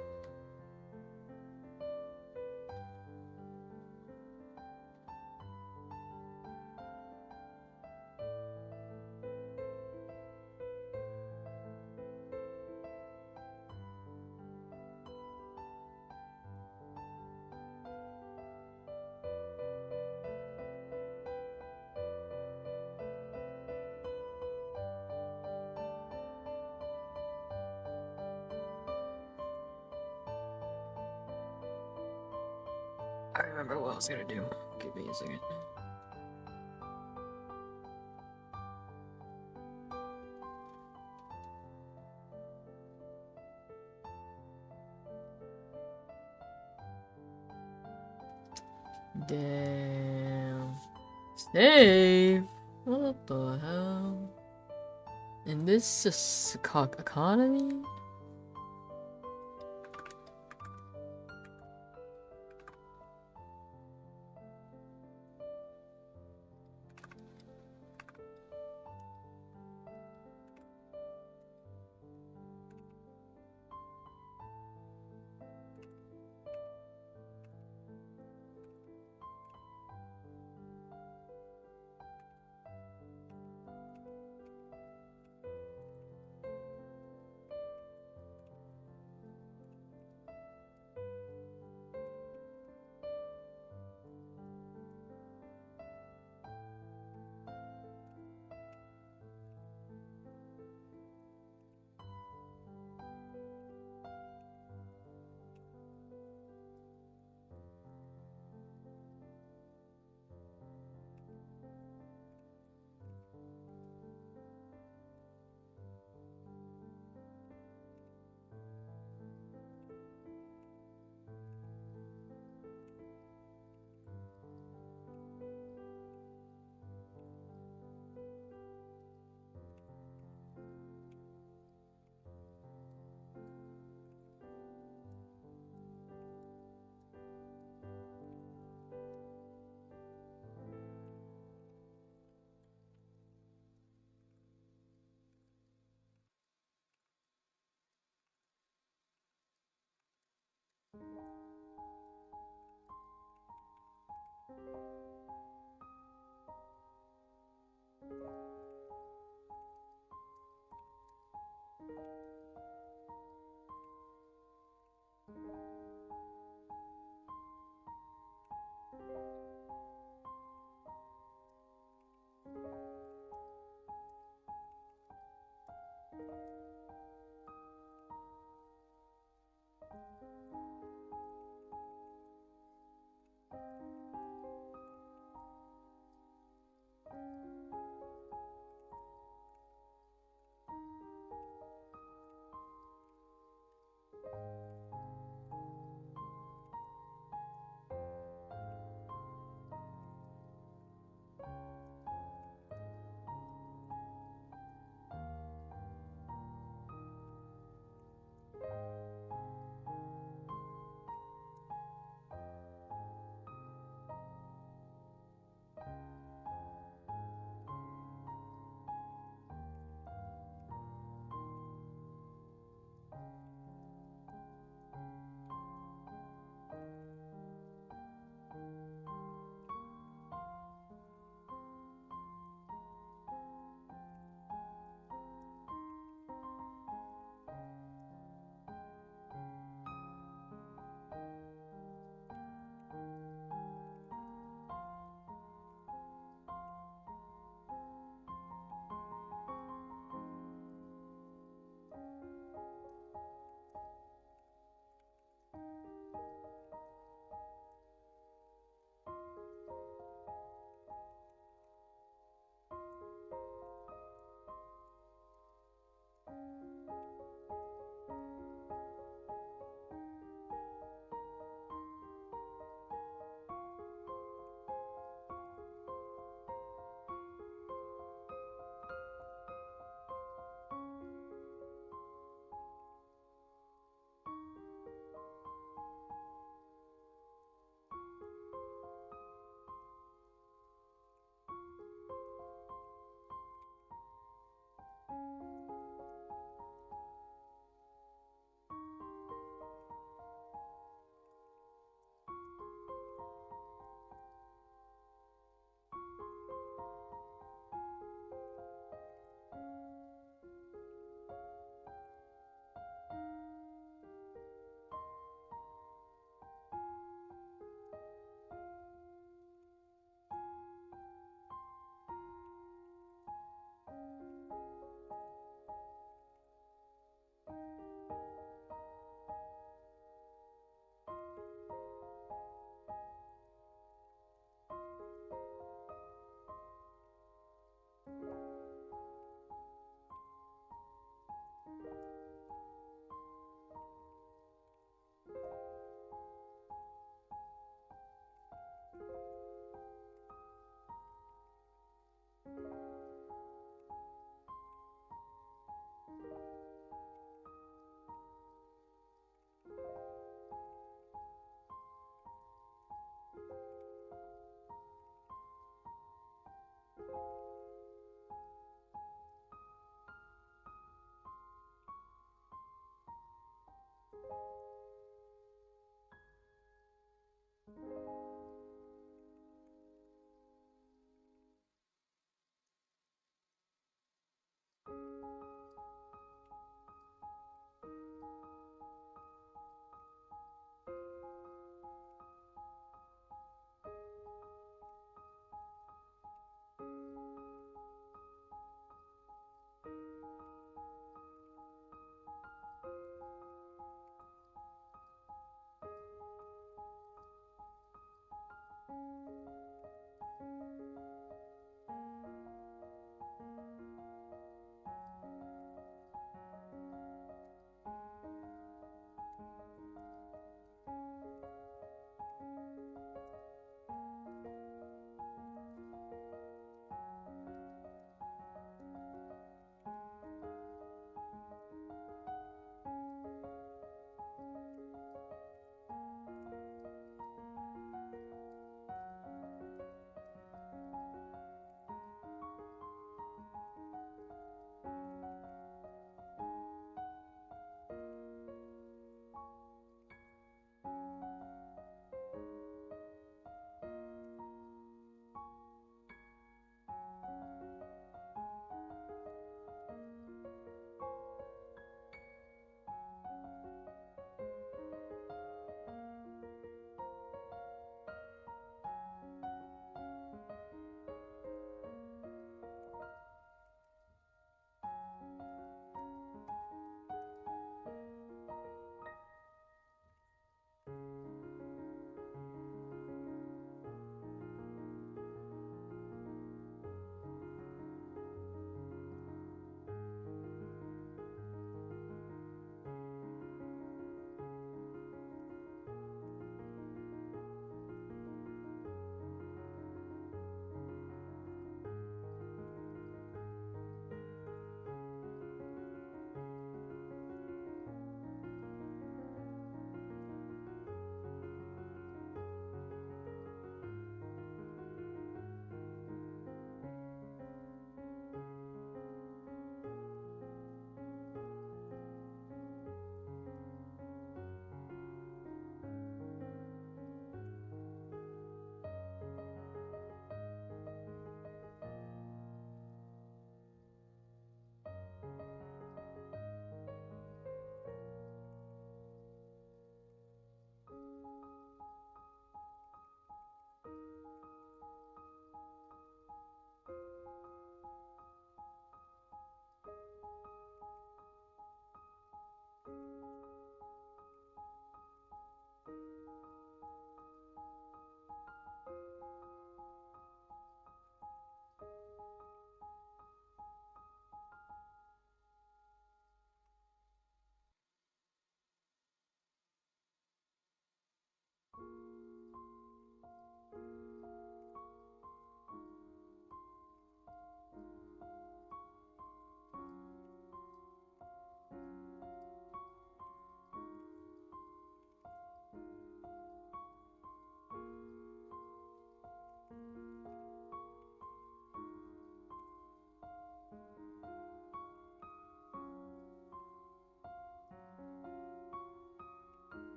I remember what I was gonna do. Give me a second. Damn. Save? What the hell? In this economy?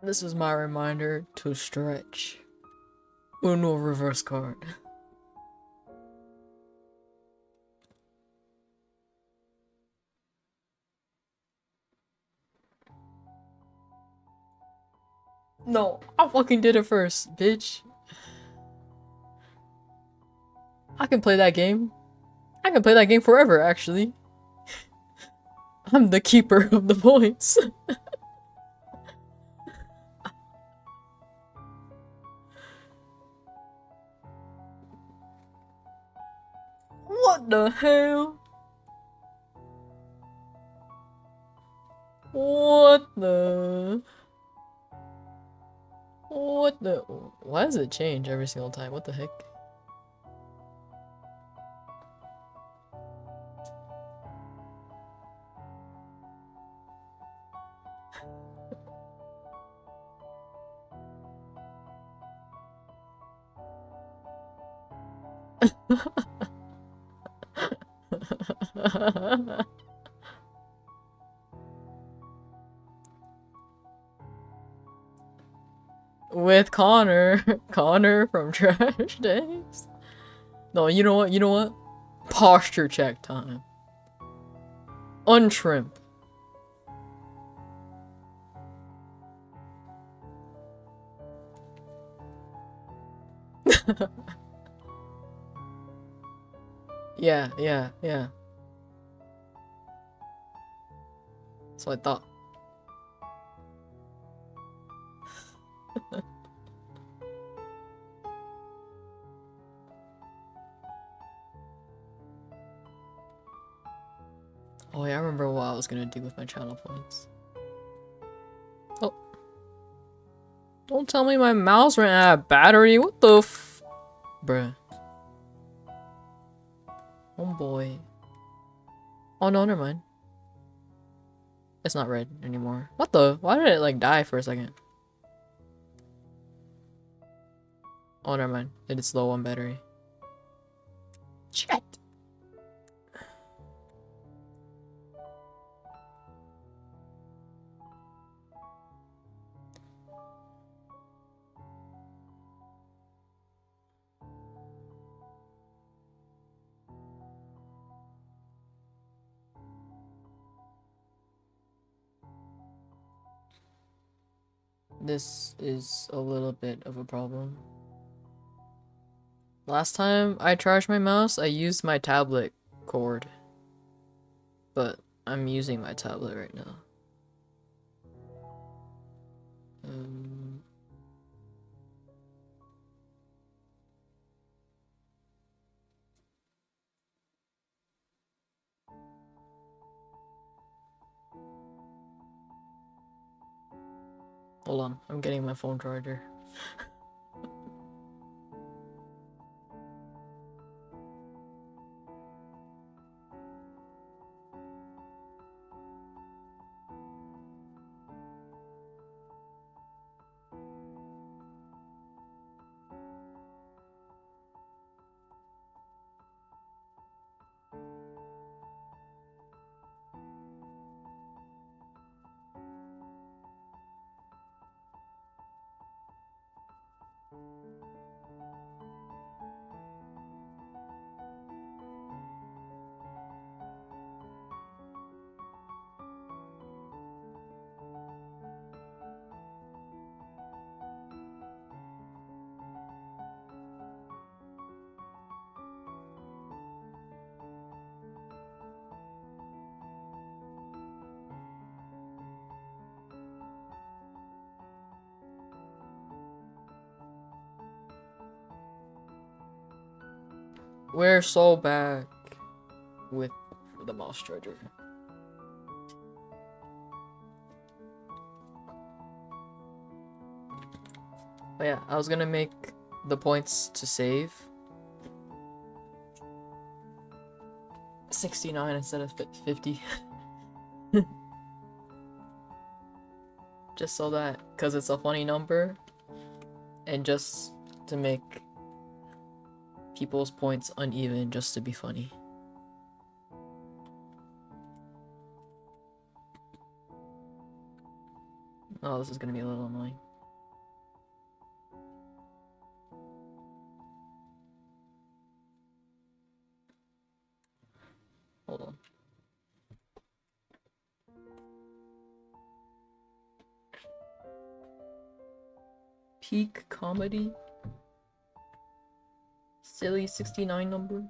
This is my reminder to stretch. Uno reverse card. No, I fucking did it first, bitch. I can play that game. I can play that game forever, actually. I'm the keeper of the points. What the hell? What the? What the? Why does it change every single time? What the heck? With Connor. Connor from Trash Days. No, you know what? You know what? Posture check time. Untrimp. Yeah. That's what I thought. Oh yeah, I remember what I was gonna do with my channel points. Oh. Don't tell me my mouse ran out of battery. What the f... Bruh. Oh boy. Oh no, never mind. It's not red anymore. What the? Why did it like die for a second? Oh, never mind. It is low on battery. Shit. This is a little bit of a problem. Last time I charged my mouse, I used my tablet cord. But I'm using my tablet right now. Hold on, I'm getting my phone charger. We're so back with the mouse charger. But yeah, I was gonna make the points to save 69 instead of 50. Just so that, because it's a funny number, and just to make people's points uneven just to be funny. Oh, this is gonna be a little annoying. Hold on. Peak comedy? Silly 69 number?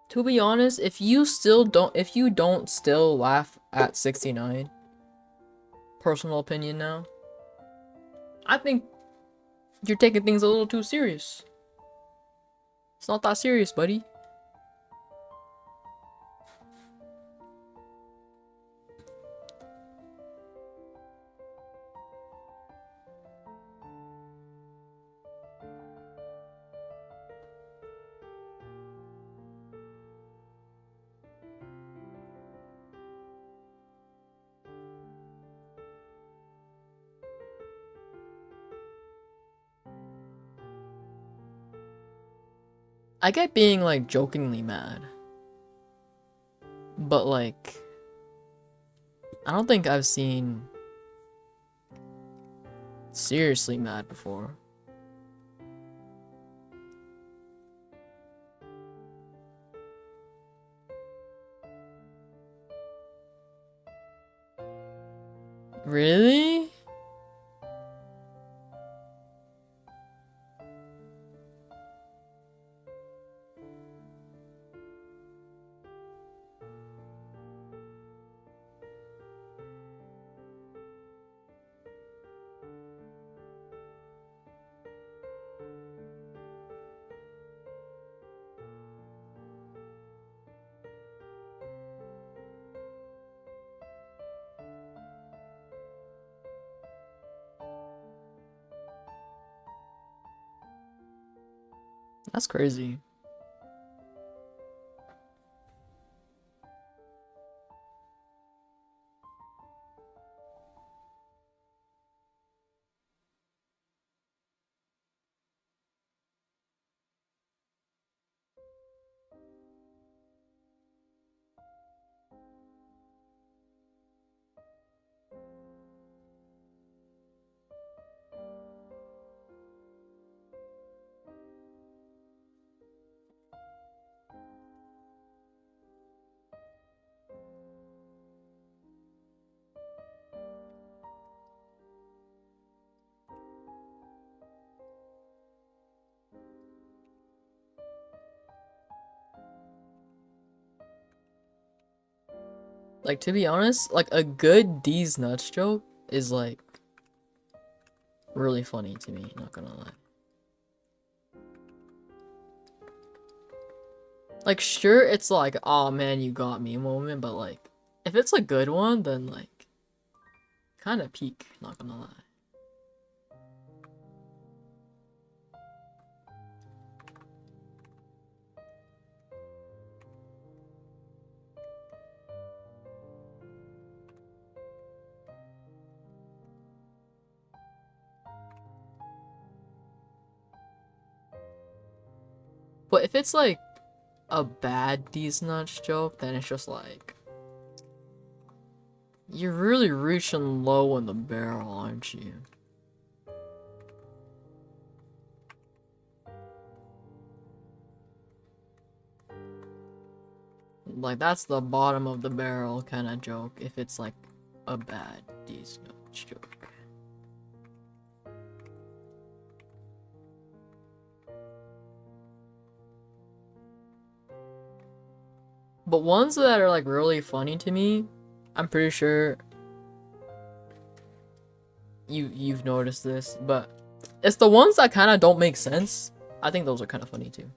To be honest, if you don't still laugh at 69, personal opinion now, I think you're taking things a little too serious. It's not that serious, buddy. I get being like jokingly mad, but like I don't think I've seen seriously mad before. Really? That's crazy. Like, to be honest, like a good D's nuts joke is like really funny to me, not gonna lie. Like, sure, it's like, oh man, you got me moment, but like, if it's a good one, then like, kind of peak, not gonna lie. But if it's like a bad D's nuts joke, then it's just like, you're really reaching low in the barrel, aren't you? Like, that's the bottom of the barrel kind of joke if it's like a bad D's nuts joke. But ones that are like really funny to me, I'm pretty sure you've noticed this, but it's the ones that kind of don't make sense. I think those are kind of funny too.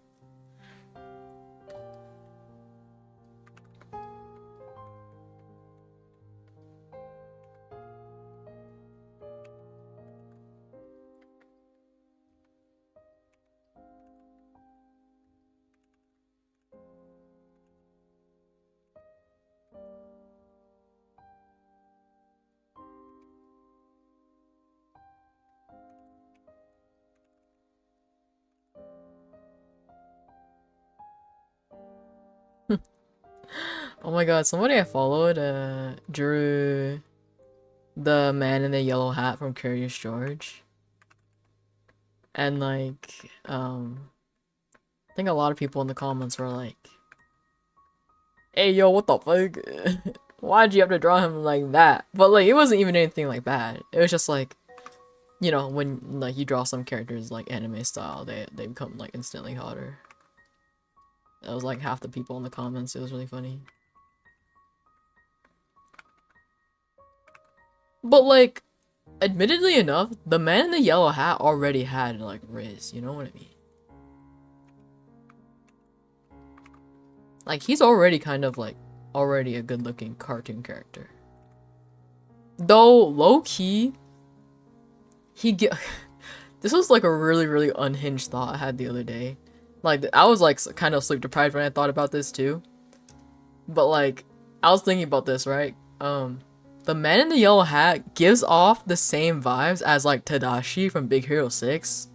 Oh my god, somebody I followed drew the man in the yellow hat from Curious George. And like, I think a lot of people in the comments were like, hey yo, what the fuck? Why'd you have to draw him like that? But like, it wasn't even anything like bad. It was just like, you know, when like you draw some characters like anime style, they become like instantly hotter. That was like half the people in the comments. It was really funny. But like, admittedly enough, the man in the yellow hat already had like Riz, you know what I mean? Like, he's already kind of like, already a good looking cartoon character. Though, low-key, this was like a really unhinged thought I had the other day. Like, I was like kind of sleep deprived when I thought about this too. But like, I was thinking about this, right? The man in the yellow hat gives off the same vibes as like Tadashi from Big Hero 6.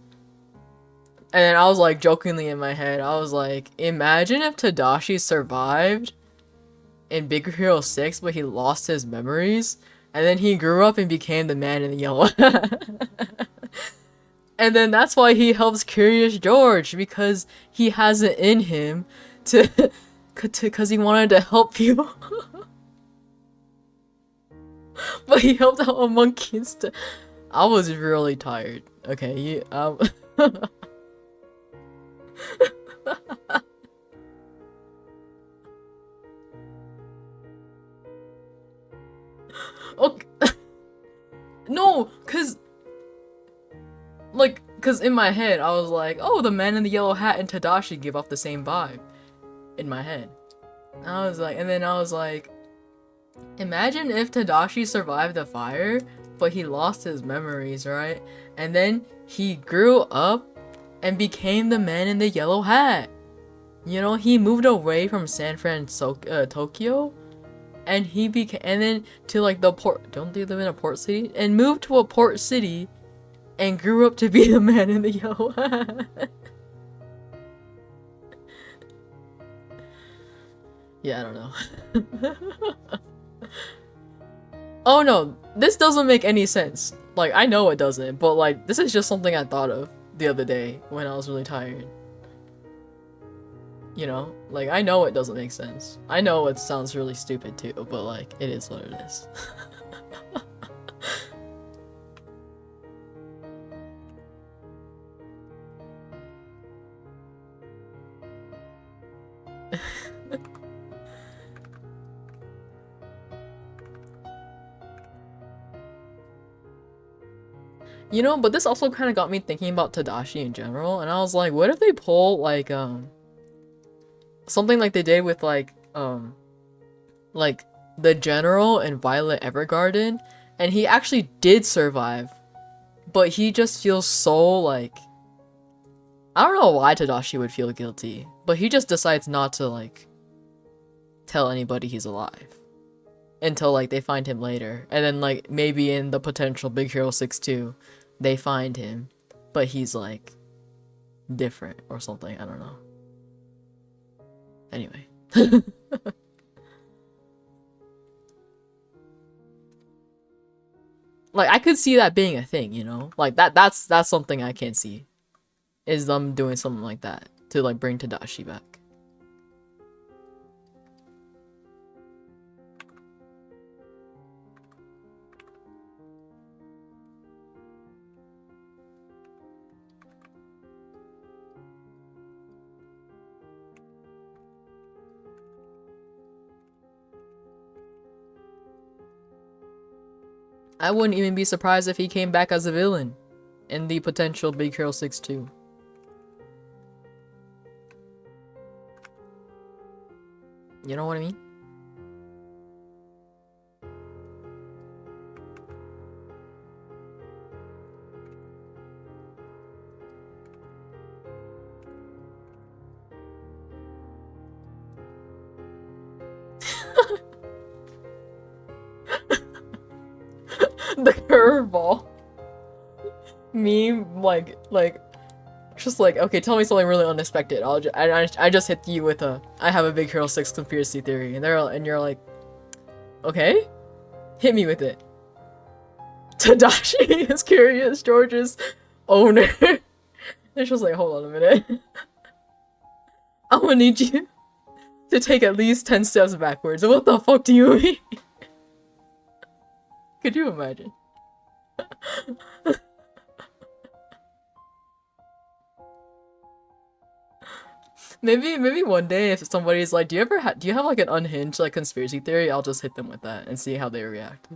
And then I was like jokingly in my head, I was like, imagine if Tadashi survived in Big Hero 6, but he lost his memories, and then he grew up and became the man in the yellow hat. And then that's why he helps Curious George, because he has it in him because he wanted to help people. But he helped out a monkey instead. I was really tired. Okay, okay. No, cause in my head I was like, oh, the man in the yellow hat and Tadashi give off the same vibe. In my head. And then I was like, imagine if Tadashi survived the fire, but he lost his memories, right? And then he grew up and became the man in the yellow hat. You know, he moved away from San Francisco, Tokyo, and then to like the port. Don't they live in a port city? And moved to a port city, and grew up to be the man in the yellow hat. Yeah, I don't know. Oh no, this doesn't make any sense. Like, I know it doesn't, but like, this is just something I thought of the other day when I was really tired. You know? Like, I know it doesn't make sense. I know it sounds really stupid too, but like, it is what it is. You know, but this also kind of got me thinking about Tadashi in general, and I was like, what if they pull, like, something like they did with, like, the General and Violet Evergarden, and he actually did survive, but he just feels so, like, I don't know why Tadashi would feel guilty, but he just decides not to, like, tell anybody he's alive. Until, like, they find him later, and then, like, maybe in the potential Big Hero 6 2, they find him, but he's like different or something. I don't know. Anyway. Like, I could see that being a thing, you know? Like, that's something I can see. Is them doing something like that to like bring Tadashi back. I wouldn't even be surprised if he came back as a villain in the potential Big Hero 6 2. You know what I mean? The curveball meme, like Just like, okay, tell me something really unexpected. I just hit you with a, I have a Big Hero 6 conspiracy theory, and you're like, okay, hit me with it. Tadashi is Curious George's owner. It's just like, hold on a minute. I'm gonna need you to take at least 10 steps backwards. What the fuck do you mean? Could you imagine? Maybe one day if somebody's like, do you have like an unhinged like conspiracy theory? I'll just hit them with that and see how they react.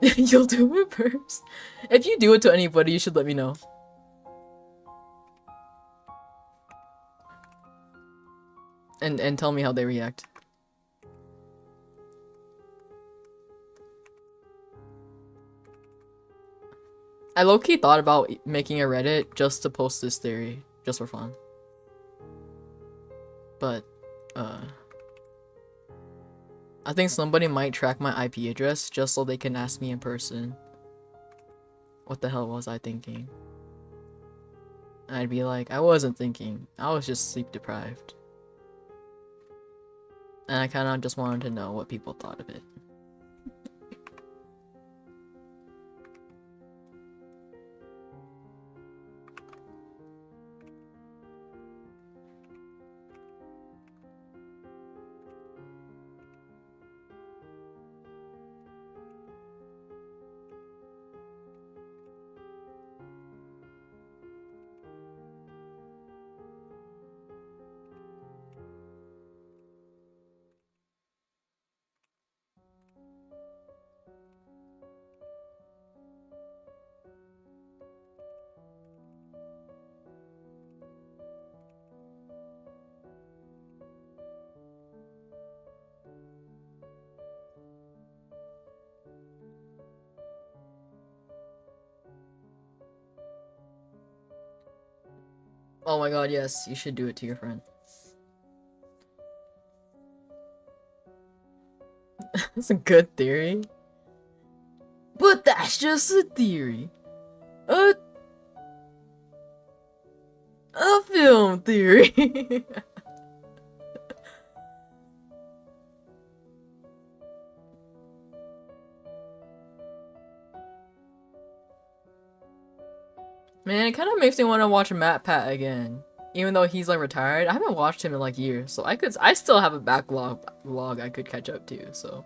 You'll do it first. If you do it to anybody, you should let me know. And tell me how they react. I low-key thought about making a Reddit just to post this theory, just for fun. But, I think somebody might track my IP address just so they can ask me in person. What the hell was I thinking? And I'd be like, I wasn't thinking. I was just sleep deprived. And I kinda just wanted to know what people thought of it. Oh my god, yes, you should do it to your friend. That's a good theory. But that's just a theory. A film theory. Man, it kind of makes me want to watch MatPat again. Even though he's like retired, I haven't watched him in like years, so I still have a backlog I could catch up to, so.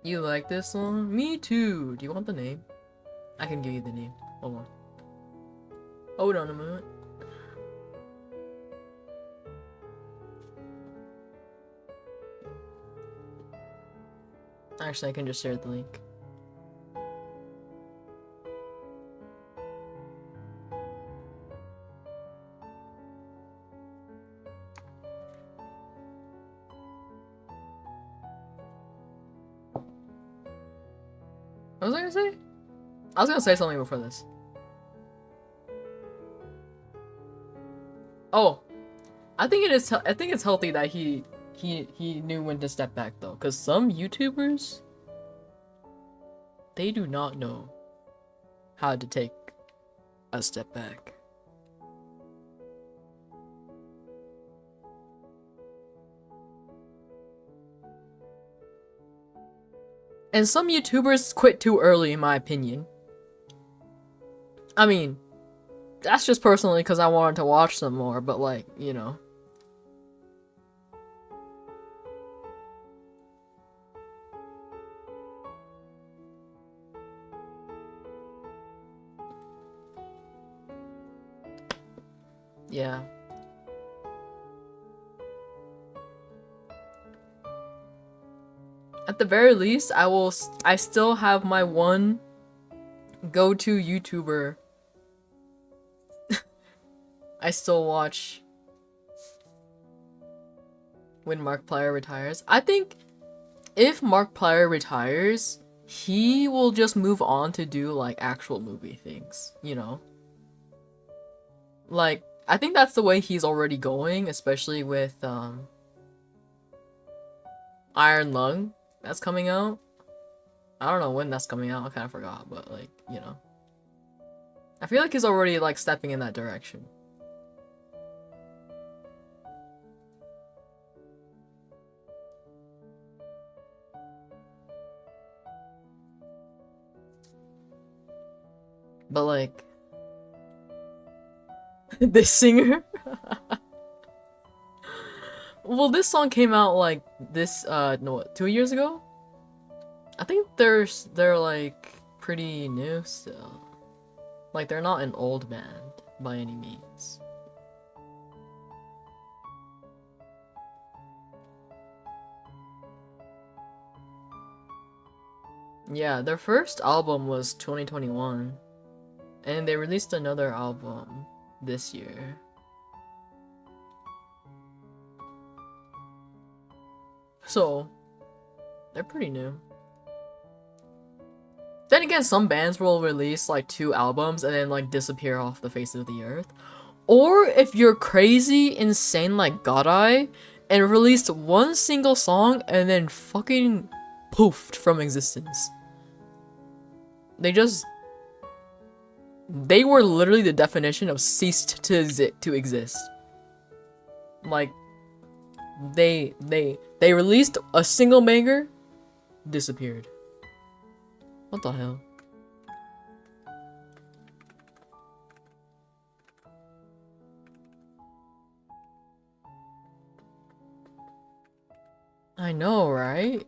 You like this song? Me too. Do you want the name? I can give you the name. Hold on. Hold on a minute. Actually, I can just share the link. What was I gonna say? I was gonna say something before this. Oh, I think it's healthy that he knew when to step back though, because some YouTubers, they do not know how to take a step back. And some YouTubers quit too early, in my opinion. I mean, that's just personally because I wanted to watch them more, but like, you know. Yeah. At the very least, I still have my one go-to YouTuber. I still watch when Markiplier retires. I think if Markiplier retires, he will just move on to do like actual movie things, you know? Like, I think that's the way he's already going, especially with Iron Lung that's coming out. I don't know when that's coming out, I kind of forgot, but like, you know. I feel like he's already like stepping in that direction. But like this singer. Well, this song came out like this no, what, 2 years ago? I think they're like pretty new still. Like they're not an old band by any means. Yeah, their first album was 2021, and they released another album this year. So, they're pretty new. Then again, some bands will release like 2 albums and then like disappear off the face of the earth. Or if you're crazy, insane like Godai, and released one single song and then fucking poofed from existence. They were literally the definition of ceased to exist. Like, they released a single banger, disappeared. What the hell? I know, right?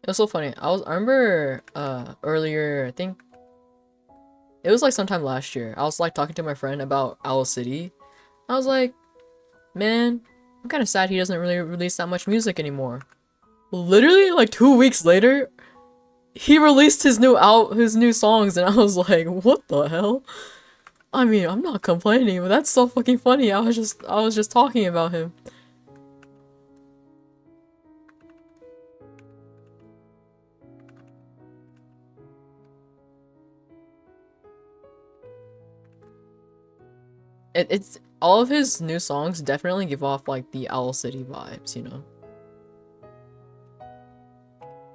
It was so funny. I remember earlier, I think it was like sometime last year. I was like talking to my friend about Owl City. I was like, man, I'm kind of sad he doesn't really release that much music anymore. Literally like 2 weeks later, he released his new songs, and I was like, what the hell? I mean, I'm not complaining, but that's so fucking funny. I was just talking about him. It's all of his new songs definitely give off like the Owl City vibes, you know?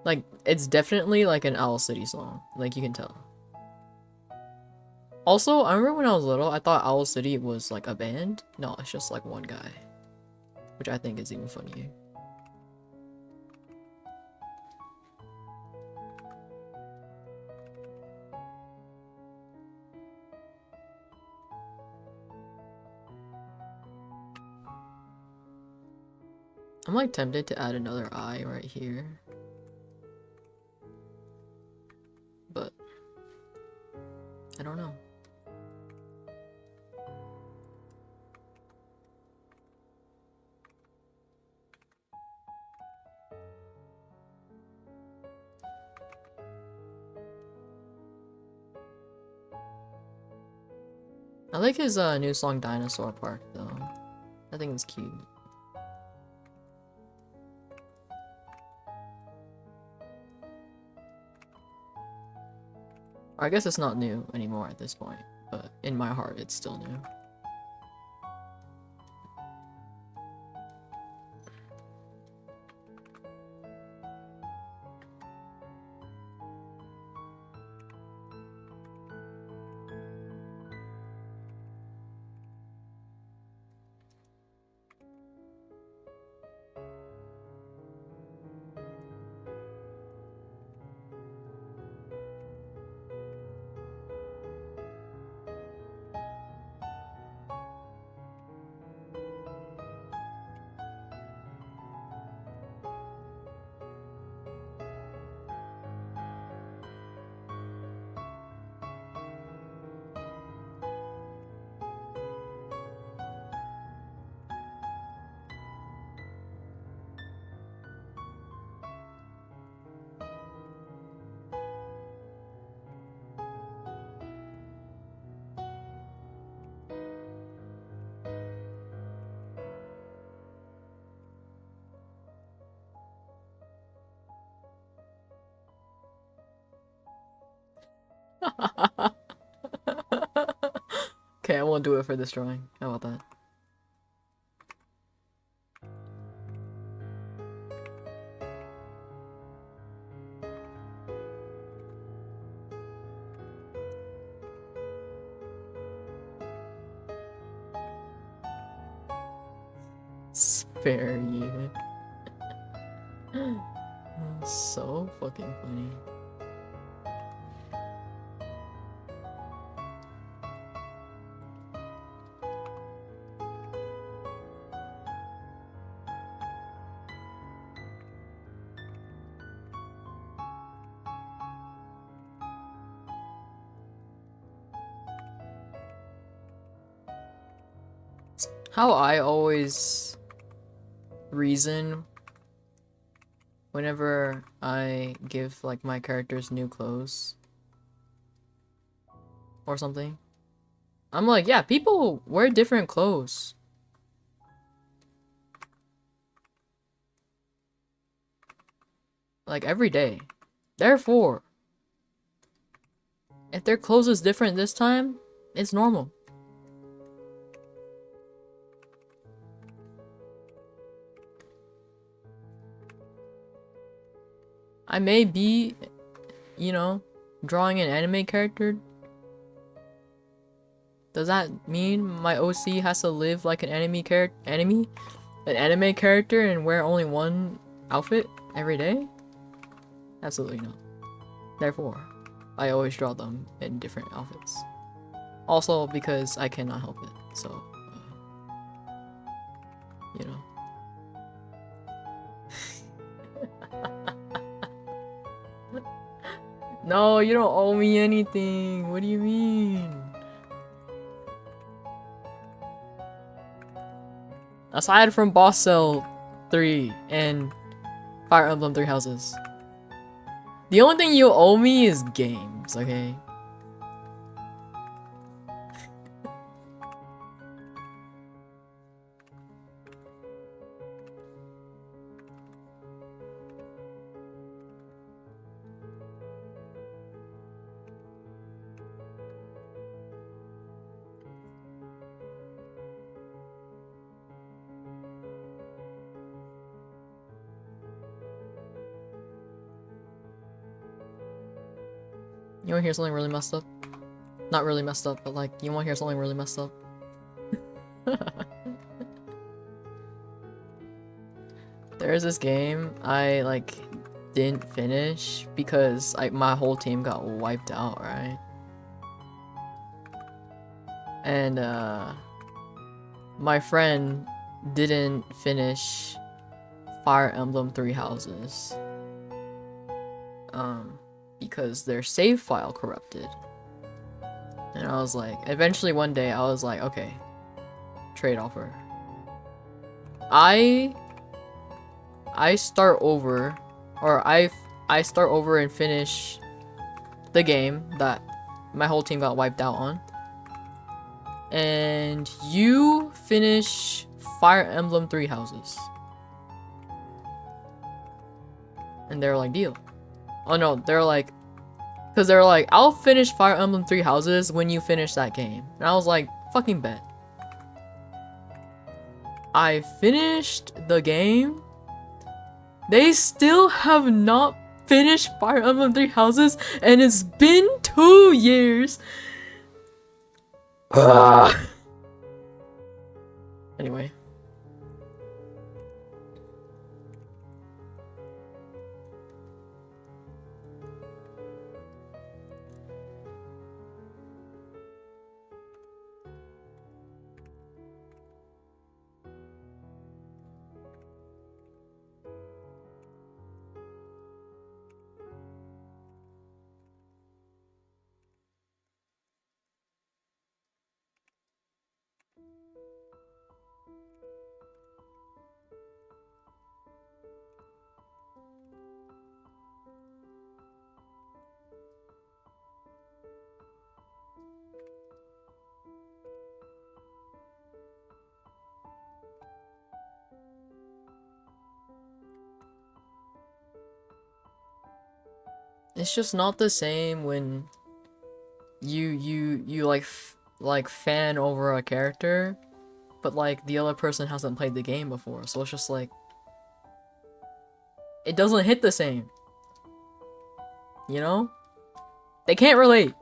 Like, it's definitely like an Owl City song, like you can tell. Also, I remember when I was little, I thought Owl City was like a band. No, it's just like one guy, which I think is even funnier. I'm like tempted to add another eye right here, but I don't know. I like his new song Dinosaur Park though. I think it's cute. Or I guess it's not new anymore at this point, but in my heart it's still new. Okay, I won't do it for this drawing. How about that? Spare you. So fucking funny. How I always reason whenever I give like my characters new clothes or something. I'm like, yeah, people wear different clothes. Like every day. Therefore, if their clothes is different this time, it's normal. I may be, you know, drawing an anime character. Does that mean my OC has to live like an anime character and wear only one outfit every day? Absolutely not. Therefore, I always draw them in different outfits. Also because I cannot help it, so, you know. No, you don't owe me anything. What do you mean? Aside from Boss Cell 3 and Fire Emblem Three Houses. The only thing you owe me is games, okay? You wanna hear something really messed up? Not really messed up, but like, you wanna hear something really messed up? There's this game I like didn't finish because my whole team got wiped out, right? And my friend didn't finish Fire Emblem Three Houses. Because their save file corrupted. And I was like, eventually one day I was like, okay, trade offer. I start over, or I start over and finish the game that my whole team got wiped out on. And you finish Fire Emblem Three Houses. And they're like, deal. Oh no, they're like, because they're like, I'll finish Fire Emblem Three Houses when you finish that game. And I was like, fucking bet. I finished the game. They still have not finished Fire Emblem Three Houses, and it's been 2 years. Anyway. It's just not the same when you like fan over a character, but like the other person hasn't played the game before, so it's just like it doesn't hit the same. You know? They can't relate.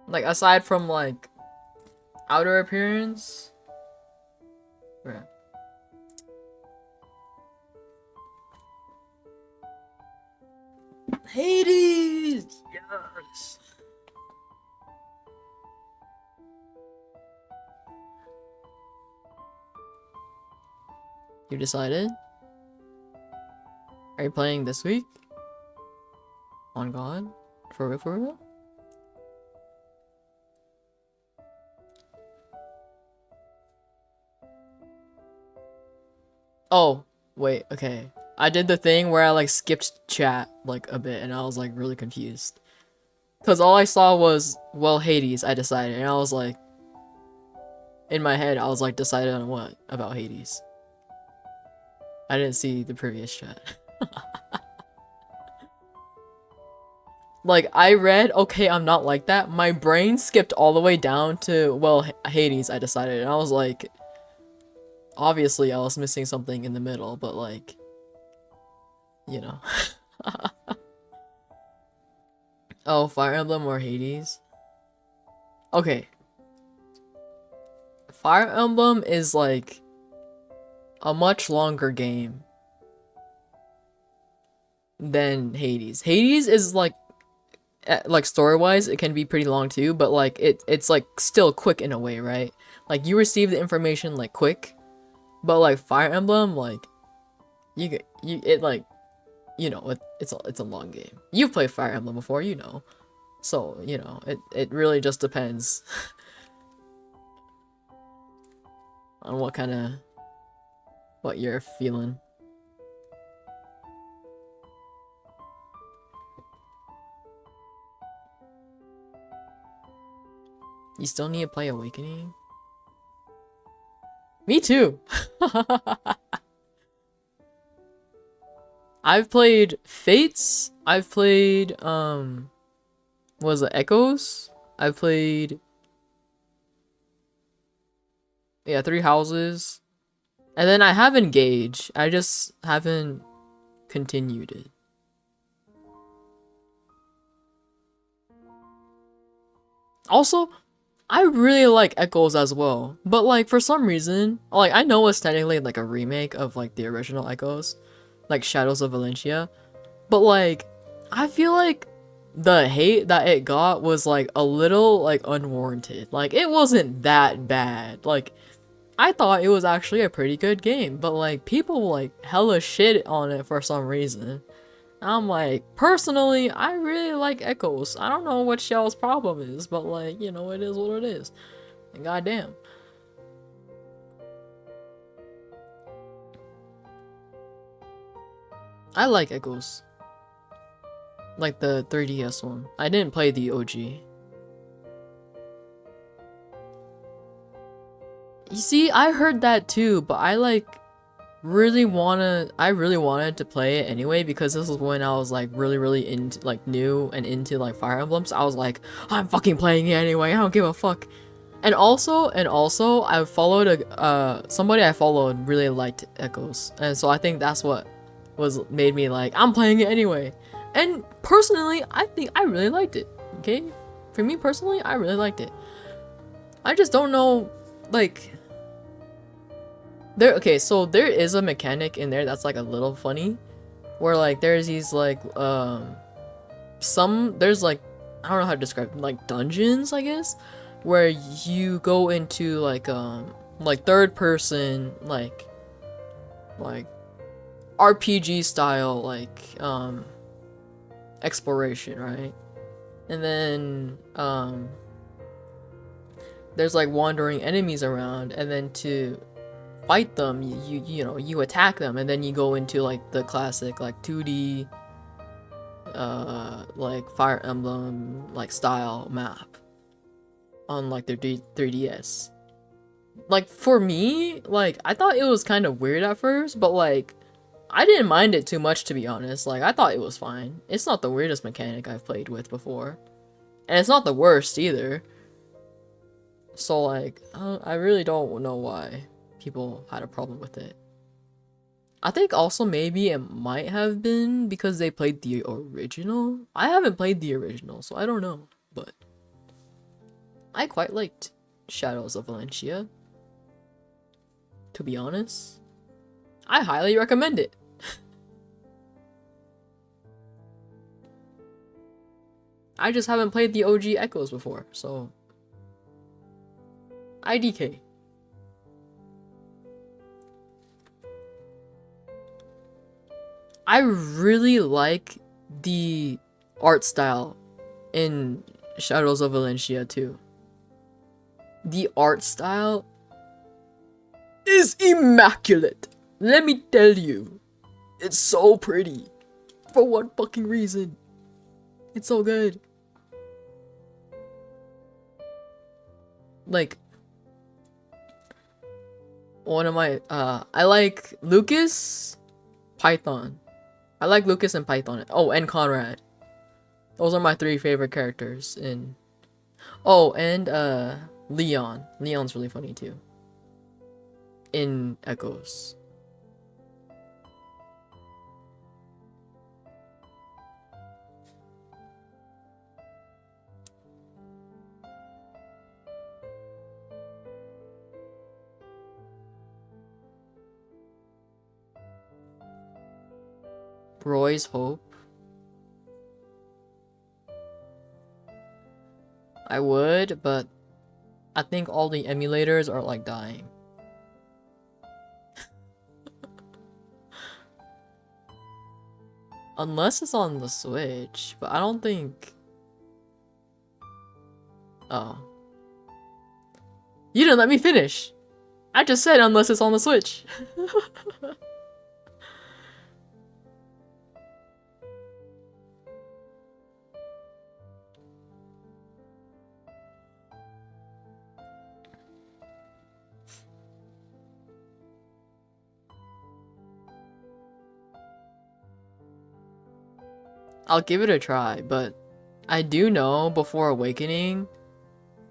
Like aside from like outer appearance. Yeah. Hades! Yes! You decided? Are you playing this week? On God? For real, for real? Oh, wait, okay. I did the thing where I like skipped chat like a bit and I was like really confused. Cause all I saw was, well, Hades, I decided, and I was like, in my head, I was like, decided on what about Hades? I didn't see the previous chat. Like, I read, okay, I'm not like that. My brain skipped all the way down to, well, Hades, I decided, and I was like, obviously I was missing something in the middle, but like, you know. Oh, Fire Emblem or Hades? Okay. Fire Emblem is like a much longer game than Hades. Hades is like story-wise, it can be pretty long too, but like it's like still quick in a way, right? Like you receive the information like quick, but like Fire Emblem, like it like, you know, it's a long game. You've played Fire Emblem before, you know. So, you know, it really just depends on what you're feeling. You still need to play Awakening? Me too! I've played Fates, I've played, what was it, Echoes? I've played, yeah, Three Houses. And then I have Engage, I just haven't continued it. Also, I really like Echoes as well, but like for some reason, like I know it's technically like a remake of like the original Echoes, like Shadows of Valencia, but like I feel like the hate that it got was like a little like unwarranted. Like it wasn't that bad. Like I thought it was actually a pretty good game, but like people like hella shit on it for some reason. I'm like, personally, I really like Echoes. I don't know what y'all's problem is, but like, you know, it is what it is. And goddamn. I like Echoes. Like the 3DS one. I didn't play the OG. You see, I heard that too, but I like really wanted to play it anyway because this was when I was like really into like new and into like Fire Emblem. So I was like, I'm fucking playing it anyway. I don't give a fuck. And also I followed somebody I followed really liked Echoes, and so I think that's what made me like, I'm playing it anyway. And personally, I think I really liked it. Okay, for me personally, I really liked it. I just don't know, like, okay, so there is a mechanic in there that's like a little funny, where like there's these like there's like, I don't know how to describe them, like dungeons, I guess, where you go into like third person like RPG style like exploration, right? And then there's like wandering enemies around, and then to fight them, you know, you attack them, and then you go into like the classic like 2D like Fire Emblem like style map. on like their 3DS. Like for me, like I thought it was kind of weird at first, but like I didn't mind it too much, to be honest. Like I thought it was fine. It's not the weirdest mechanic I've played with before, and it's not the worst either. So like I really don't know why people had a problem with it. I think also maybe it might have been because they played the original. I haven't played the original, so I don't know, but I quite liked Shadows of Valencia. To be honest, I highly recommend it. I just haven't played the OG Echoes before, so IDK. I really like the art style in Shadows of Valencia too. The art style is immaculate. Let me tell you. It's so pretty. For what fucking reason? It's so good. Like, one of my, I like Lucas, Python. I like Lucas and Python. Oh, and Conrad. Those are my 3 favorite characters in... Oh, and, Leon. Leon's really funny too. In Echoes. Roy's Hope. I would, but I think all the emulators are like dying. Unless it's on the Switch, but I don't think... Oh. You didn't let me finish! I just said unless it's on the Switch. I'll give it a try, but I do know before Awakening,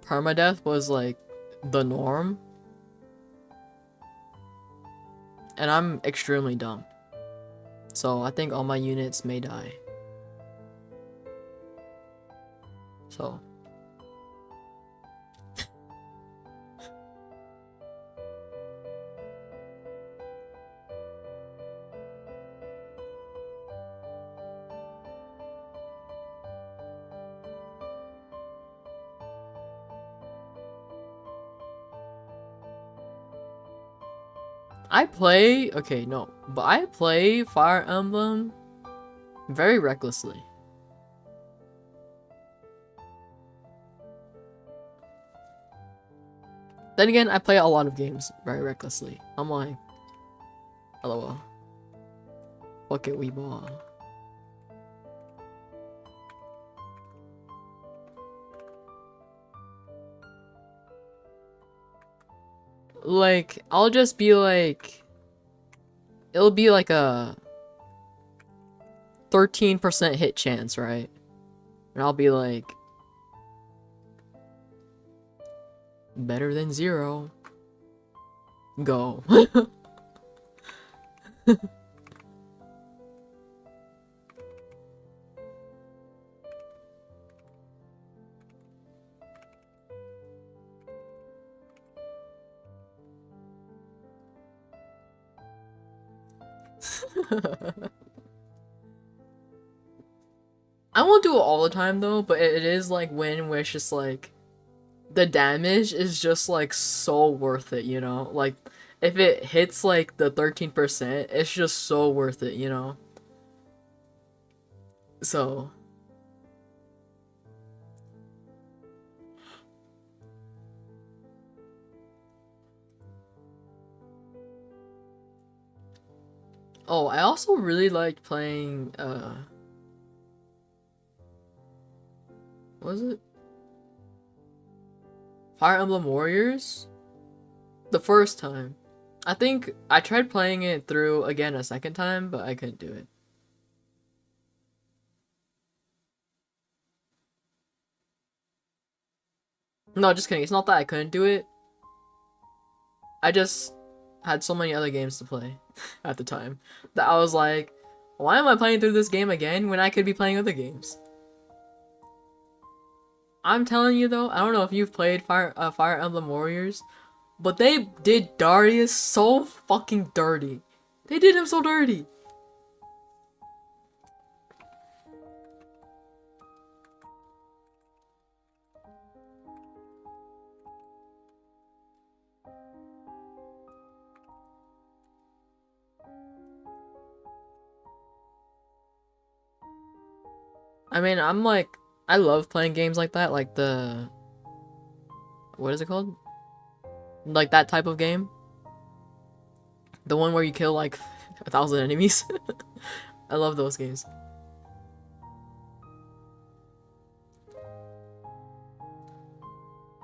permadeath was like the norm. And I'm extremely dumb. So I think all my units may die. So. But I play Fire Emblem very recklessly. Then again, I play a lot of games very recklessly. I'm like, LOL. Fuck it, we ball. Like, I'll just be like, it'll be like a 13% hit chance, right? And I'll be like, better than 0. Go. I won't do it all the time though, but it is like when where it's just like the damage is just like so worth it, you know? Like if it hits like the 13%, it's just so worth it, you know? So oh, I also really liked playing what was it? Fire Emblem Warriors, the first time. I think I tried playing it through again a second time, but I couldn't do it. No, just kidding. It's not that I couldn't do it. I just had so many other games to play at the time that I was like, why am I playing through this game again when I could be playing other games? I'm telling you though, I don't know if you've played Fire Emblem Warriors, but they did Darius so fucking dirty. They did him so dirty. I mean, I'm like, I love playing games like that, like the, what is it called? Like that type of game. The one where you kill like 1,000 enemies. I love those games.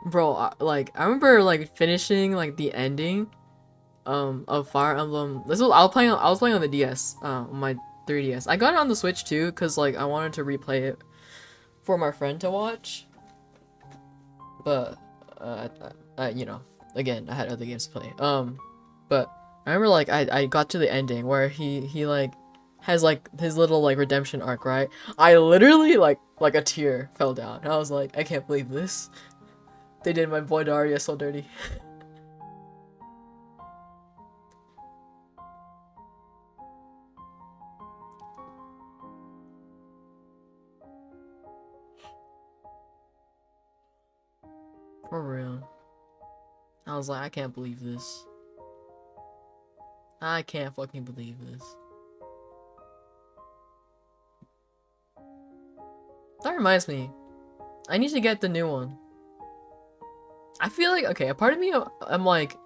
Bro, I remember like finishing like the ending of Fire Emblem. I was playing on the DS, on my 3DS. I got it on the Switch too cuz like I wanted to replay it for my friend to watch. But you know, again, I had other games to play. But I remember like I got to the ending where he like has like his little like redemption arc, right? I literally like a tear fell down. I was like, I can't believe this. They did my boy Daria so dirty. For real. I was like, I can't believe this. I can't fucking believe this. That reminds me. I need to get the new one. I feel like, okay, a part of me, I'm like,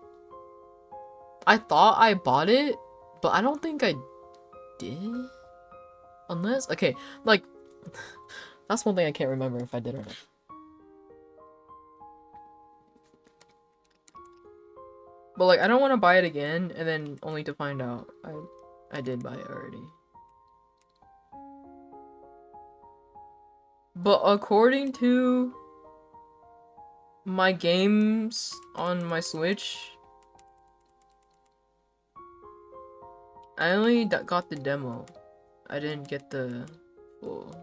I thought I bought it, but I don't think I did. Unless, okay, like, that's one thing I can't remember if I did or not. But like, I don't want to buy it again, and then only to find out I did buy it already. But according to my games on my Switch, I only got the demo. I didn't get the full.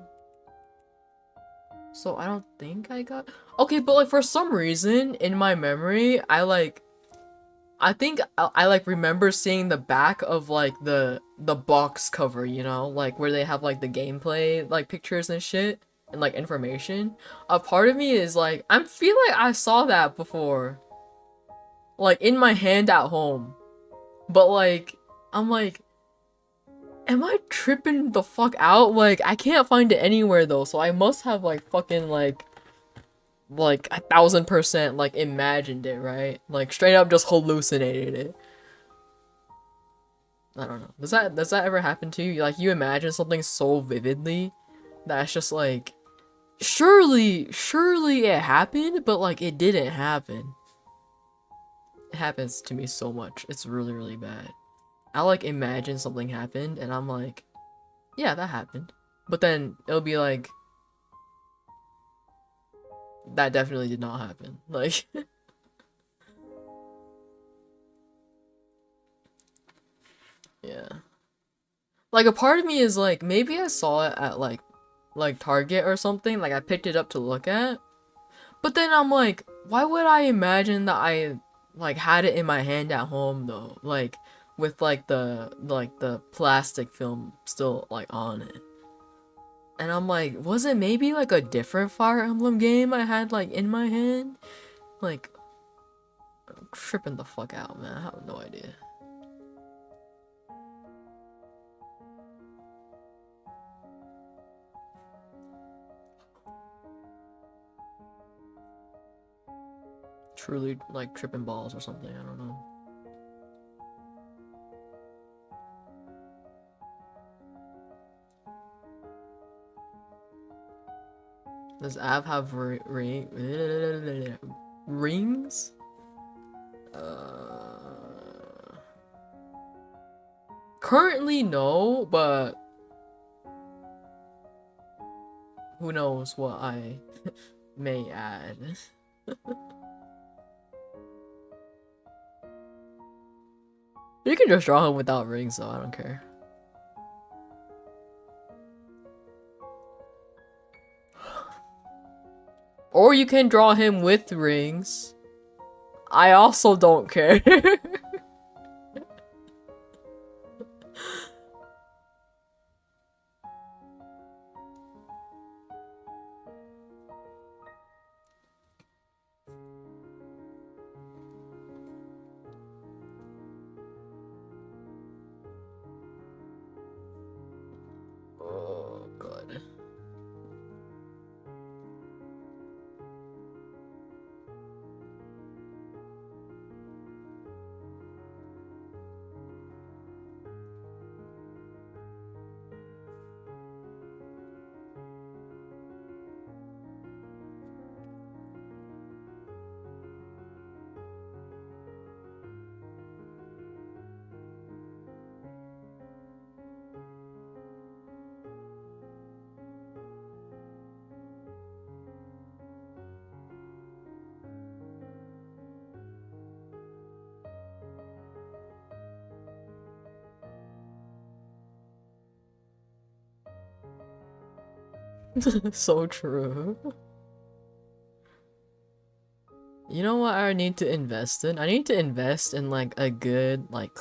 So I don't think I got... Okay, but like for some reason, in my memory, I think I like remember seeing the back of like the box cover, you know, like where they have like the gameplay like pictures and shit and like information. A part of me is like, I feel like I saw that before, like in my hand at home, but like I'm like, am I tripping the fuck out? Like I can't find it anywhere though, so I must have like fucking like 1,000% like imagined it, right? Like straight up just hallucinated it. I don't know. Does that ever happen to you? Like you imagine something so vividly that it's just like, surely it happened, but like it didn't happen. It happens to me so much. It's really, really bad. I like imagine something happened and I'm like, yeah, that happened. But then it'll be like, that definitely did not happen. Like yeah. Like a part of me is like, maybe I saw it at like Target or something, like I picked it up to look at. But then I'm like, why would I imagine that I like had it in my hand at home though? Like with like the plastic film still like on it. And I'm like, was it maybe like a different Fire Emblem game I had like in my hand? Like I'm tripping the fuck out, man. I have no idea. Truly like tripping balls or something, I don't know. Does Av have Rings? Currently no, but who knows what I may add. You can just draw him without rings though, I don't care. Or you can draw him with rings. I also don't care. Oh god. So true. You know what I need to invest in? I need to invest in like a good like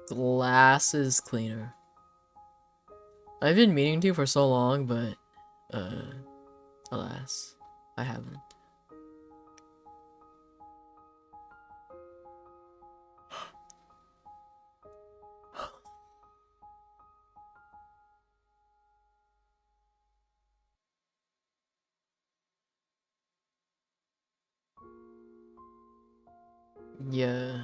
glasses cleaner. I've been meaning to for so long, but alas, I haven't. Yeah.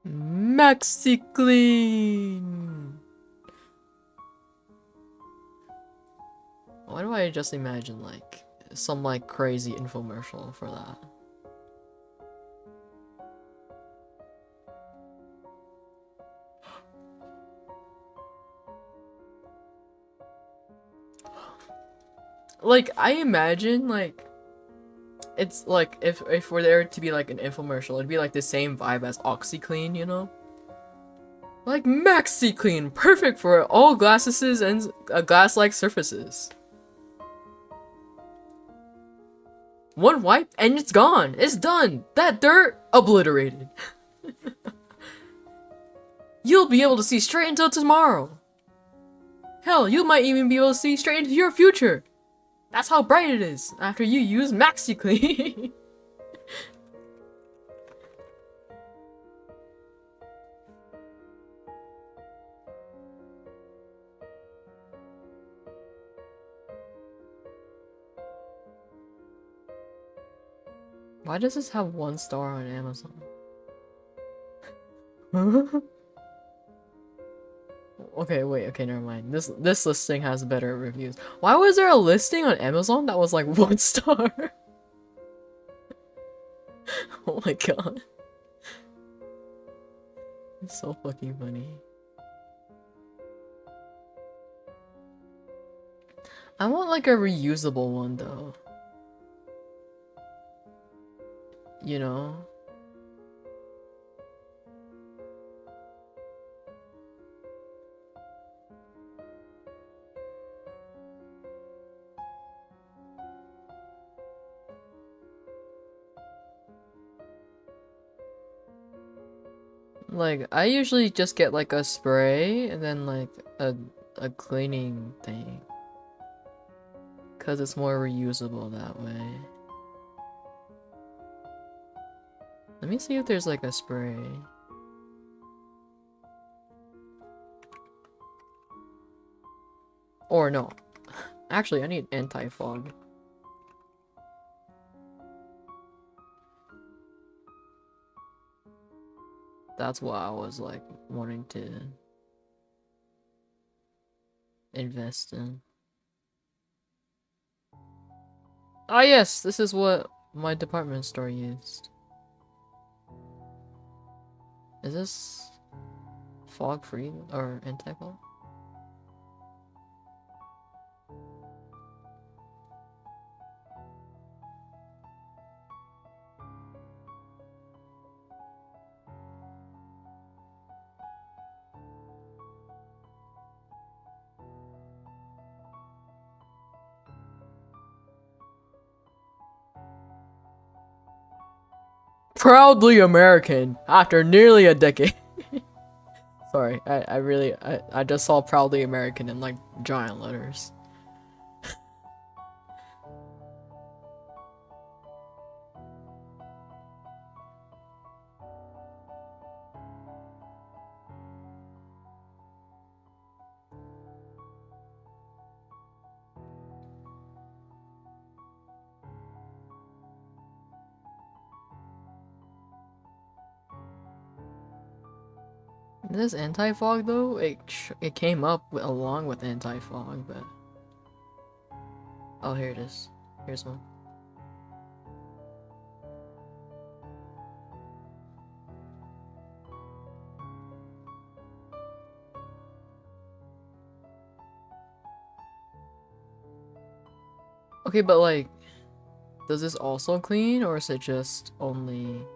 Maxi clean. Why do I just imagine like some like crazy infomercial for that? Like I imagine like it's like if we're there to be like an infomercial, it'd be like the same vibe as OxyClean, you know? Like Maxi Clean, perfect for all glasses and glass-like surfaces. One wipe and it's gone. It's done. That dirt obliterated. You'll be able to see straight until tomorrow. Hell, you might even be able to see straight into your future. That's how bright it is after you use Maxi Clean. Why does this have 1 star on Amazon? Okay, wait, okay, never mind. This listing has better reviews. Why was there a listing on Amazon that was like 1 star? Oh my god. It's so fucking funny. I want like a reusable one though. You know? Like, I usually just get like a spray and then like a cleaning thing. Cause it's more reusable that way. Let me see if there's like a spray. Or no. Actually, I need anti-fog. That's what I was like wanting to invest in. Ah yes, this is what my department store used. Is this fog free or anti-fog? Proudly American after nearly a decade. Sorry, I really I just saw proudly American in like giant letters. This anti-fog though, it came up along with anti-fog, but oh, here it is. Here's one. Okay, but like, does this also clean or is it just only?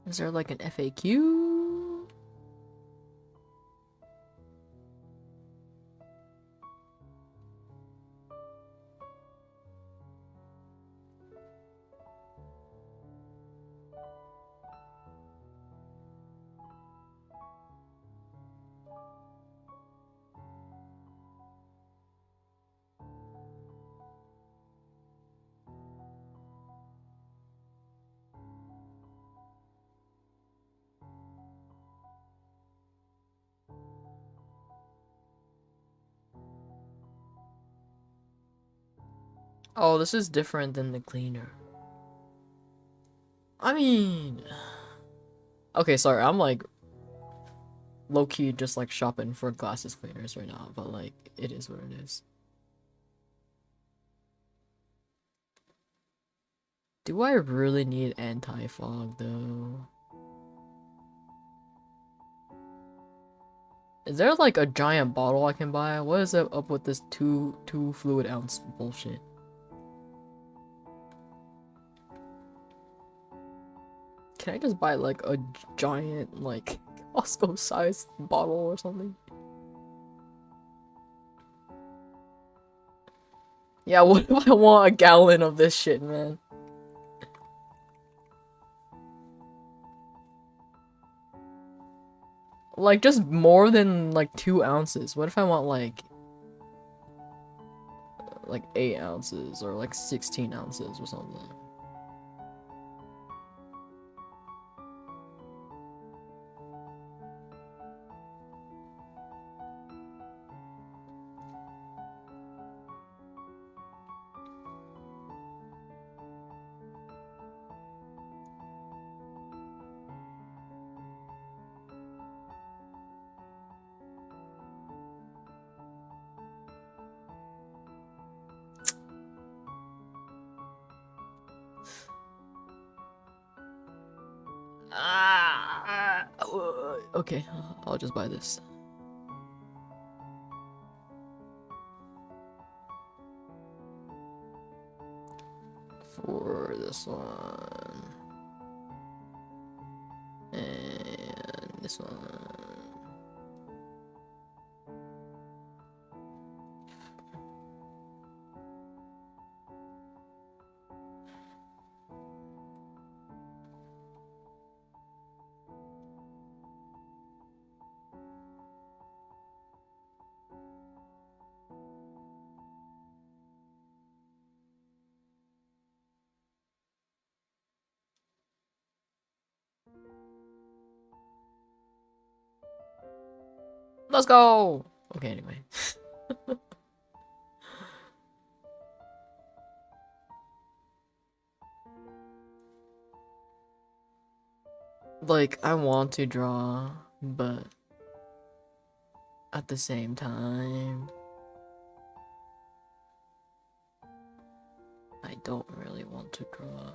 Is there like an FAQ? Oh, this is different than the cleaner. I mean, okay, sorry, I'm like low-key just like shopping for glasses cleaners right now, but like it is what it is. Do I really need anti-fog though? Is there like a giant bottle I can buy? What is up with this two fluid ounce bullshit? Can I just buy like a giant like Costco sized bottle or something? Yeah, what if I want a gallon of this shit, man? Like just more than like 2 ounces. What if I want like 8 ounces or like 16 ounces or something? Okay, I'll just buy this. For this one. And this one. Let's go! Okay, anyway. Like, I want to draw, but at the same time, I don't really want to draw.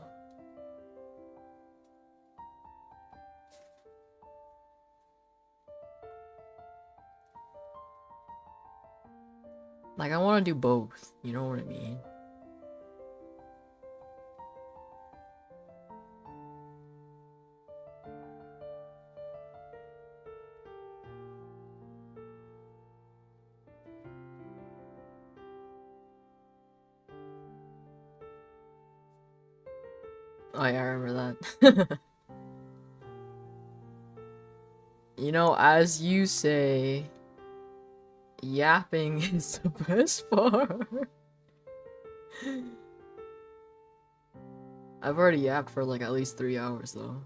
Like, I want to do both, you know what I mean? Oh yeah, I remember that. You know, as you say, yapping is the best part. I've already yapped for like at least 3 hours though.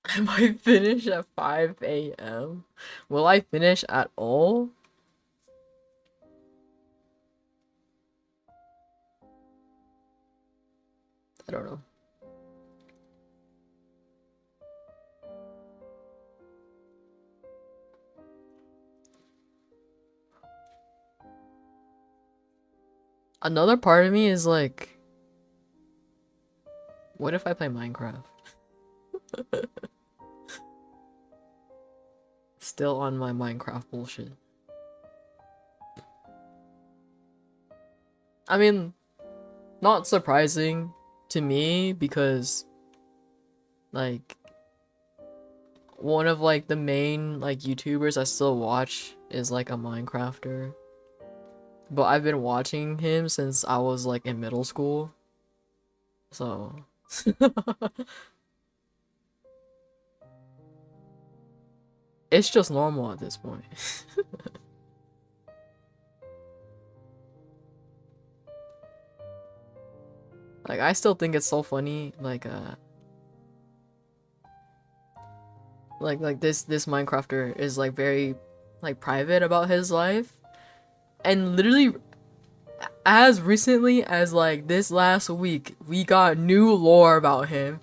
I might finish at 5 a.m. Will I finish at all? I don't know. Another part of me is like, what if I play Minecraft? Still on my Minecraft bullshit. I mean, not surprising to me because like one of like the main like YouTubers I still watch is like a Minecrafter. But I've been watching him since I was like in middle school. So it's just normal at this point. Like I still think it's so funny like this Minecrafter is like very like private about his life, and literally as recently as like this last week we got new lore about him,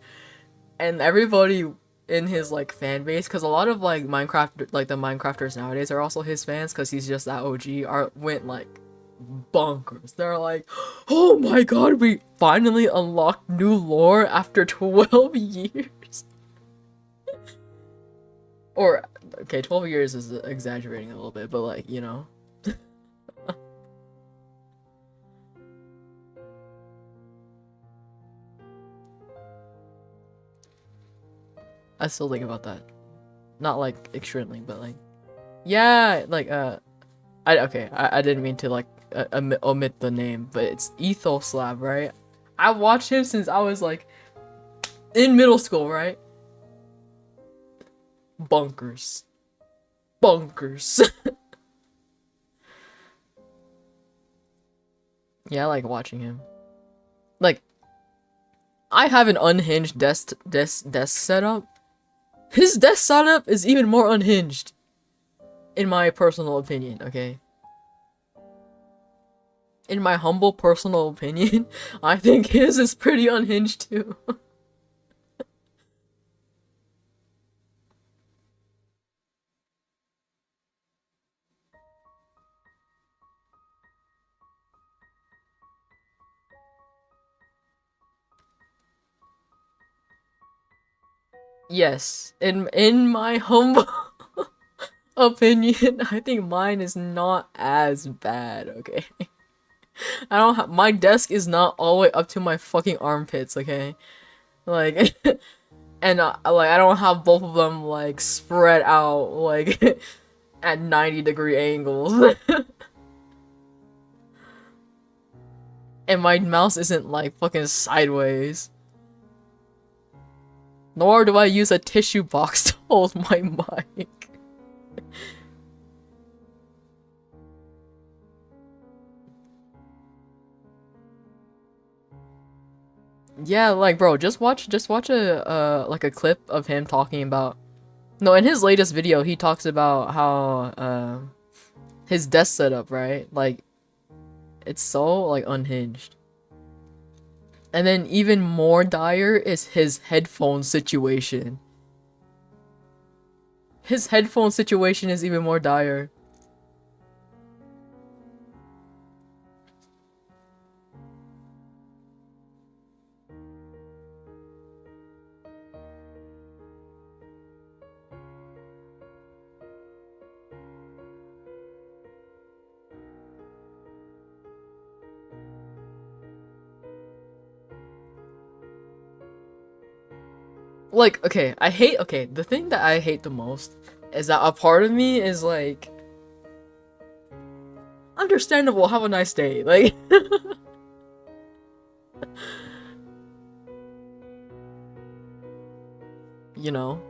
and everybody in his like fan base, because a lot of like Minecraft like the Minecrafters nowadays are also his fans because he's just that OG, are went like bonkers. They're like, oh my god, we finally unlocked new lore after 12 years. Or okay, 12 years is exaggerating a little bit, but like, you know. I still think about that. Not like extremely, but like, yeah, like I didn't mean to like omit the name, but it's Ethos Lab, right? I watched him since I was like in middle school, right? Bunkers. Bunkers. Yeah, I like watching him. Like, I have an unhinged desk setup. His desk setup is even more unhinged, in my personal opinion, okay? In my humble personal opinion, I think his is pretty unhinged too. Yes, in my humble opinion, I think mine is not as bad, okay? I don't have my desk is not all the way up to my fucking armpits, okay? Like and like I don't have both of them like spread out like at 90-degree angles. And my mouse isn't like fucking sideways. Nor do I use a tissue box to hold my mic. Yeah, like bro, just watch a like a clip of him talking about no, in his latest video he talks about how his desk setup, right? Like it's so like unhinged. And then even more dire is his headphone situation. His headphone situation is even more dire. Like, okay, the thing that I hate the most is that a part of me is like, understandable, have a nice day, like, you know?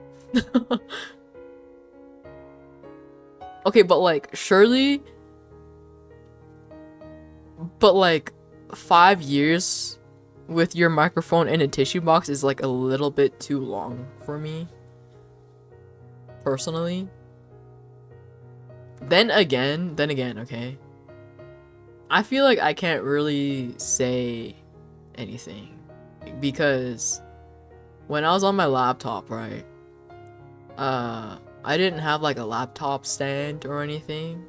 Okay, but like, surely, but like, 5 years with your microphone in a tissue box is like a little bit too long for me, personally. Then again, okay? I feel like I can't really say anything because when I was on my laptop, right? I didn't have like a laptop stand or anything.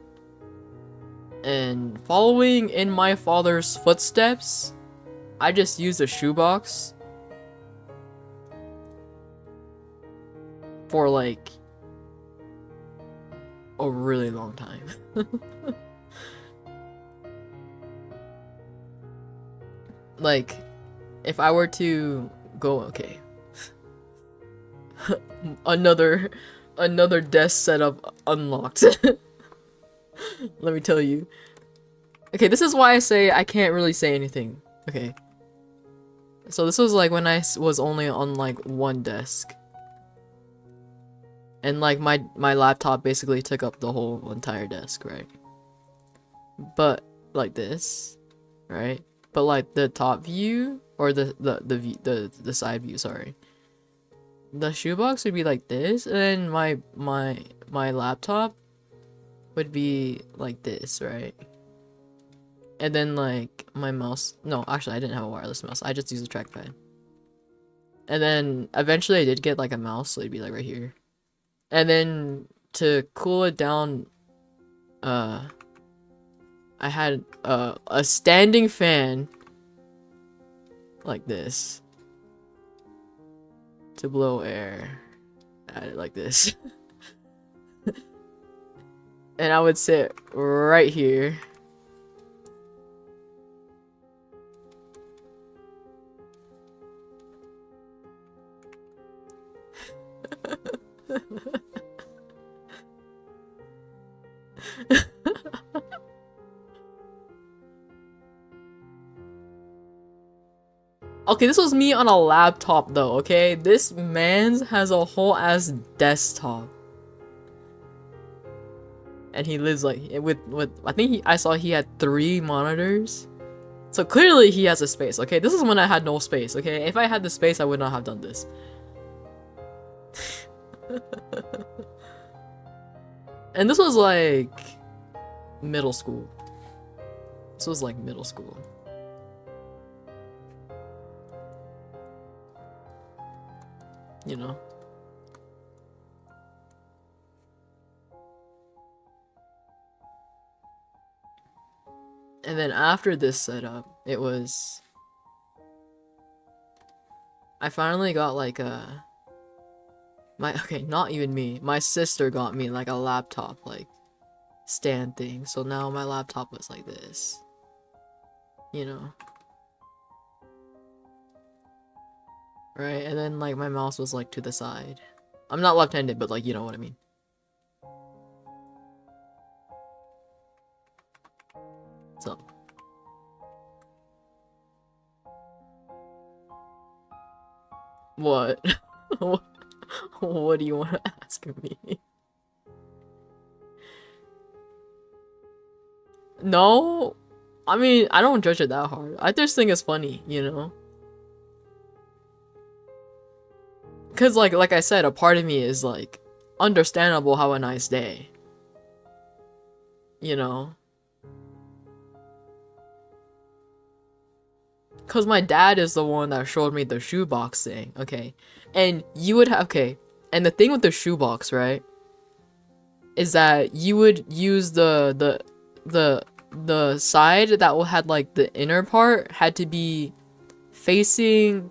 And following in my father's footsteps, I just used a shoebox for like a really long time. Like, if I were to go, okay, another desk setup unlocked. Let me tell you. Okay, this is why I say I can't really say anything. Okay. So this was like when I was only on like one desk. And like my laptop basically took up the whole entire desk, right? But like this, right? But like the top view or the side view, sorry. The shoebox would be like this, and then my laptop would be like this, right? And then like my mouse, no, actually I didn't have a wireless mouse. I just used a trackpad. And then eventually I did get like a mouse, so it'd be like right here. And then to cool it down, I had a standing fan like this to blow air at it like this. And I would sit right here. Okay, this was me on a laptop though, okay? This man's has a whole ass desktop. And he lives like with I think I saw he had 3 monitors. So clearly he has a space, okay? This is when I had no space, okay? If I had the space, I would not have done this. And this was like middle school. This was like middle school. You know? And then after this setup, it was... I finally got like a Okay, not even me. My sister got me like a laptop like stand thing. So now my laptop was like this. You know. Right? And then like my mouse was like to the side. I'm not left-handed, but like you know what I mean. So what? What do you want to ask me? No, I mean I don't judge it that hard. I just think it's funny, you know. Cause like I said, a part of me is like understandable. Have a nice day, you know. Cause my dad is the one that showed me the shoebox thing, okay? And you would have okay, and the thing with the shoebox, right, is that you would use the side that had like the inner part had to be facing,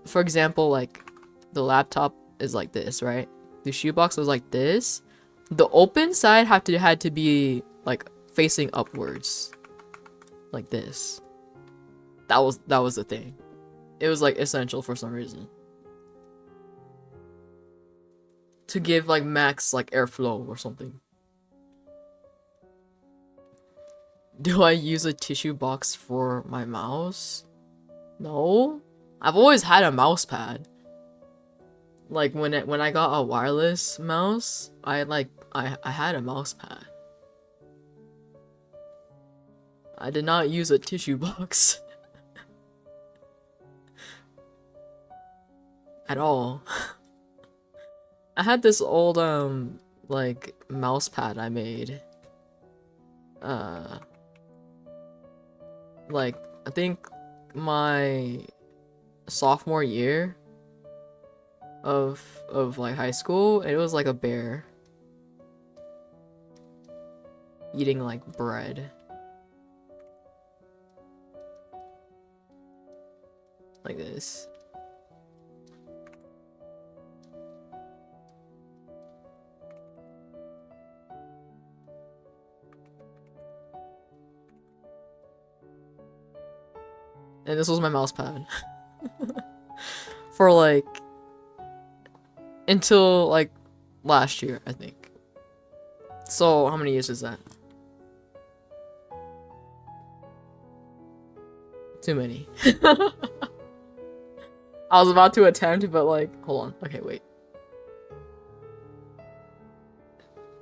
for example, like the laptop is like this, right? The shoebox was like this. The open side had to be like facing upwards, like this. That was the thing. It was like essential for some reason to give like max like airflow or something. Do I use a tissue box for my mouse? No. I've always had a mouse pad. Like when I got a wireless mouse, I had a mouse pad. I did not use a tissue box at all. I had this old like mouse pad I made. Uh like I think my sophomore year of like high school. It was like a bear eating like bread. Like this. And this was my mouse pad. For like until like last year, I think. So how many years is that? Too many. I was about to attempt, but like, hold on. Okay, wait.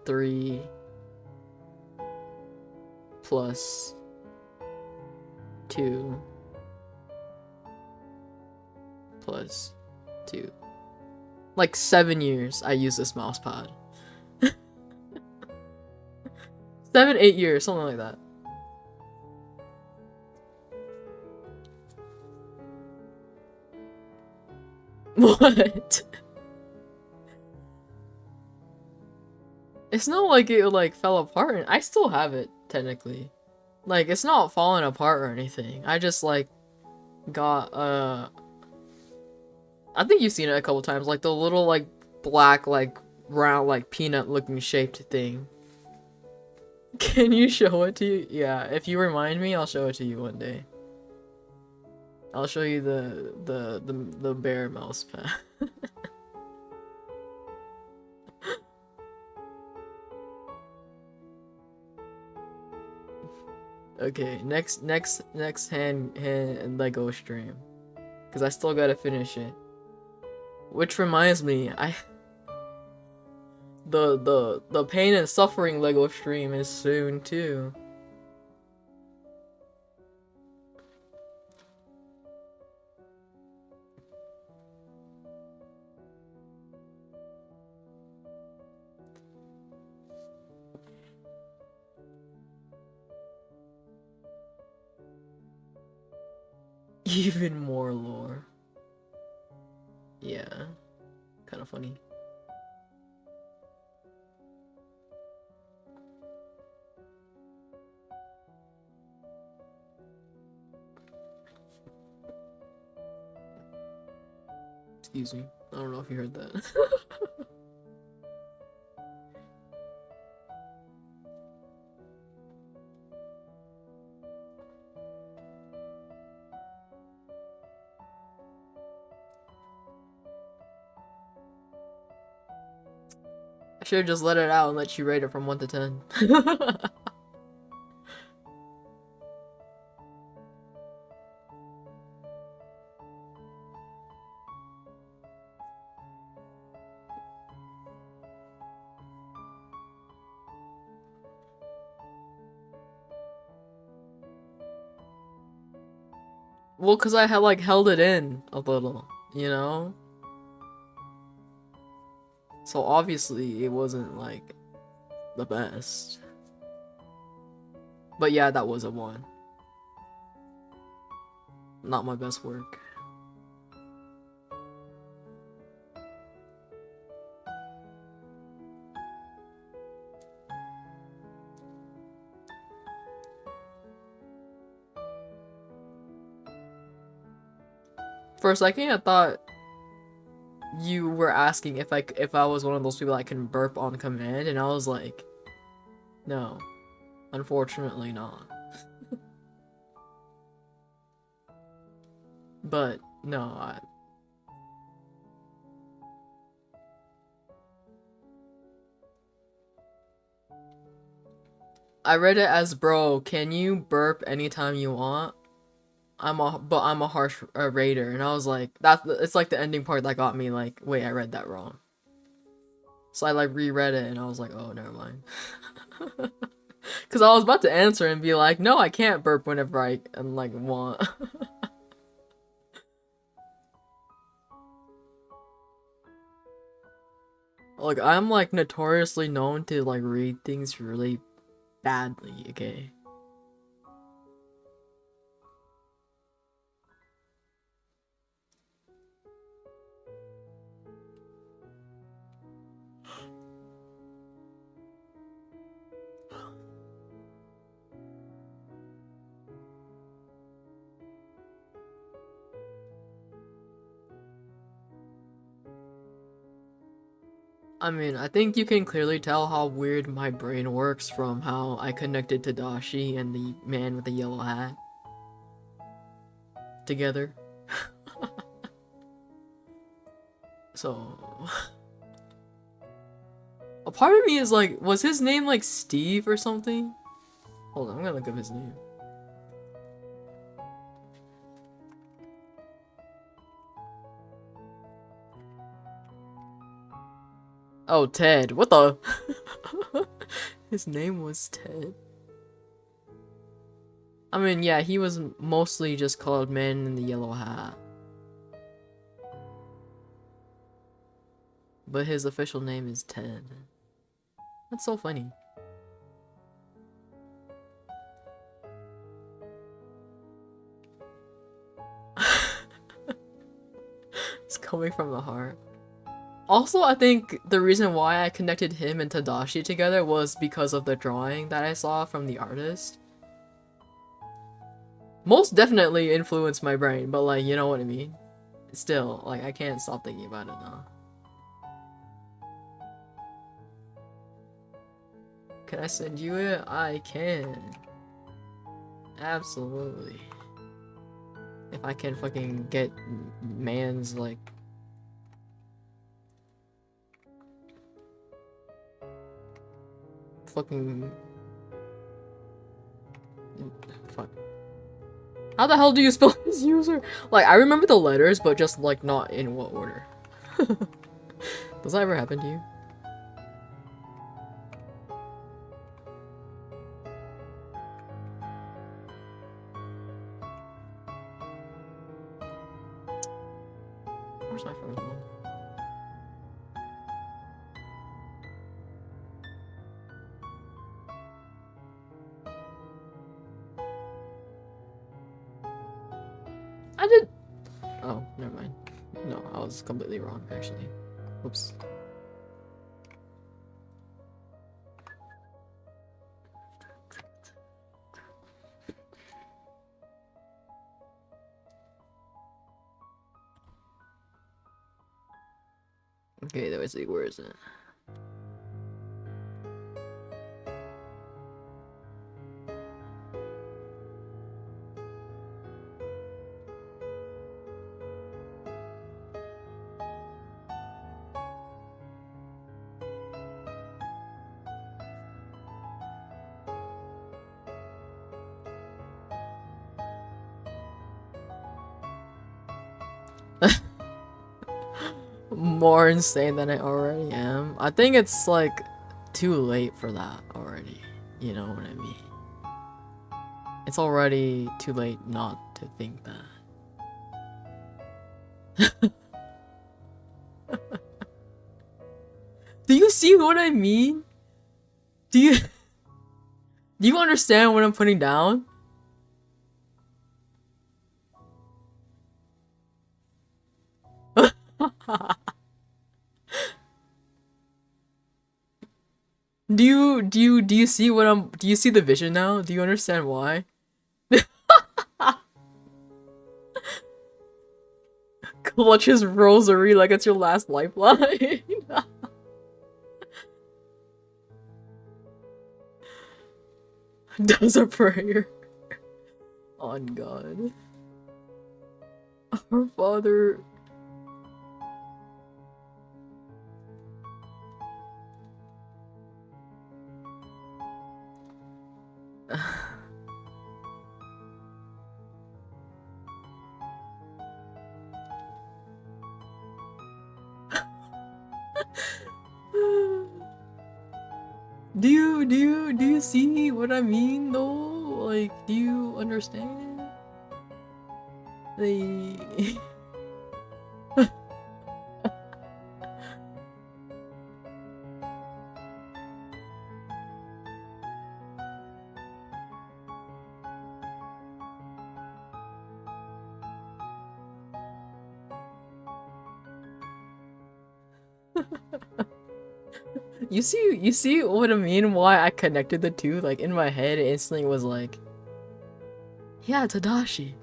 3 plus 2 plus 2. Like 7 years I use this mouse pad. 7, 8 years, something like that. What? It's not like it like fell apart. I still have it technically. Like it's not falling apart or anything. I just like got I think you've seen it a couple times, like the little like black like round like peanut looking shaped thing. Can you show it to you? Yeah, if you remind me, I'll show it to you one day. I'll show you the bear mouse pad. Okay, next hand Lego stream, cause I still gotta finish it. Which reminds me, the pain and suffering Lego stream is soon too. Even more lore. Yeah, kind of funny. Excuse me. I don't know if you heard that. I should have just let it out and let you rate it from 1 to 10. Well, cause I had like held it in a little, you know? So obviously it wasn't like the best. But yeah, that was a 1. Not my best work. For a second, I thought you were asking if I was one of those people that can burp on command, and I was like, no, unfortunately not. But no, I read it as, bro, can you burp anytime you want? I'm a harsh rater, and I was like, it's like the ending part that got me like, wait, I read that wrong. So I like reread it, and I was like, oh, never mind. Cause I was about to answer and be like, no, I can't burp whenever I like want. Like I'm like notoriously known to like read things really badly, okay? I mean, I think you can clearly tell how weird my brain works from how I connected Tadashi and the man with the yellow hat together. So, a part of me is like, was his name like Steve or something? Hold on, I'm gonna look up his name. Oh, Ted. What the? His name was Ted. I mean, yeah, he was mostly just called Man in the Yellow Hat. But his official name is Ted. That's so funny. It's coming from the heart. Also, I think the reason why I connected him and Tadashi together was because of the drawing that I saw from the artist. Most definitely influenced my brain, but like, you know what I mean? Still, like, I can't stop thinking about it now. Can I send you it? I can. Absolutely. If I can fucking get man's, like... fucking... Fuck. How the hell do you spell his user? Like, I remember the letters, but just, like, not in what order. Does that ever happen to you? Where's my phone? I did... Oh, never mind. No, I was completely wrong, actually. Oops. Okay, let me see, where is it? More insane than I already am. I think it's like too late for that already. You know what I mean? It's already too late not to think that. Do you see what I mean? Do you do you understand what I'm putting down? Do you see what I'm do you see the vision now? Do you understand why? Clutch his rosary like it's your last lifeline. Does a prayer on God. Our Father. Do you see what I mean though? Like, do you understand? The you see what I mean? Why I connected the two? Like in my head, it instantly was like, yeah, Tadashi.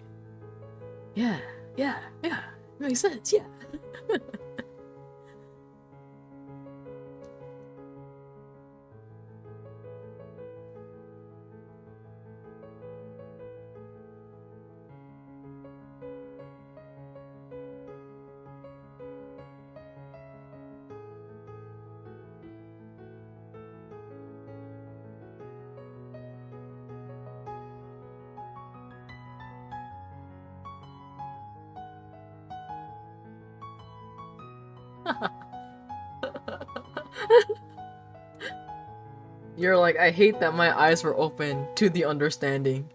Yeah, yeah. Makes sense. Yeah. You're like, I hate that my eyes were open to the understanding.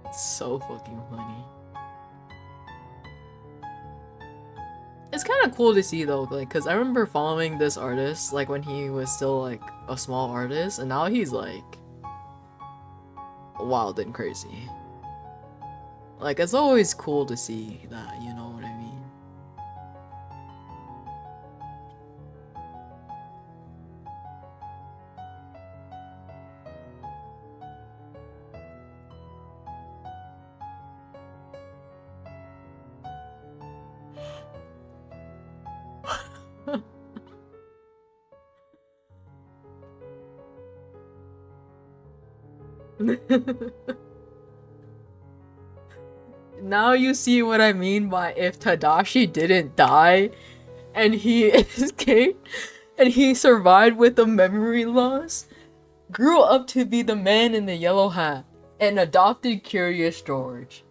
It's so fucking funny. It's kind of cool to see though, like, cause I remember following this artist like when he was still like a small artist, and now he's like wild and crazy. Like, it's always cool to see that, you know what I mean? Now you see what I mean by if Tadashi didn't die and he escaped and he survived with the memory loss, grew up to be the man in the yellow hat, and adopted Curious George.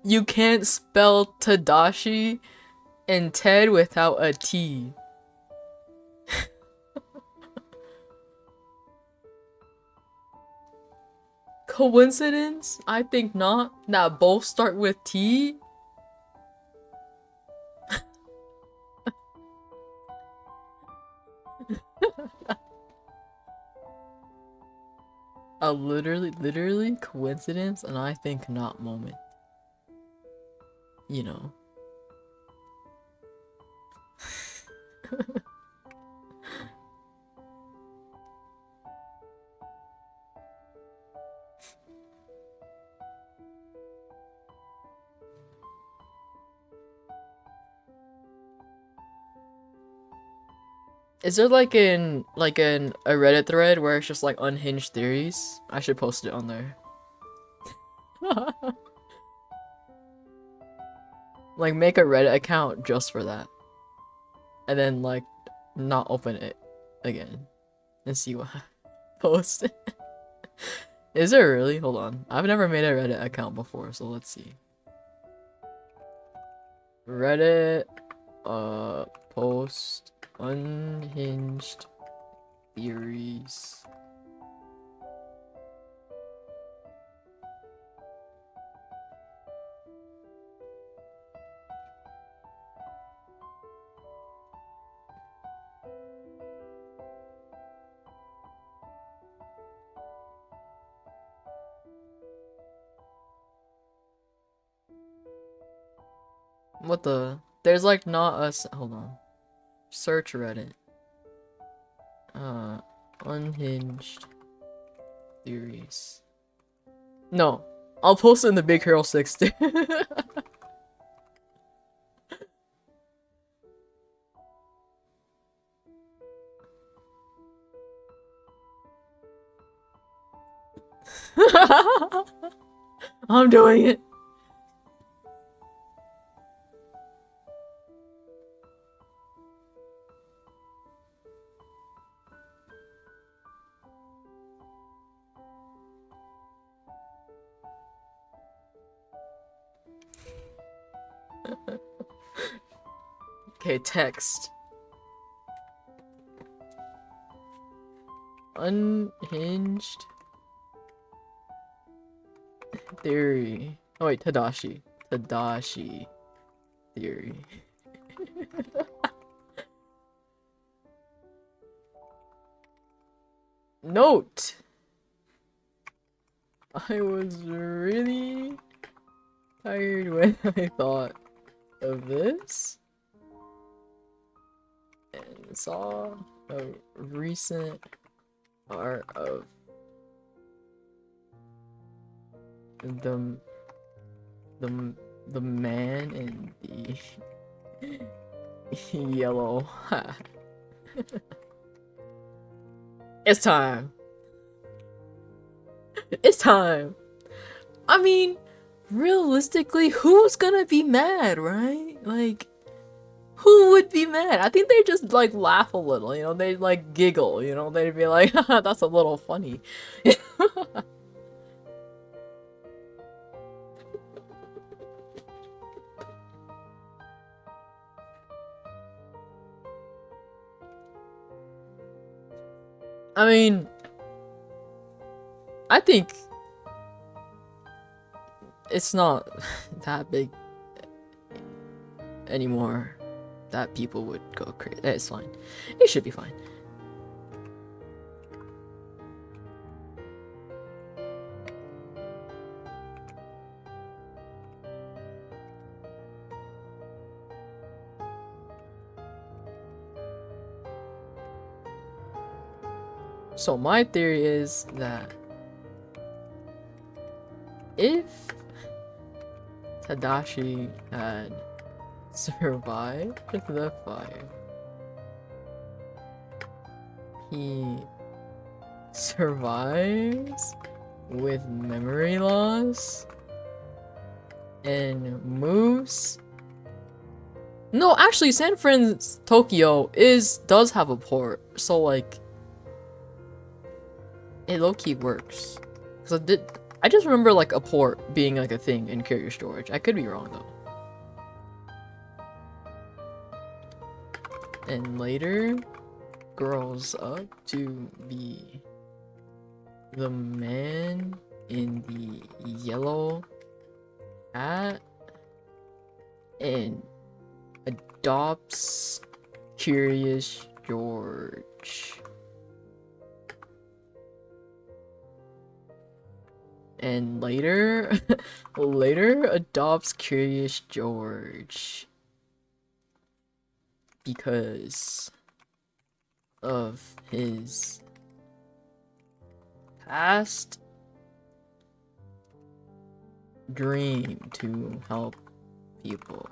You can't spell Tadashi and Ted without a T. Coincidence? I think not. That both start with T. A literally coincidence, and I think not moment. You know. Is there like a Reddit thread where it's just like unhinged theories? I should post it on there. Like make a Reddit account just for that. And then like not open it again. And see what post it. Is there really? Hold on. I've never made a Reddit account before, so let's see. Reddit post unhinged theories. What the? There's like not a hold on. Search Reddit. Unhinged theories. No, I'll post it in the Big Hero 6 too. I'm doing it. Okay, text. Unhinged theory. Oh wait, Tadashi. Tadashi theory. Note! I was really tired when I thought of this and saw a recent art of the man in the yellow hat. It's time. It's time. I mean, realistically, who's gonna be mad, right? Like, who would be mad? I think they just like laugh a little, you know, they like giggle, you know, they'd be like, haha, that's a little funny. I mean, I think it's not that big anymore that people would go crazy. It's fine. It should be fine. So my theory is that if Tadashi had survived the fire, he survives with memory loss and moves. No, actually, San Fran's Tokyo does have a port, so like it low-key works. Cause I just remember like a port being like a thing in carrier storage. I could be wrong though. And later grows up to be the man in the yellow hat and adopts Curious George. And later adopts Curious George because of his past dream to help people.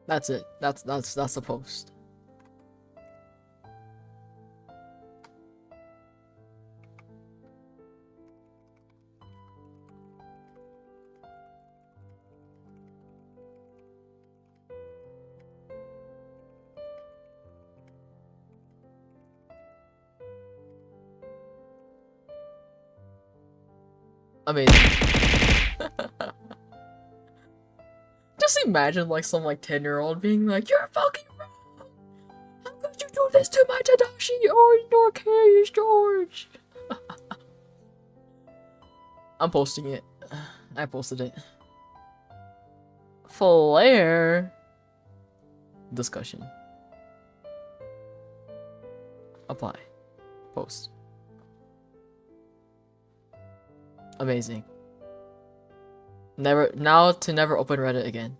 That's it. That's the post. Amazing. Just imagine like some like 10-year-old being like, "You're fucking wrong! How could you do this to my Tadashi or your Curious George?" I'm posting it. I posted it. Flare discussion. Apply. Post. Amazing. Never open Reddit again.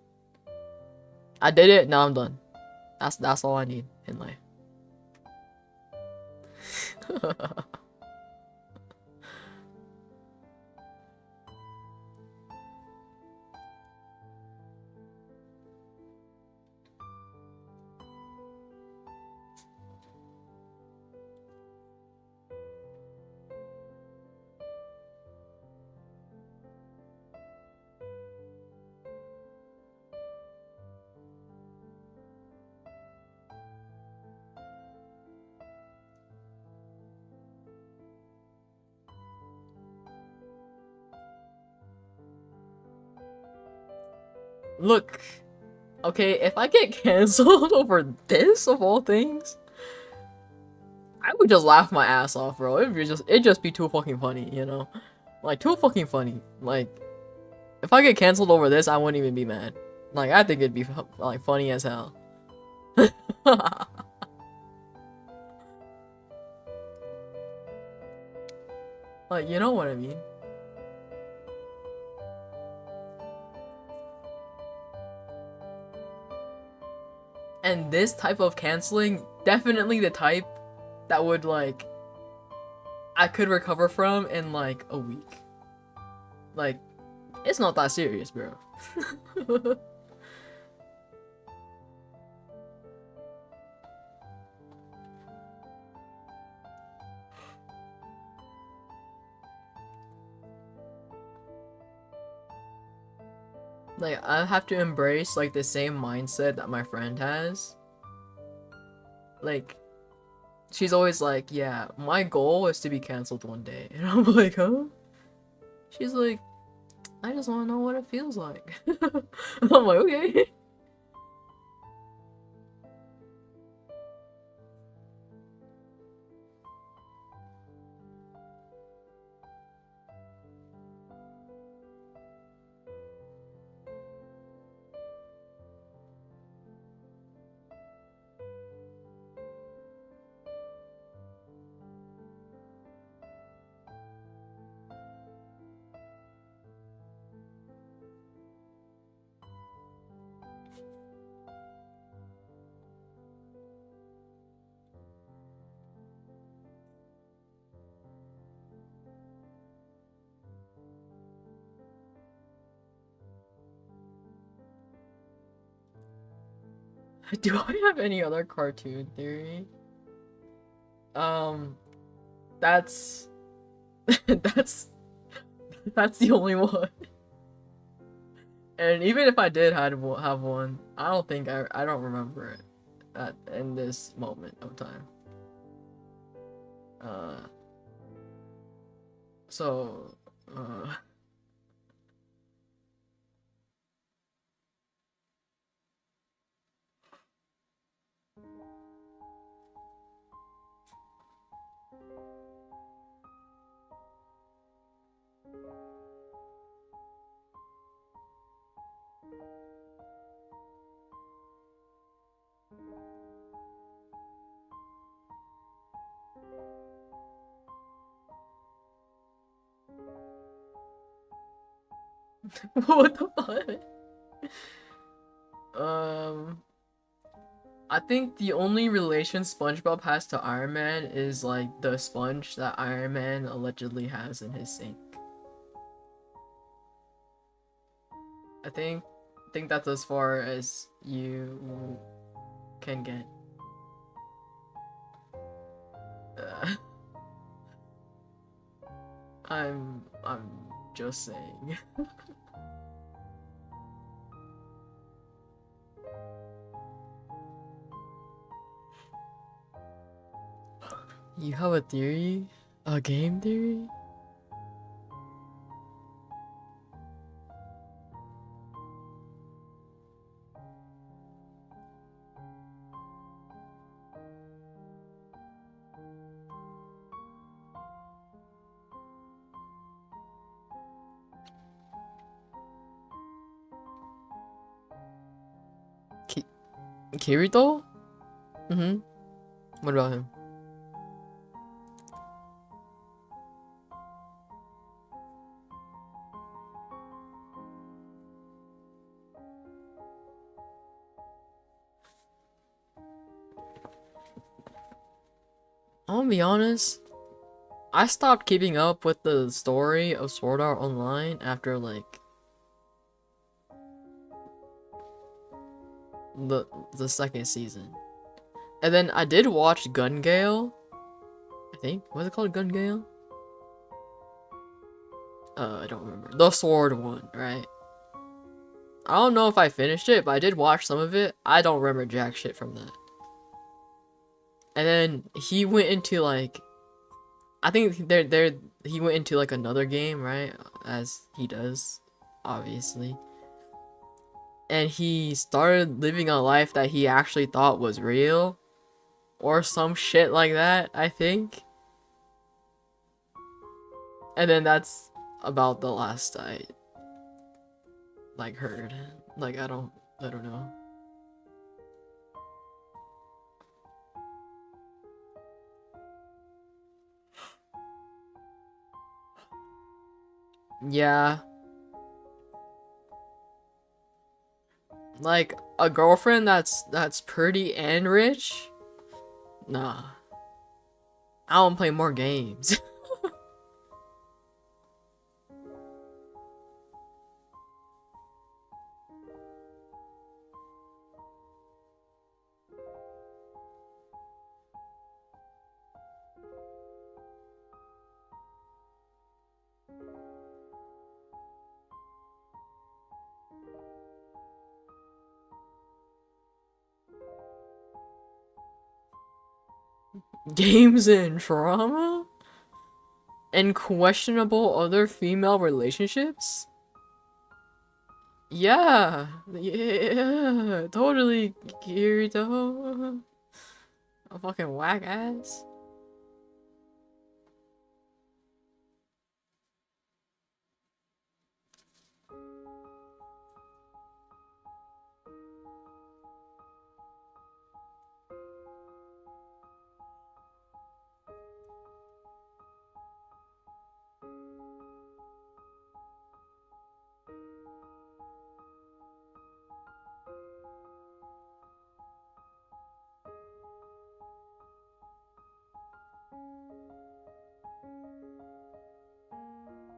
I did it, now I'm done. That's all I need in life. Look, okay, if I get canceled over this of all things, I would just laugh my ass off, bro. It'd just be too fucking funny, you know? Like, too fucking funny. Like, if I get canceled over this, I wouldn't even be mad. Like, I think it'd be like funny as hell. Like, you know what I mean? And this type of canceling, definitely the type that would, like, I could recover from in, like, a week. Like, it's not that serious, bro. Like, I have to embrace, like, the same mindset that my friend has. Like, she's always like, yeah, my goal is to be canceled one day. And I'm like, huh? She's like, I just want to know what it feels like. I'm like, okay. Do I have any other cartoon theory? That's that's the only one. And even if I did have one, I don't think I don't remember it in this moment of time. Uh, so, uh, what the fuck? Um, I think the only relation SpongeBob has to Iron Man is like the sponge that Iron Man allegedly has in his sink. I think that's as far as you can get. Uh, I'm just saying. You have a theory? A game theory? Ki Kirito? Mm-hmm. What about him? I'm gonna be honest. I stopped keeping up with the story of Sword Art Online after like the second season. And then I did watch Gun Gale. I think. What's it called? Gun Gale? I don't remember. The sword one, right? I don't know if I finished it, but I did watch some of it. I don't remember jack shit from that. And then he went into like I think he went into like another game, right? As he does, obviously. And he started living a life that he actually thought was real. Or some shit like that, I think. And then that's about the last I like heard. Like I don't know. Yeah. Like a girlfriend that's pretty and rich? Nah. I want to play more games. Games and trauma? And questionable other female relationships? Yeah. Yeah. Totally, Kirito. A fucking whack ass.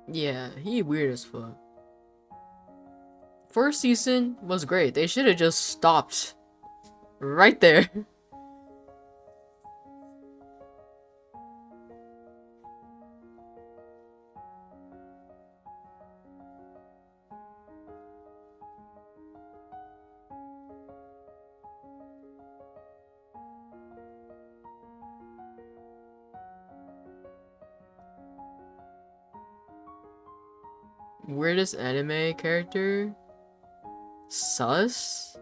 Yeah, he weird as fuck. First season was great. They should have just stopped right there. Weirdest anime character? Sus?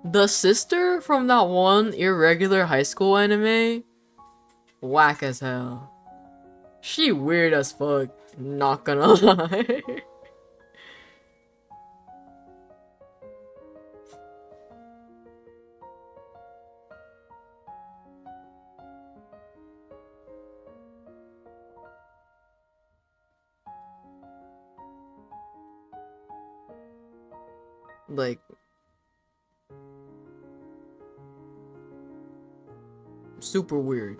The sister from that one irregular high school anime? Whack as hell. She weird as fuck, not gonna lie. Like, super weird,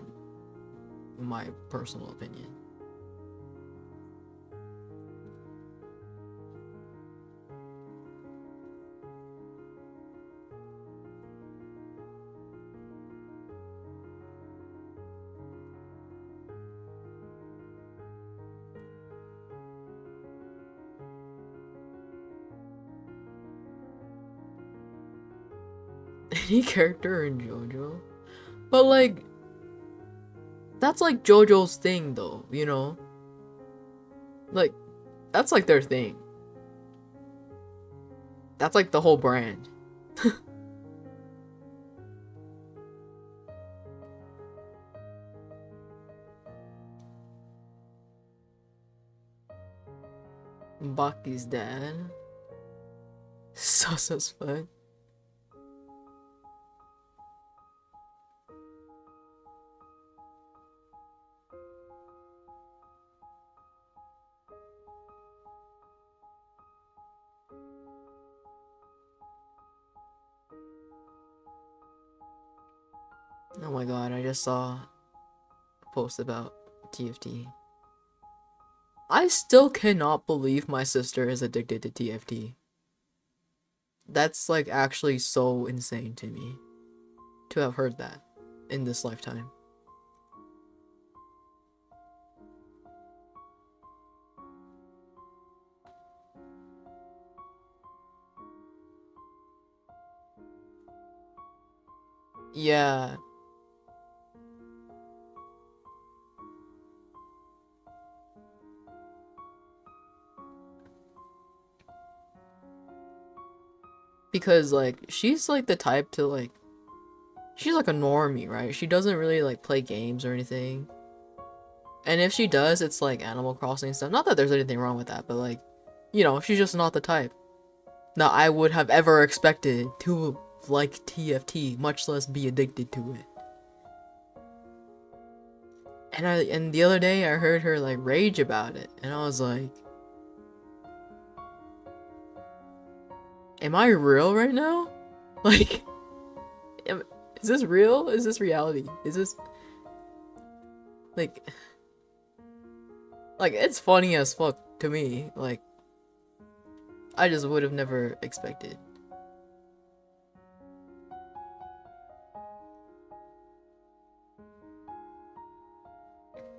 in my personal opinion. Any character in JoJo? But like, that's like JoJo's thing though, you know? Like, that's like their thing. That's like the whole brand. Baki's dad. Sus as fuck. Oh my god, I just saw a post about TFT. I still cannot believe my sister is addicted to TFT. That's like actually so insane to me to have heard that in this lifetime. Yeah. Because like she's like the type to like she's like a normie, right? She doesn't really like play games or anything. And if she does, it's like Animal Crossing stuff. Not that there's anything wrong with that, but like, you know, she's just not the type that I would have ever expected to like TFT, much less be addicted to it. And the other day I heard her like rage about it, and I was like, am I real right now? Like, is this real? Is this reality? Is this like it's funny as fuck to me. Like, I just would have never expected.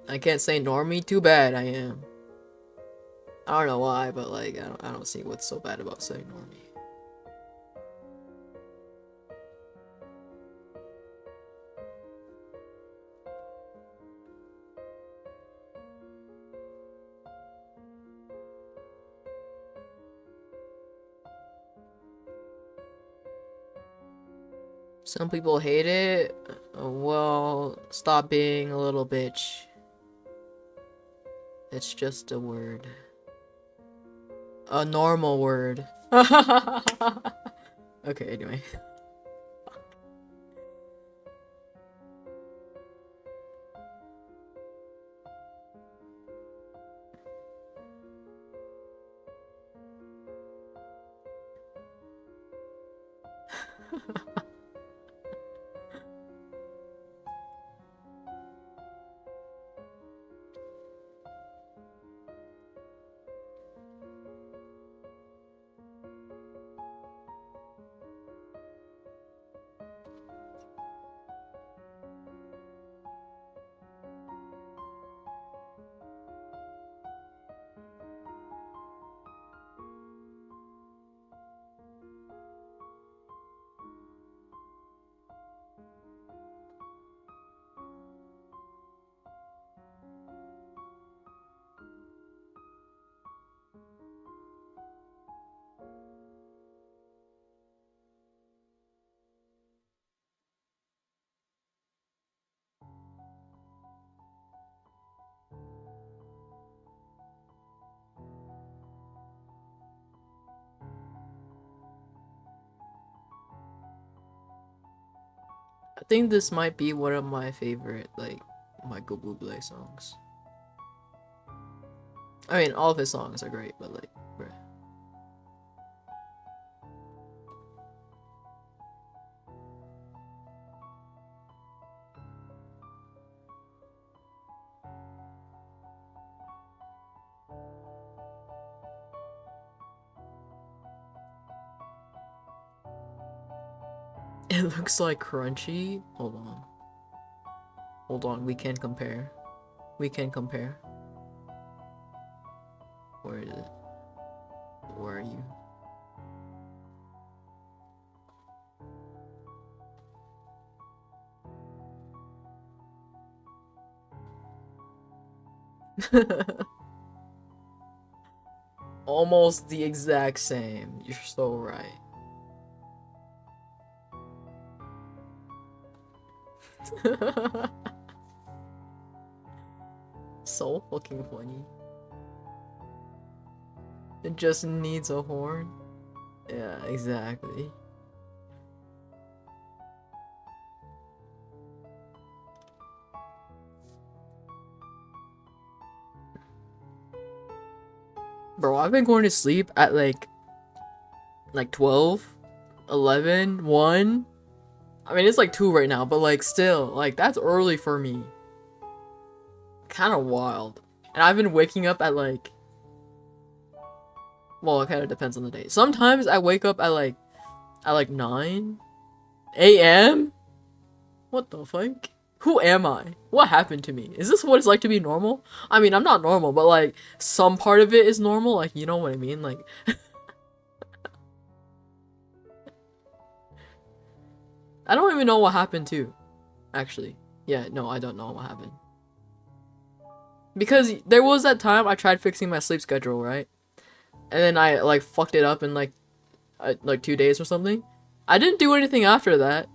I can't say normie, too bad I am. I don't know why, but like I don't see what's so bad about saying normie. Some people hate it. Well, stop being a little bitch. It's just a word. A normal word. Okay, anyway. think this might be one of my favorite, like, Michael Bublé songs. I mean, all of his songs are great, but like, bruh. It looks like crunchy. Hold on. Hold on, we can compare. We can compare. Where is it? Where are you? Almost the exact same. You're so right. So fucking funny. It just needs a horn. Yeah, exactly. Bro, I've been going to sleep at like 12, 11, 1. I mean, it's like 2 right now, but like still, like that's early for me. Kind of wild. And I've been waking up at like, well, it kind of depends on the day. Sometimes I wake up at like 9 a.m. What the fuck? Who am I? What happened to me? Is this what it's like to be normal? I mean, I'm not normal, but like some part of it is normal. Like, you know what I mean? Like, I don't even know what happened too. Actually, yeah, no, I don't know what happened. Because there was that time I tried fixing my sleep schedule, right? And then I like fucked it up in like 2 days or something. I didn't do anything after that.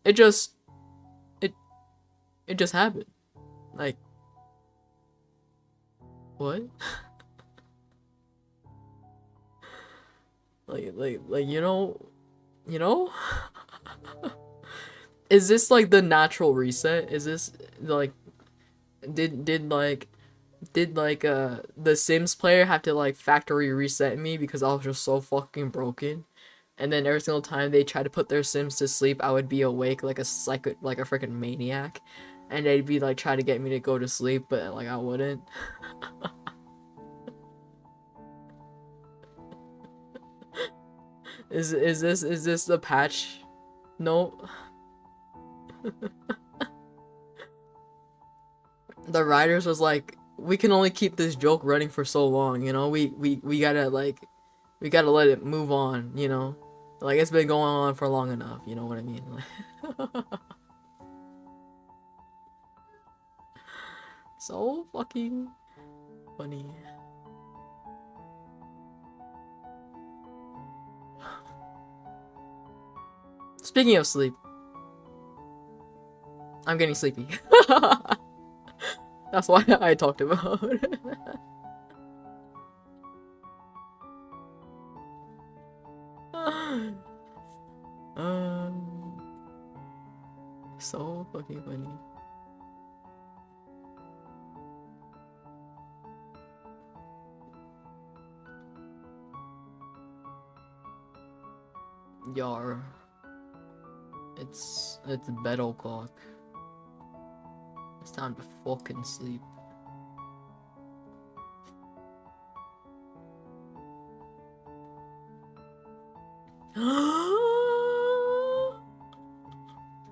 It just it just happened. Like, what? like you know? Is this like the natural reset? Is this like did the Sims player have to like factory reset me because I was just so fucking broken? And then every single time they try to put their Sims to sleep, I would be awake like a freaking maniac, and they'd be like trying to get me to go to sleep, but like I wouldn't. Is this the patch? No. The writers was like, we can only keep this joke running for so long, you know. We gotta we gotta let it move on, you know. Like it's been going on for long enough, you know what I mean? So fucking funny. Speaking of sleep, I'm getting sleepy. That's why I talked about it. um, so fucking funny. Yar. It's bed o'clock. It's time to fucking sleep.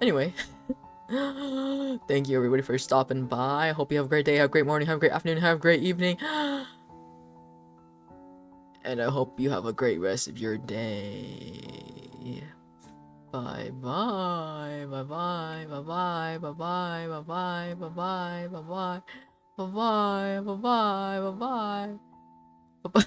Anyway. Thank you everybody for stopping by. I hope you have a great day, have a great morning, have a great afternoon, have a great evening. And I hope you have a great rest of your day. Bye bye. Bye bye. Bye bye. Bye bye. Bye bye. Bye bye. Bye bye. Bye bye. Bye bye. Bye bye. Bye bye.